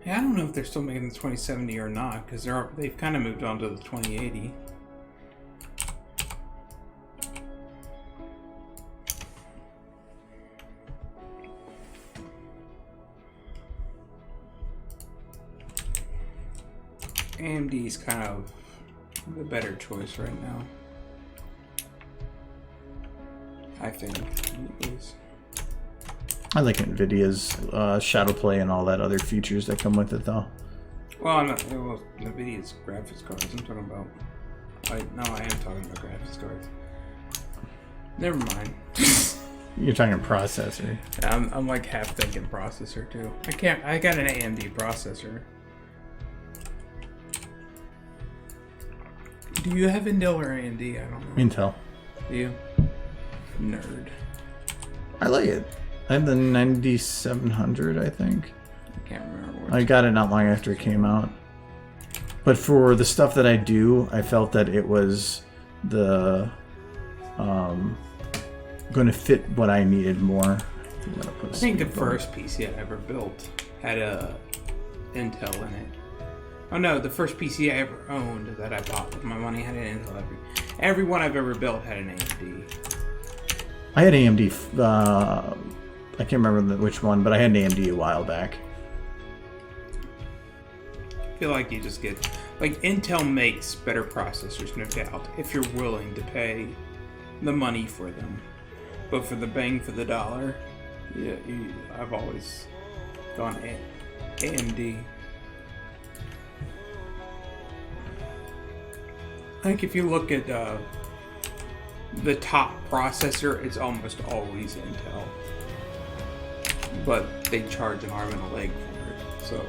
Yeah, I don't know if they're still making the 2070 or not because they've kind of moved on to the 2080. AMD is kind of the better choice right now. I think, anyways. I like NVIDIA's shadow play and all that other features that come with it, though. Well, NVIDIA's graphics cards. I'm talking about. I am talking about graphics cards. Never mind. You're talking processor. I'm like half thinking processor too. I got an AMD processor. Do you have Intel or AMD? I don't know. Intel. Do you? Nerd. I like it. I have the 9700, I think. I can't remember what. I got it not long after it came out. But for the stuff that I do, I felt that it was going to fit what I needed more. I think the first PC I ever built had a Intel in it. Oh no, the first PC I ever owned that I bought with my money had an Intel. Every one I've ever built had an AMD. I had AMD. I can't remember which one, but I had an AMD a while back. I feel like you just get Intel makes better processors, no doubt, if you're willing to pay the money for them. But for the bang for the dollar, yeah, I've always gone AMD. I think if you look at the top processor, it's almost always Intel. But they charge an arm and a leg for it, so.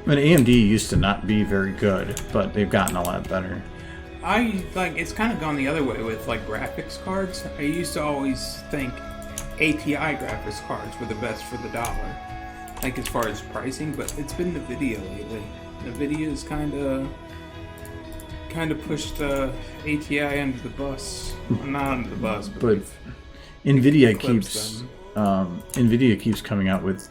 I mean, AMD used to not be very good, but they've gotten a lot better. It's kind of gone the other way with graphics cards. I used to always think ATI graphics cards were the best for the dollar. like as far as pricing, but it's been NVIDIA lately. NVIDIA's kind of pushed ATI under the bus. Well, not under the bus, but Nvidia keeps coming out with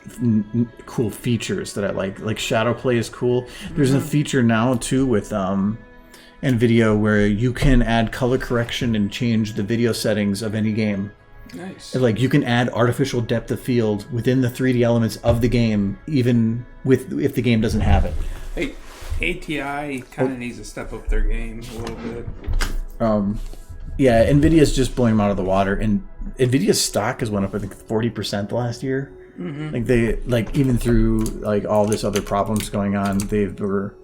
cool features that I like. Like shadow play is cool. There's a feature now too with Nvidia where you can add color correction and change the video settings of any game. Nice. Like you can add artificial depth of field within the 3D elements of the game, even if the game doesn't have it. Hey, ATI kind of needs to step up their game a little bit. Yeah, Nvidia's just blowing them out of the water, and Nvidia's stock has went up I think 40% the last year. Like even through like all this other problems going on, they were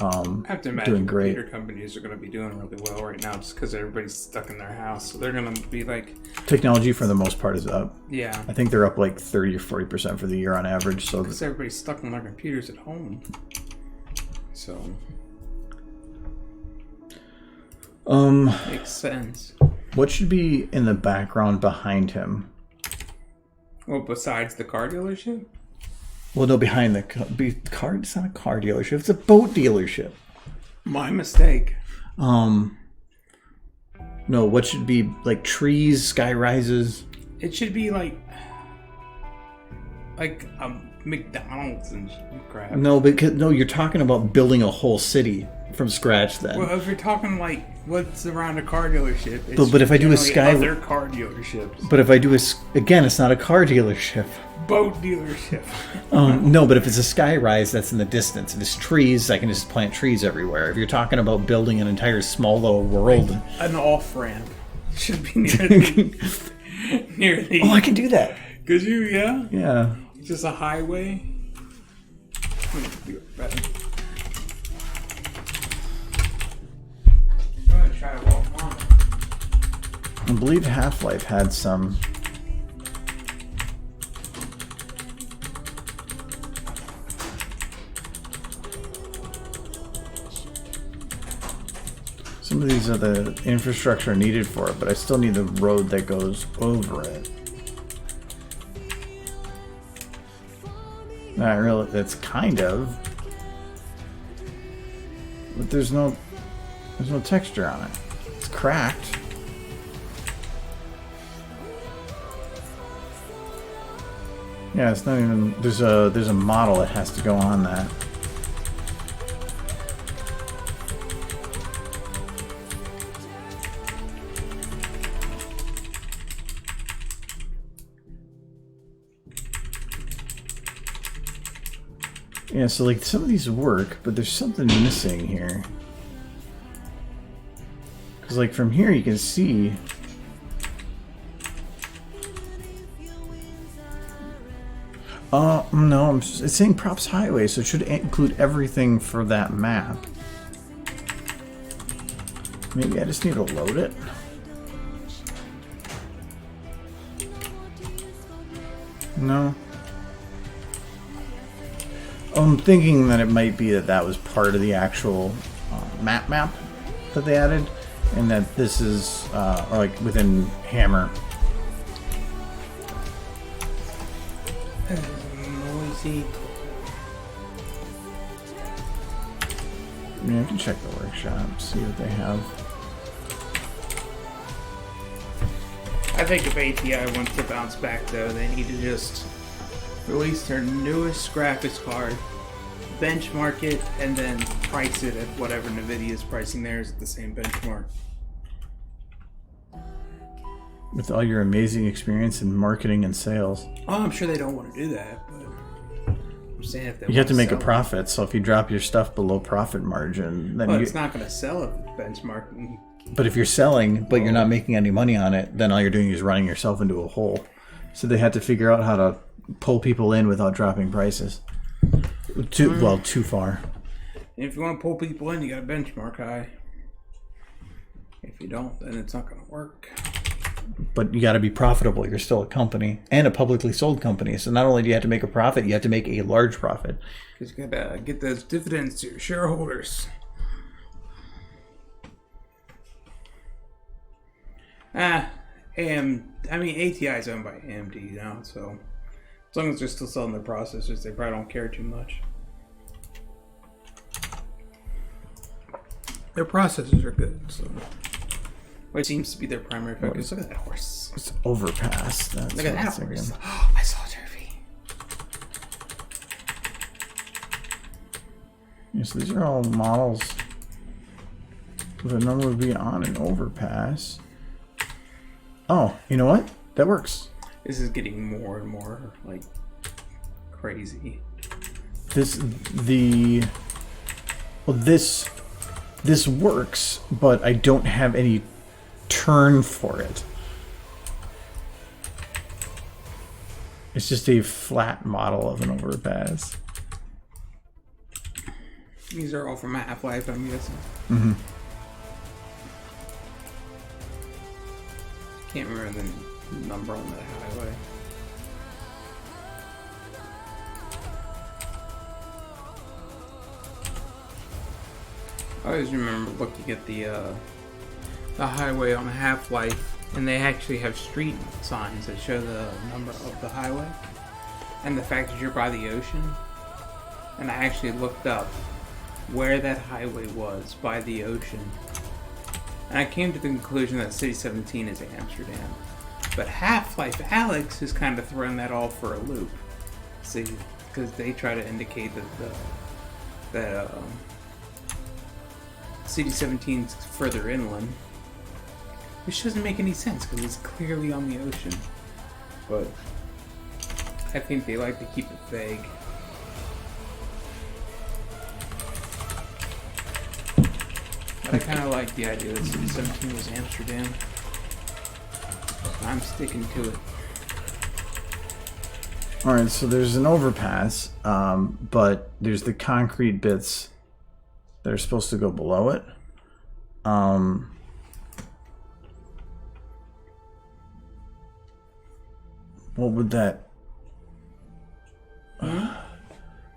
I have to imagine doing great. computer companies are going to be doing really well right now just because everybody's stuck in their house. So they're going to be like... Technology for the most part is up. Yeah. I think they're up like 30 or 40% for the year on average. So because everybody's stuck on their computers at home. So... makes sense. What should be in the background behind him? Well, besides the car dealership? Well, no, behind the car. It's not a car dealership. It's a boat dealership. My mistake. No, what should be like trees, sky rises? It should be like McDonald's and crap. No, because you're talking about building a whole city from scratch. Then. Well, if you're talking like what's around a car dealership, it's but if I do a sky, other car dealerships. But if I do again, it's not a car dealership. Boat dealership. No, but if it's a sky rise, that's in the distance. If it's trees, I can just plant trees everywhere. If you're talking about building an entire small little world, an off ramp should be near the Oh, I can do that. Could you? Yeah. Yeah. Just a highway. I'm gonna try to walk on. I believe Half-Life had some. Some of these are the infrastructure needed for it, but I still need the road that goes over it. Not really. That's kind of, but there's no texture on it. It's cracked. Yeah, it's not even. There's a model that has to go on that. Yeah, so like some of these work, but there's something missing here. Because like from here you can see. No, it's saying props highway, so it should include everything for that map. Maybe I just need to load it. No. I'm thinking that it might be that was part of the actual map that they added, and that this is or like within Hammer. Noisy. Yeah, I can check the workshop, see what they have. I think if ATI wants to bounce back, though, they need to just release their newest graphics card, benchmark it, and then price it at whatever NVIDIA's pricing theirs at the same benchmark. With all your amazing experience in marketing and sales. Oh, I'm sure they don't want to do that, but I'm saying if they You have to make a sell profit, so if you drop your stuff below profit margin, then but it's not going to sell at the benchmark. But if you're selling, but you're not making any money on it, then all you're doing is running yourself into a hole. So they had to figure out how to pull people in without dropping prices. Too far. And if you want to pull people in, you got to benchmark high. If you don't, then it's not going to work. But you got to be profitable. You're still a company and a publicly sold company. So not only do you have to make a profit, you have to make a large profit. Because you got to get those dividends to your shareholders. ATI is owned by AMD now, so As long as they're still selling their processors, they probably don't care too much. Their processors are good, so what seems to be their primary focus. Look at that horse. It's overpass. That's Look at what that I'm horse. thinking. Oh, I saw Turvy. Yes, these are all models with a number would be on an overpass. Oh, you know what? That works. This is getting more and more like crazy. This works, but I don't have any turn for it. It's just a flat model of an overpass. These are all from Half-Life, I'm guessing. Mm-hmm. Can't remember the number on that highway. I always remember looking at the highway on Half-Life, and they actually have street signs that show the number of the highway, and the fact that you're by the ocean. And I actually looked up where that highway was by the ocean, and I came to the conclusion that City 17 is Amsterdam. But Half-Life Alyx has kind of thrown that all for a loop. See, because they try to indicate that City 17's further inland, which doesn't make any sense because it's clearly on the ocean. But I think they like to keep it vague. But I kind of like the idea that City 17 was Amsterdam. I'm sticking to it. Alright, so there's an overpass, but there's the concrete bits that are supposed to go below it. What would that...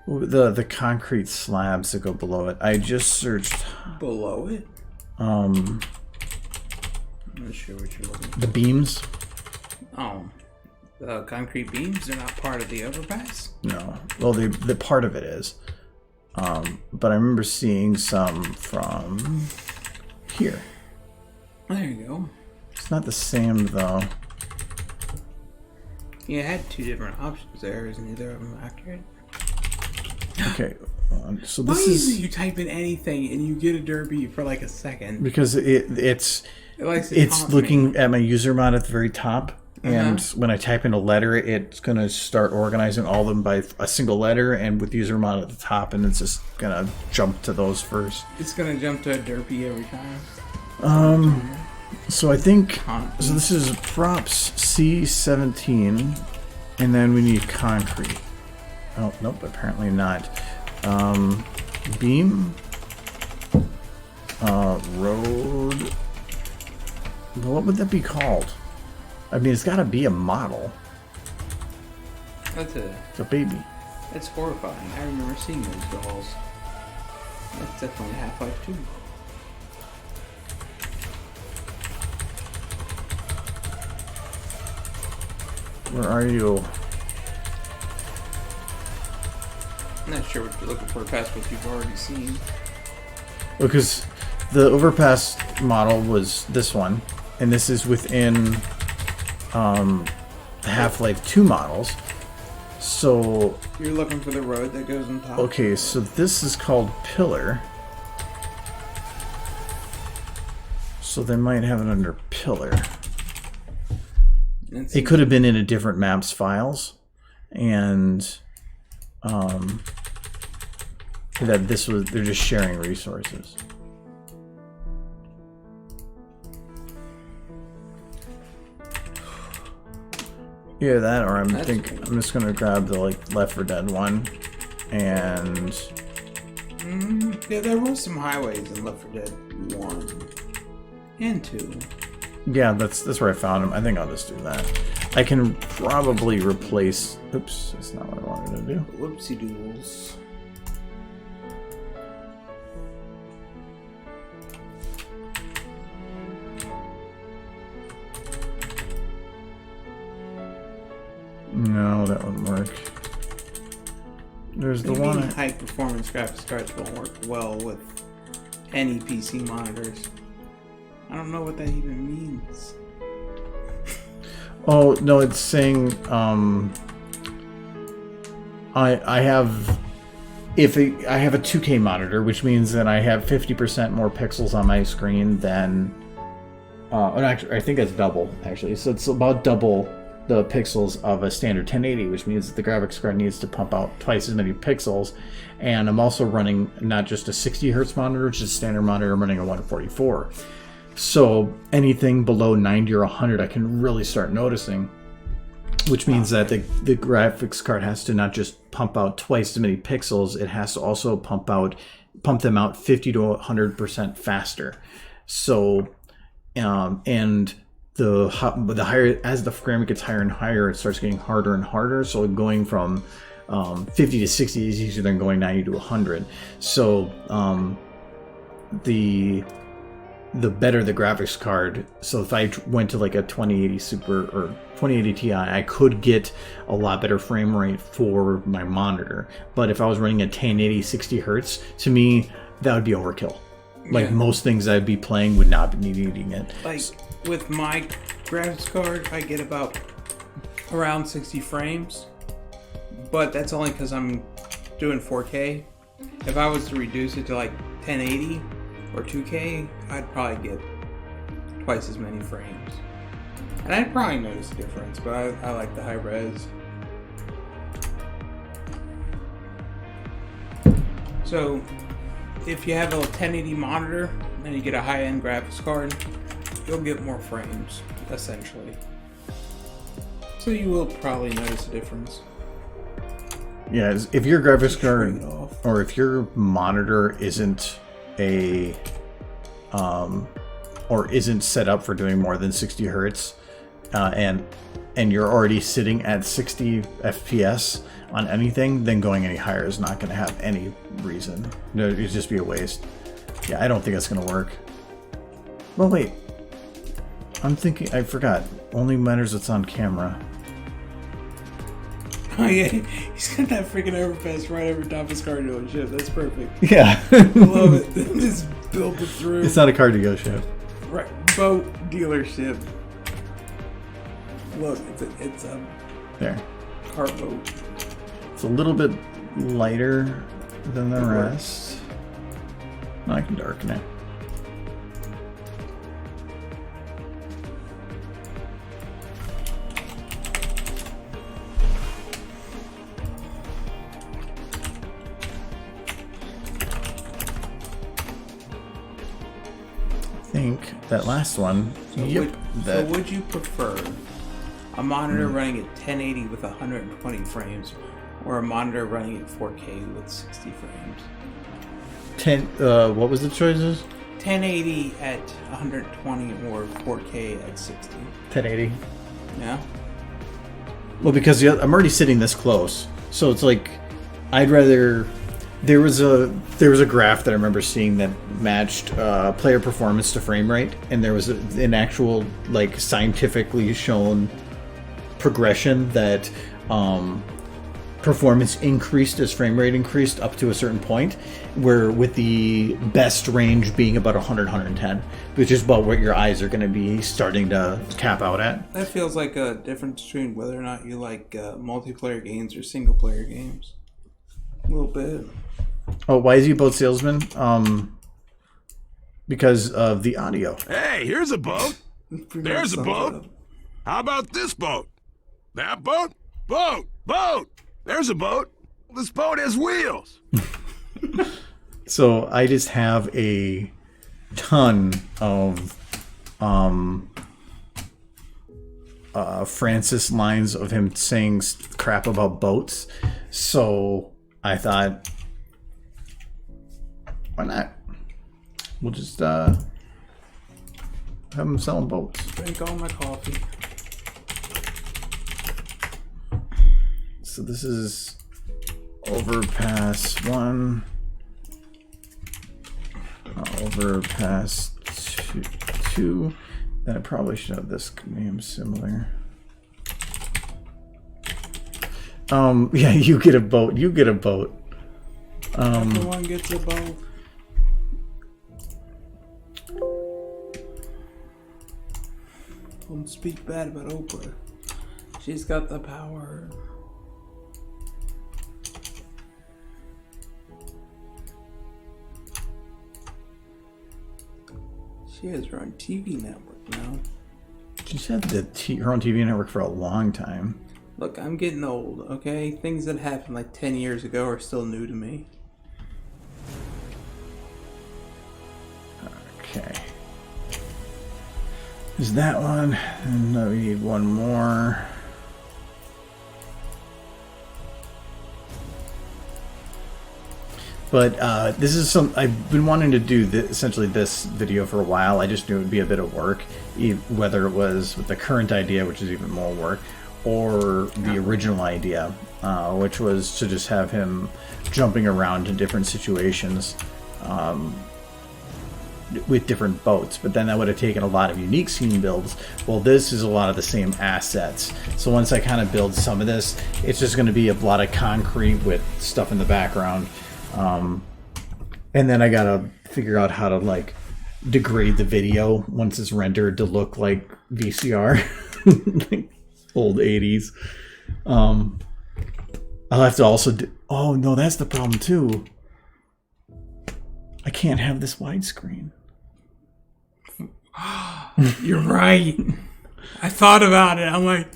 The concrete slabs that go below it. I just searched... Below it? I'm not sure what you're looking for. The beams? Oh. The concrete beams are not part of the overpass? No. Well, the part of it is. But I remember seeing some from here. There you go. It's not the same, though. Yeah, it had two different options there. Is neither of them accurate? Okay. So Why this is is... you type in anything and you get a derby for like a second? Because it's It's looking at my user mod at the very top. And when I type in a letter, it's going to start organizing all of them by a single letter and with user mod at the top, and it's just going to jump to those first. It's going to jump to a derpy every time. So I think... So this is props C17, and then we need concrete. Oh, nope, apparently not. Beam. Road. What would that be called? I mean, it's got to be a model. It's a baby. That's horrifying. I remember seeing those dolls. That's definitely Half-Life 2. Where are you? I'm not sure what you're looking for past what you've already seen. Because the overpass model was this one, and this is within the Half-Life 2 models. So you're looking for the road that goes on top. Okay, so this is called Pillar. So they might have it under Pillar. It could have been in a different maps files, and that this was, they're just sharing resources. Yeah, that, or I'm just gonna grab the Left 4 Dead one, and yeah, there was some highways in Left 4 Dead 1 and 2. Yeah, that's where I found them. I think I'll just do that. I can probably replace... Oops, that's not what I wanted to do. Whoopsie doodles. No, No, that wouldn't work. There's the one. High performance graphics cards won't work well with any PC monitors. I don't know what that even means. Oh no, it's saying I have I have a 2K monitor, which means that I have 50% more pixels on my screen than actually I think it's double actually. So it's about double the pixels of a standard 1080, which means that the graphics card needs to pump out twice as many pixels. And I'm also running not just a 60 hertz monitor, which is a standard monitor. I'm running a 144. So anything below 90 or 100, I can really start noticing. Which means that the graphics card has to not just pump out twice as many pixels, it has to also pump them out 50 to 100% faster. So, and the higher, as the frame rate gets higher and higher, it starts getting harder and harder. So going from 50 to 60 is easier than going 90 to 100. So the better the graphics card. So if I went to like a 2080 Super or 2080 Ti, I could get a lot better frame rate for my monitor. But if I was running a 1080 60 hertz, to me that would be overkill. Like most things I'd be playing would not be needing it. Like with my graphics card, I get about around 60 frames, but that's only because I'm doing 4K. If I was to reduce it to like 1080 or 2K, I'd probably get twice as many frames. And I'd probably notice a difference, but I like the high res. So if you have a 1080 monitor and you get a high-end graphics card, you'll get more frames, essentially. So you will probably notice a difference. Yeah, if your graphics card or if your monitor isn't or isn't set up for doing more than 60 hertz, and you're already sitting at 60 FPS on anything, then going any higher is not going to have any reason. No, it'd just be a waste. Yeah, I don't think it's going to work. Well, wait. I'm thinking, I forgot. Only matters it's on camera. Oh yeah, he's got that freaking overpass right over top of his car dealership. That's perfect. Yeah. Love it. Just build it through. It's not a car dealership. Right, boat dealership. Look, it's a there. car boat. It's a little bit lighter than the rest. I can darken it. I think that last one. So would you prefer a monitor running at 1080 with 120 frames, or a monitor running at 4K with 60 frames? What was the choices? 1080 at 120 or 4K at 60. 1080. Yeah. Well, because I'm already sitting this close, so it's like I'd rather. There was a graph that I remember seeing that matched player performance to frame rate, and there was an actual like scientifically shown progression that performance increased as frame rate increased up to a certain point, where with the best range being about 100-110, which is about what your eyes are going to be starting to cap out at. That feels like a difference between whether or not you like multiplayer games or single player games. A little bit. Oh, why is he a boat salesman? Because of the audio. Hey, here's a boat. There's a boat. How about this boat? That boat? Boat! There's a boat. This boat has wheels. So I just have a ton of Francis lines of him saying crap about boats. So I thought, why not? We'll just have him selling boats. Drink all my coffee. So this is overpass 1, overpass 2. Then I probably should have this name similar. Yeah, you get a boat. You get a boat. Everyone gets a boat. Don't speak bad about Oprah. She's got the power. She has her own TV network now. She's had her own TV network for a long time. Look, I'm getting old, okay? Things that happened like 10 years ago are still new to me. Okay. Is that one? And we need one more. But this is I've been wanting to do essentially this video for a while. I just knew it would be a bit of work, whether it was with the current idea, which is even more work, or the original idea, which was to just have him jumping around to different situations with different boats. But then that would have taken a lot of unique scene builds. Well, this is a lot of the same assets. So once I kind of build some of this, it's just going to be a lot of concrete with stuff in the background. And then I gotta figure out how to like degrade the video once it's rendered to look like VCR, like old 80s. I'll have to also oh no, that's the problem too. I can't have this widescreen. You're right. I thought about it. I'm like,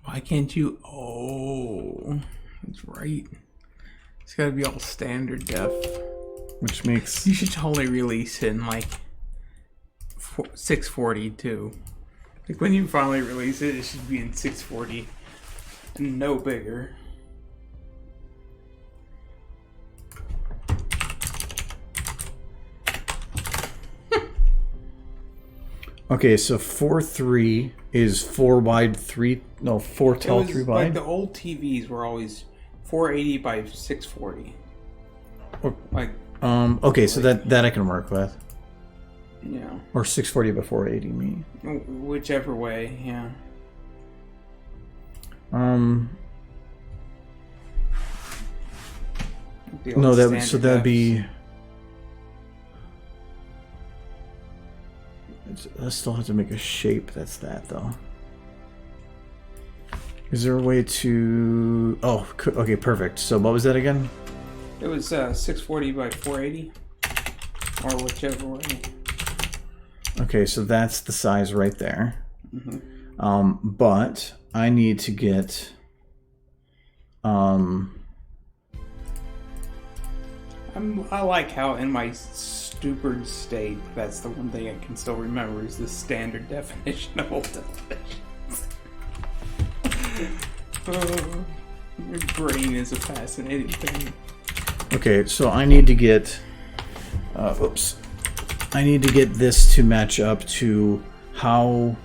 why can't you? Oh, that's right. It's gotta be all standard def. Which makes... You should totally release it in like 640 too. Like when you finally release it, it should be in 640 and no bigger. Okay, so 4.3 is 4 wide, 3... No, 4 tall, 3 wide? Like the old TVs were always 480 by 640. Like... Okay, so that I can work with. Yeah. Or 640 by 480, me. Whichever way, yeah. No, that'd be... I still have to make a shape that's that, though. Is there a way to... Oh, okay, perfect. So what was that again? It was 640 by 480. Or whichever way. Okay, so that's the size right there. Mm-hmm. But I need to get... I like how in my stupid state, that's the one thing I can still remember is the standard definition of old definition. Your brain is a fascinating thing. Okay, so I need to get... oops. I need to get this to match up to how...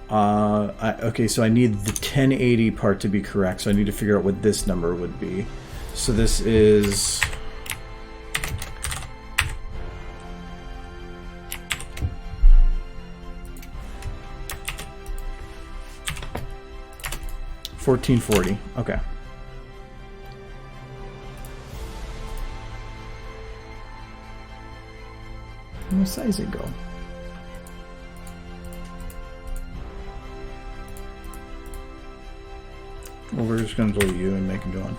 okay, so I need the 1080 part to be correct, so I need to figure out what this number would be. So this is... $14.40. Okay. What size it go? Well, we're just gonna delete you and make him go on.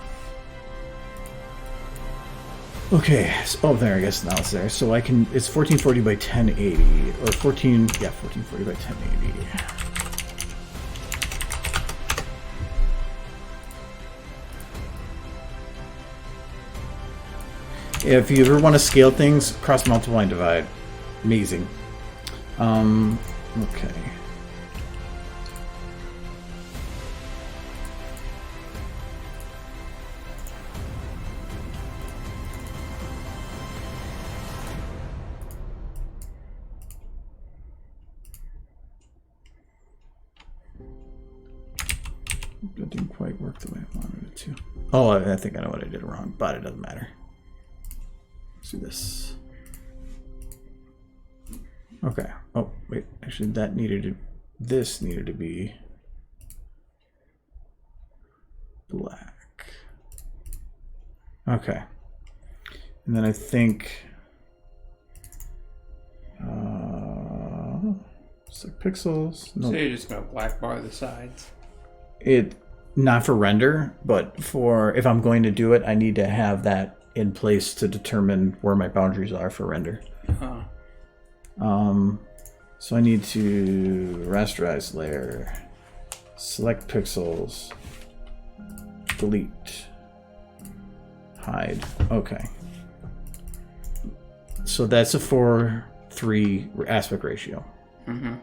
Okay. So, oh, there. I guess now it's there. So I can. It's 1440 by 1080, or 14. Yeah, 1440 by 1080. If you ever want to scale things, cross multiply and divide. Amazing. Okay. That didn't quite work the way I wanted it to. Oh, I think I know what I did wrong, but it doesn't matter. Let's do this. Okay. Oh, wait. Actually, this needed to be Okay. And then I think select pixels. So you're just gonna black bar the sides. It not for render, but for if I'm going to do it, I need to have that in place to determine where my boundaries are for render. So I need to rasterize layer, select pixels, delete, hide. Okay. So that's a 4:3 aspect ratio. Mm-hmm.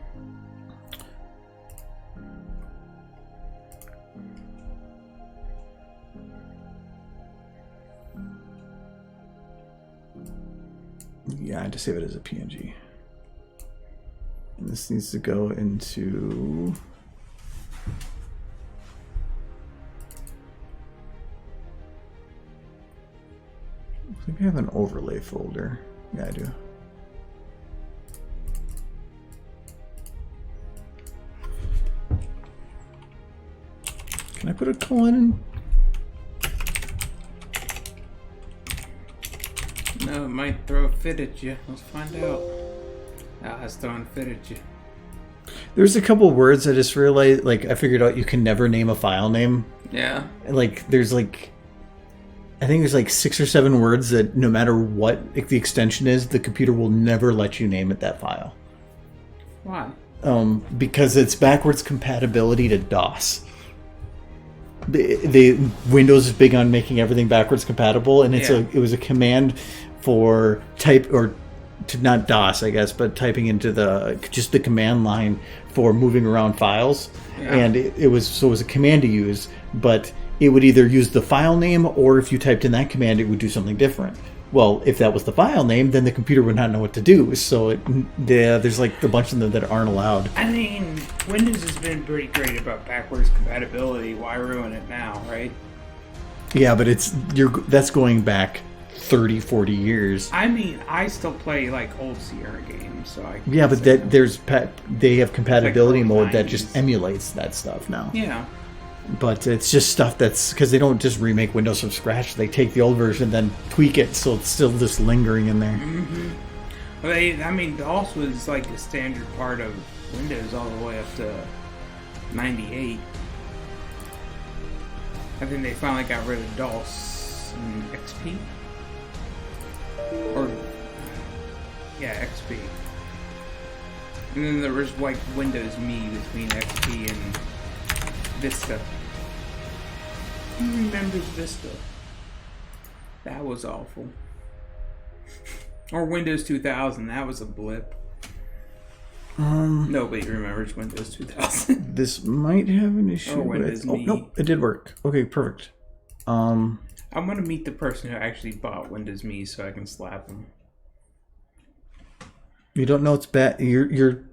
Yeah, I had to save it as a PNG. And this needs to go into... I think I have an overlay folder. Yeah, I do. Can I put a colon in? No, it might throw a fit at you. Let's find out. It's throwing a fit at you. There's a couple words I just realized, like, I figured out you can never name a file name. Yeah. Like, there's like, I think there's like 6 or 7 words that no matter what the extension is, the computer will never let you name it that file. Why? Because it's backwards compatibility to DOS. The Windows is big on making everything backwards compatible, and it was a command for type or to not DOS, I guess, but typing into the command line for moving around files, and it was a command to use, but it would either use the file name, or if you typed in that command, it would do something different. Well, if that was the file name, then the computer would not know what to do. So there's like a bunch of them that aren't allowed. I mean, Windows has been pretty great about backwards compatibility. Why ruin it now, right? Yeah, but that's going back 30, 40 years. I mean, I still play like old Sierra games, so I. Yeah, but they have compatibility like mode 90s. that just emulates that stuff now. Yeah. But it's just stuff that's because they don't just remake Windows from scratch. They take the old version, then tweak it, so it's still just lingering in there. Mm-hmm. Well, DOS was like a standard part of Windows all the way up to 98. I think they finally got rid of DOS in XP. XP. And then there was like Windows Me between XP and Vista. Who remembers Vista? That was awful. Or Windows 2000, that was a blip. Nobody remembers Windows 2000. This might have an issue with... Oh, no, it did work. Okay, perfect. I'm gonna meet the person who actually bought Windows Me so I can slap him. You don't know it's bad. You're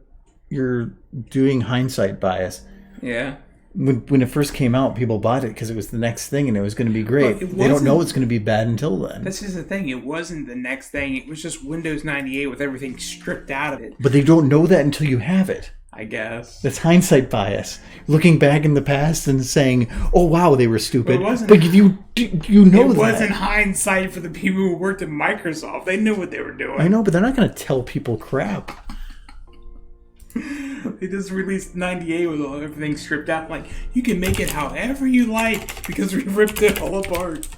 doing hindsight bias. Yeah. When it first came out, people bought it because it was the next thing and it was going to be great. They don't know it's going to be bad until then. That's just the thing. It wasn't the next thing. It was just Windows 98 with everything stripped out of it. But they don't know that until you have it. I guess. That's hindsight bias. Looking back in the past and saying, "Oh wow, they were stupid." But you know that. It wasn't hindsight for the people who worked at Microsoft. They knew what they were doing. I know, but they're not going to tell people crap. They just released 98 with everything stripped out. Like, you can make it however you like because we ripped it all apart.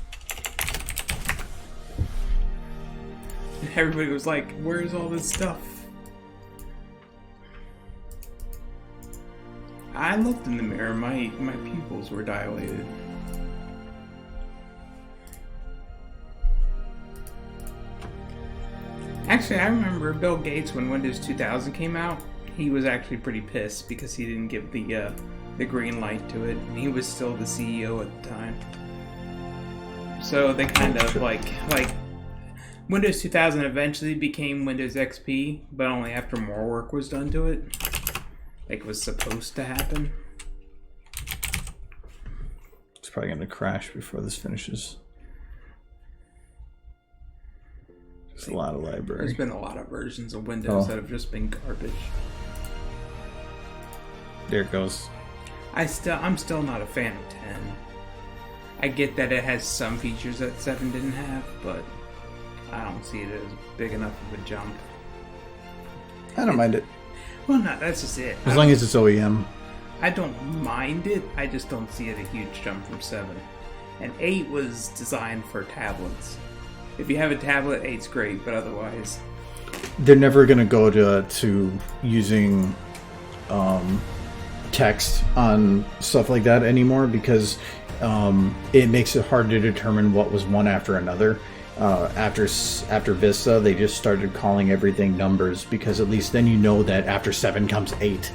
And everybody was like, where's all this stuff? I looked in the mirror. My pupils were dilated. Actually, I remember Bill Gates when Windows 2000 came out. He was actually pretty pissed because he didn't give the green light to it, and he was still the CEO at the time. So they kind of like Windows 2000 eventually became Windows XP, but only after more work was done to it. Like it was supposed to happen. It's probably going to crash before this finishes. There's a lot of library. There's been a lot of versions of Windows that have just been garbage. There it goes. I'm still not a fan of 10. I get that it has some features that 7 didn't have, but I don't see it as big enough of a jump. I don't mind it. Well, no, that's just it. As long as it's OEM. I don't mind it, I just don't see it a huge jump from 7. And 8 was designed for tablets. If you have a tablet, 8's great, but otherwise... They're never going to go to using text on stuff like that anymore because it makes it hard to determine what was one after another. After Vista, they just started calling everything numbers because at least then you know that after 7 comes 8.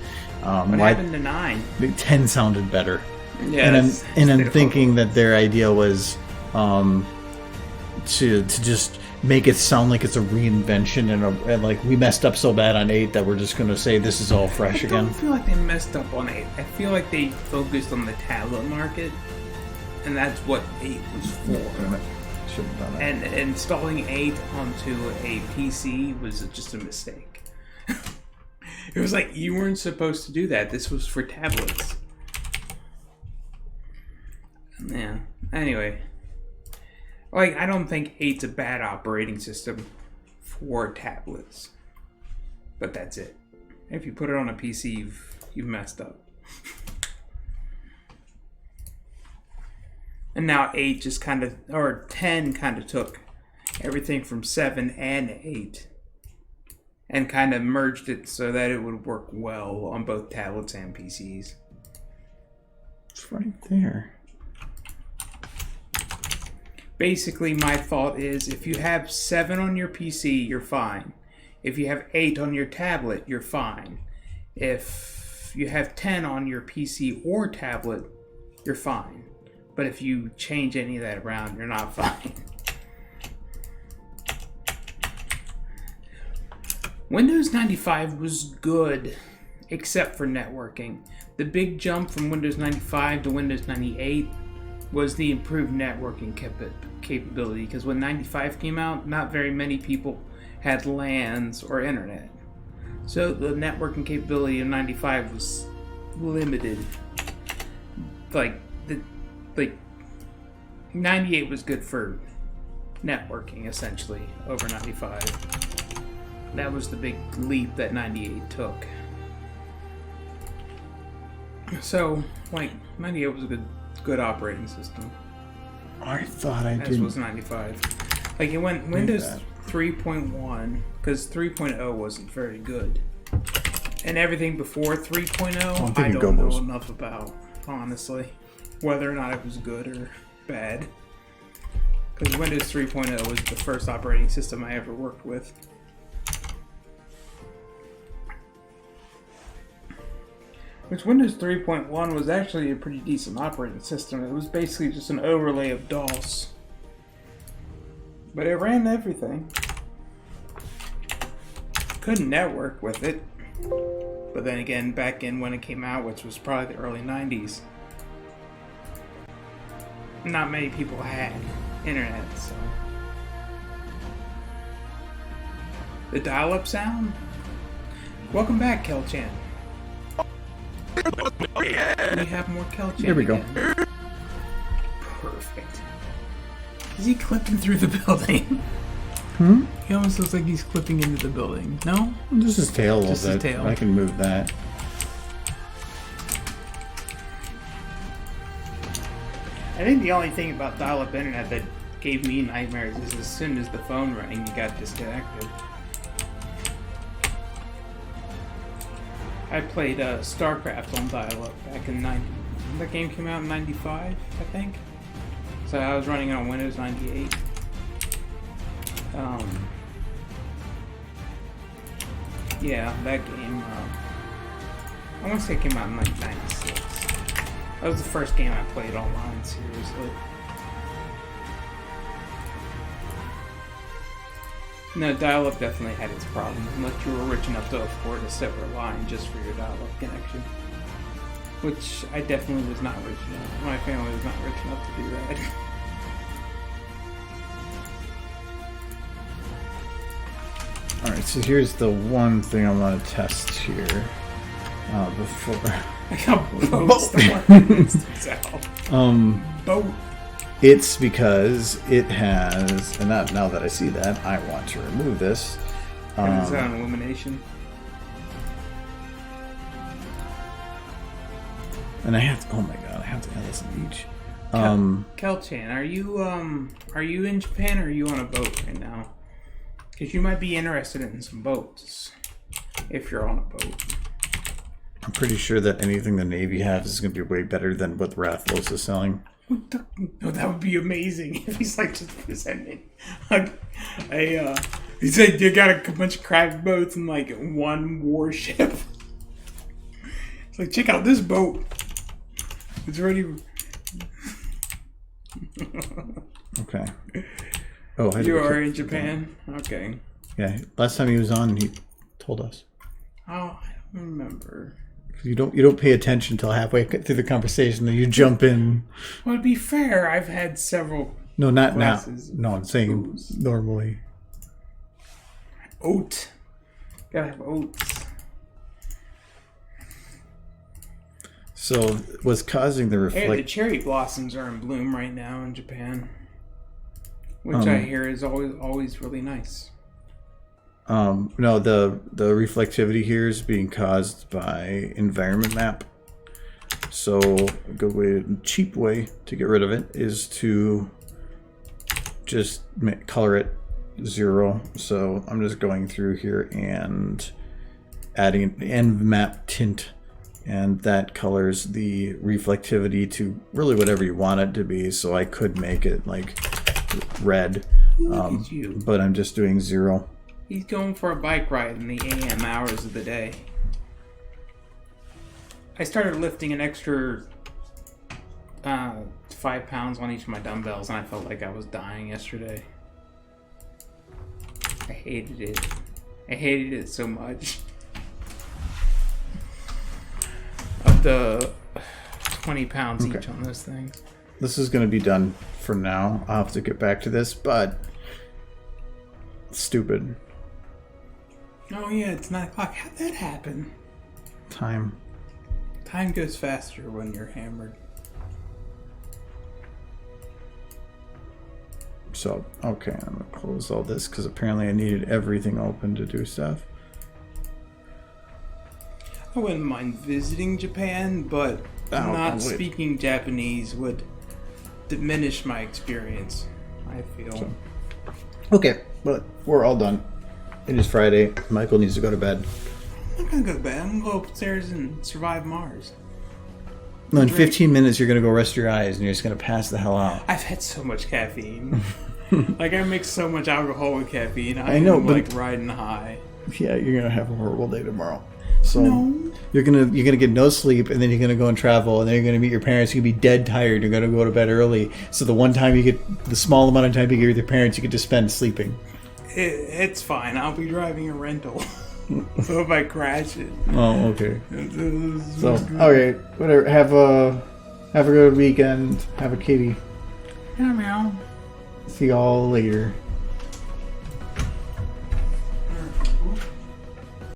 What happened to 9? 10 sounded better. Yeah, and I'm thinking that their idea was to just make it sound like it's a reinvention and like we messed up so bad on 8 that we're just going to say this is all fresh again. I don't feel like they messed up on 8. I feel like they focused on the tablet market, and that's what 8 was for. Shouldn't have done it. And installing 8 onto a PC was just a mistake. It was like, you weren't supposed to do that. This was for tablets. Yeah. Anyway. Like, I don't think 8's a bad operating system for tablets. But that's it. If you put it on a PC, you've messed up. And now 8 just kind of, or 10 kind of took everything from 7 and 8 and kind of merged it so that it would work well on both tablets and PCs. It's right there. Basically, my thought is if you have 7 on your PC, you're fine. If you have 8 on your tablet, you're fine. If you have 10 on your PC or tablet, you're fine. But if you change any of that around, you're not fine. Windows 95 was good, except for networking. The big jump from Windows 95 to Windows 98 was the improved networking capability, because when 95 came out, not very many people had LANs or internet. So the networking capability of 95 was limited. Like 98 was good for networking, essentially, over 95. That was the big leap that 98 took. So, like, 98 was a good operating system. I thought I did. As was 95. Like, it went Windows 3.1, because 3.0 wasn't very good. And everything before 3.0, I don't know enough about, honestly. Whether or not it was good or bad. Because Windows 3.0 was the first operating system I ever worked with. Which Windows 3.1 was actually a pretty decent operating system. It was basically just an overlay of DOS. But it ran everything. Couldn't network with it. But then again, back in when it came out, which was probably the early 90s, not many people had internet, so. The dial-up sound? Welcome back, Kelchan. We have more Kelchan. Here we go. Again. Perfect. Is he clipping through the building? He almost looks like he's clipping into the building. No? Just his tail a little Just his bit. tail. I can move that. I think the only thing about dial-up internet that gave me nightmares is as soon as the phone rang, you got disconnected. I played StarCraft on dial-up back in 90. That game came out in 95, I think. So I was running it on Windows 98. Yeah, that game, I want to say it came out in like 96. That was the first game I played online, seriously. No, dial-up definitely had its problems, unless you were rich enough to afford a separate line just for your dial-up connection. Which I definitely was not rich enough. My family was not rich enough to do that. Alright, so here's the one thing I want to test here. Before... I got boats the one out. Um... Boat. It's because it has, and now that I see that, I want to remove this. And it's on illumination. And I have to, oh my god, I have to add this in each. Kel-chan, are you in Japan or are you on a boat right now? Because you might be interested in some boats if you're on a boat. I'm pretty sure that anything the Navy has is going to be way better than what Rathlos is selling. No, that would be amazing if he's like just presenting he said you got a bunch of craft boats and like one warship. It's like, check out this boat. It's already. Okay. Oh, you are in Japan? Okay. Yeah, last time he was on, he told us. Oh, I don't remember. You don't pay attention until halfway through the conversation, then you jump in. Well, to be fair, I've had several. No, not now. Glasses. No, I'm saying normally. Oat. Gotta have oats. So, what's causing the Hey, the cherry blossoms are in bloom right now in Japan, which I hear is always really nice. No, the reflectivity here is being caused by environment map. So a good way, cheap way to get rid of it is to just color it 0. So I'm just going through here and adding an end map tint, and that colors the reflectivity to really whatever you want it to be. So I could make it like red, but I'm just doing 0. He's going for a bike ride in the AM hours of the day. I started lifting an extra 5 pounds on each of my dumbbells, and I felt like I was dying yesterday. I hated it. I hated it so much. Up to 20 pounds each on those things. This is going to be done for now. I'll have to get back to this, but stupid. Oh yeah, it's 9 o'clock. How'd that happen? Time goes faster when you're hammered. So, okay, I'm going to close all this because apparently I needed everything open to do stuff. I wouldn't mind visiting Japan, but not speaking Japanese would diminish my experience, I feel. So, okay, but we're all done. It is Friday. Michael needs to go to bed. I'm not going to go to bed. I'm going to go upstairs and survive Mars. No, in 15 minutes you're going to go rest your eyes and you're just going to pass the hell out. I've had so much caffeine. Like, I mix so much alcohol with caffeine. I know, but like riding high. Yeah, you're going to have a horrible day tomorrow. So you're gonna get no sleep, and then you're gonna go and travel, and then you're gonna meet your parents. You're gonna be dead tired. You're gonna go to bed early. So the small amount of time you get with your parents, you get to spend sleeping. It's fine. I'll be driving a rental. So if I crash it. Oh, okay. So okay, whatever. Have a good weekend. Have a kitty. Meow meow. See y'all later.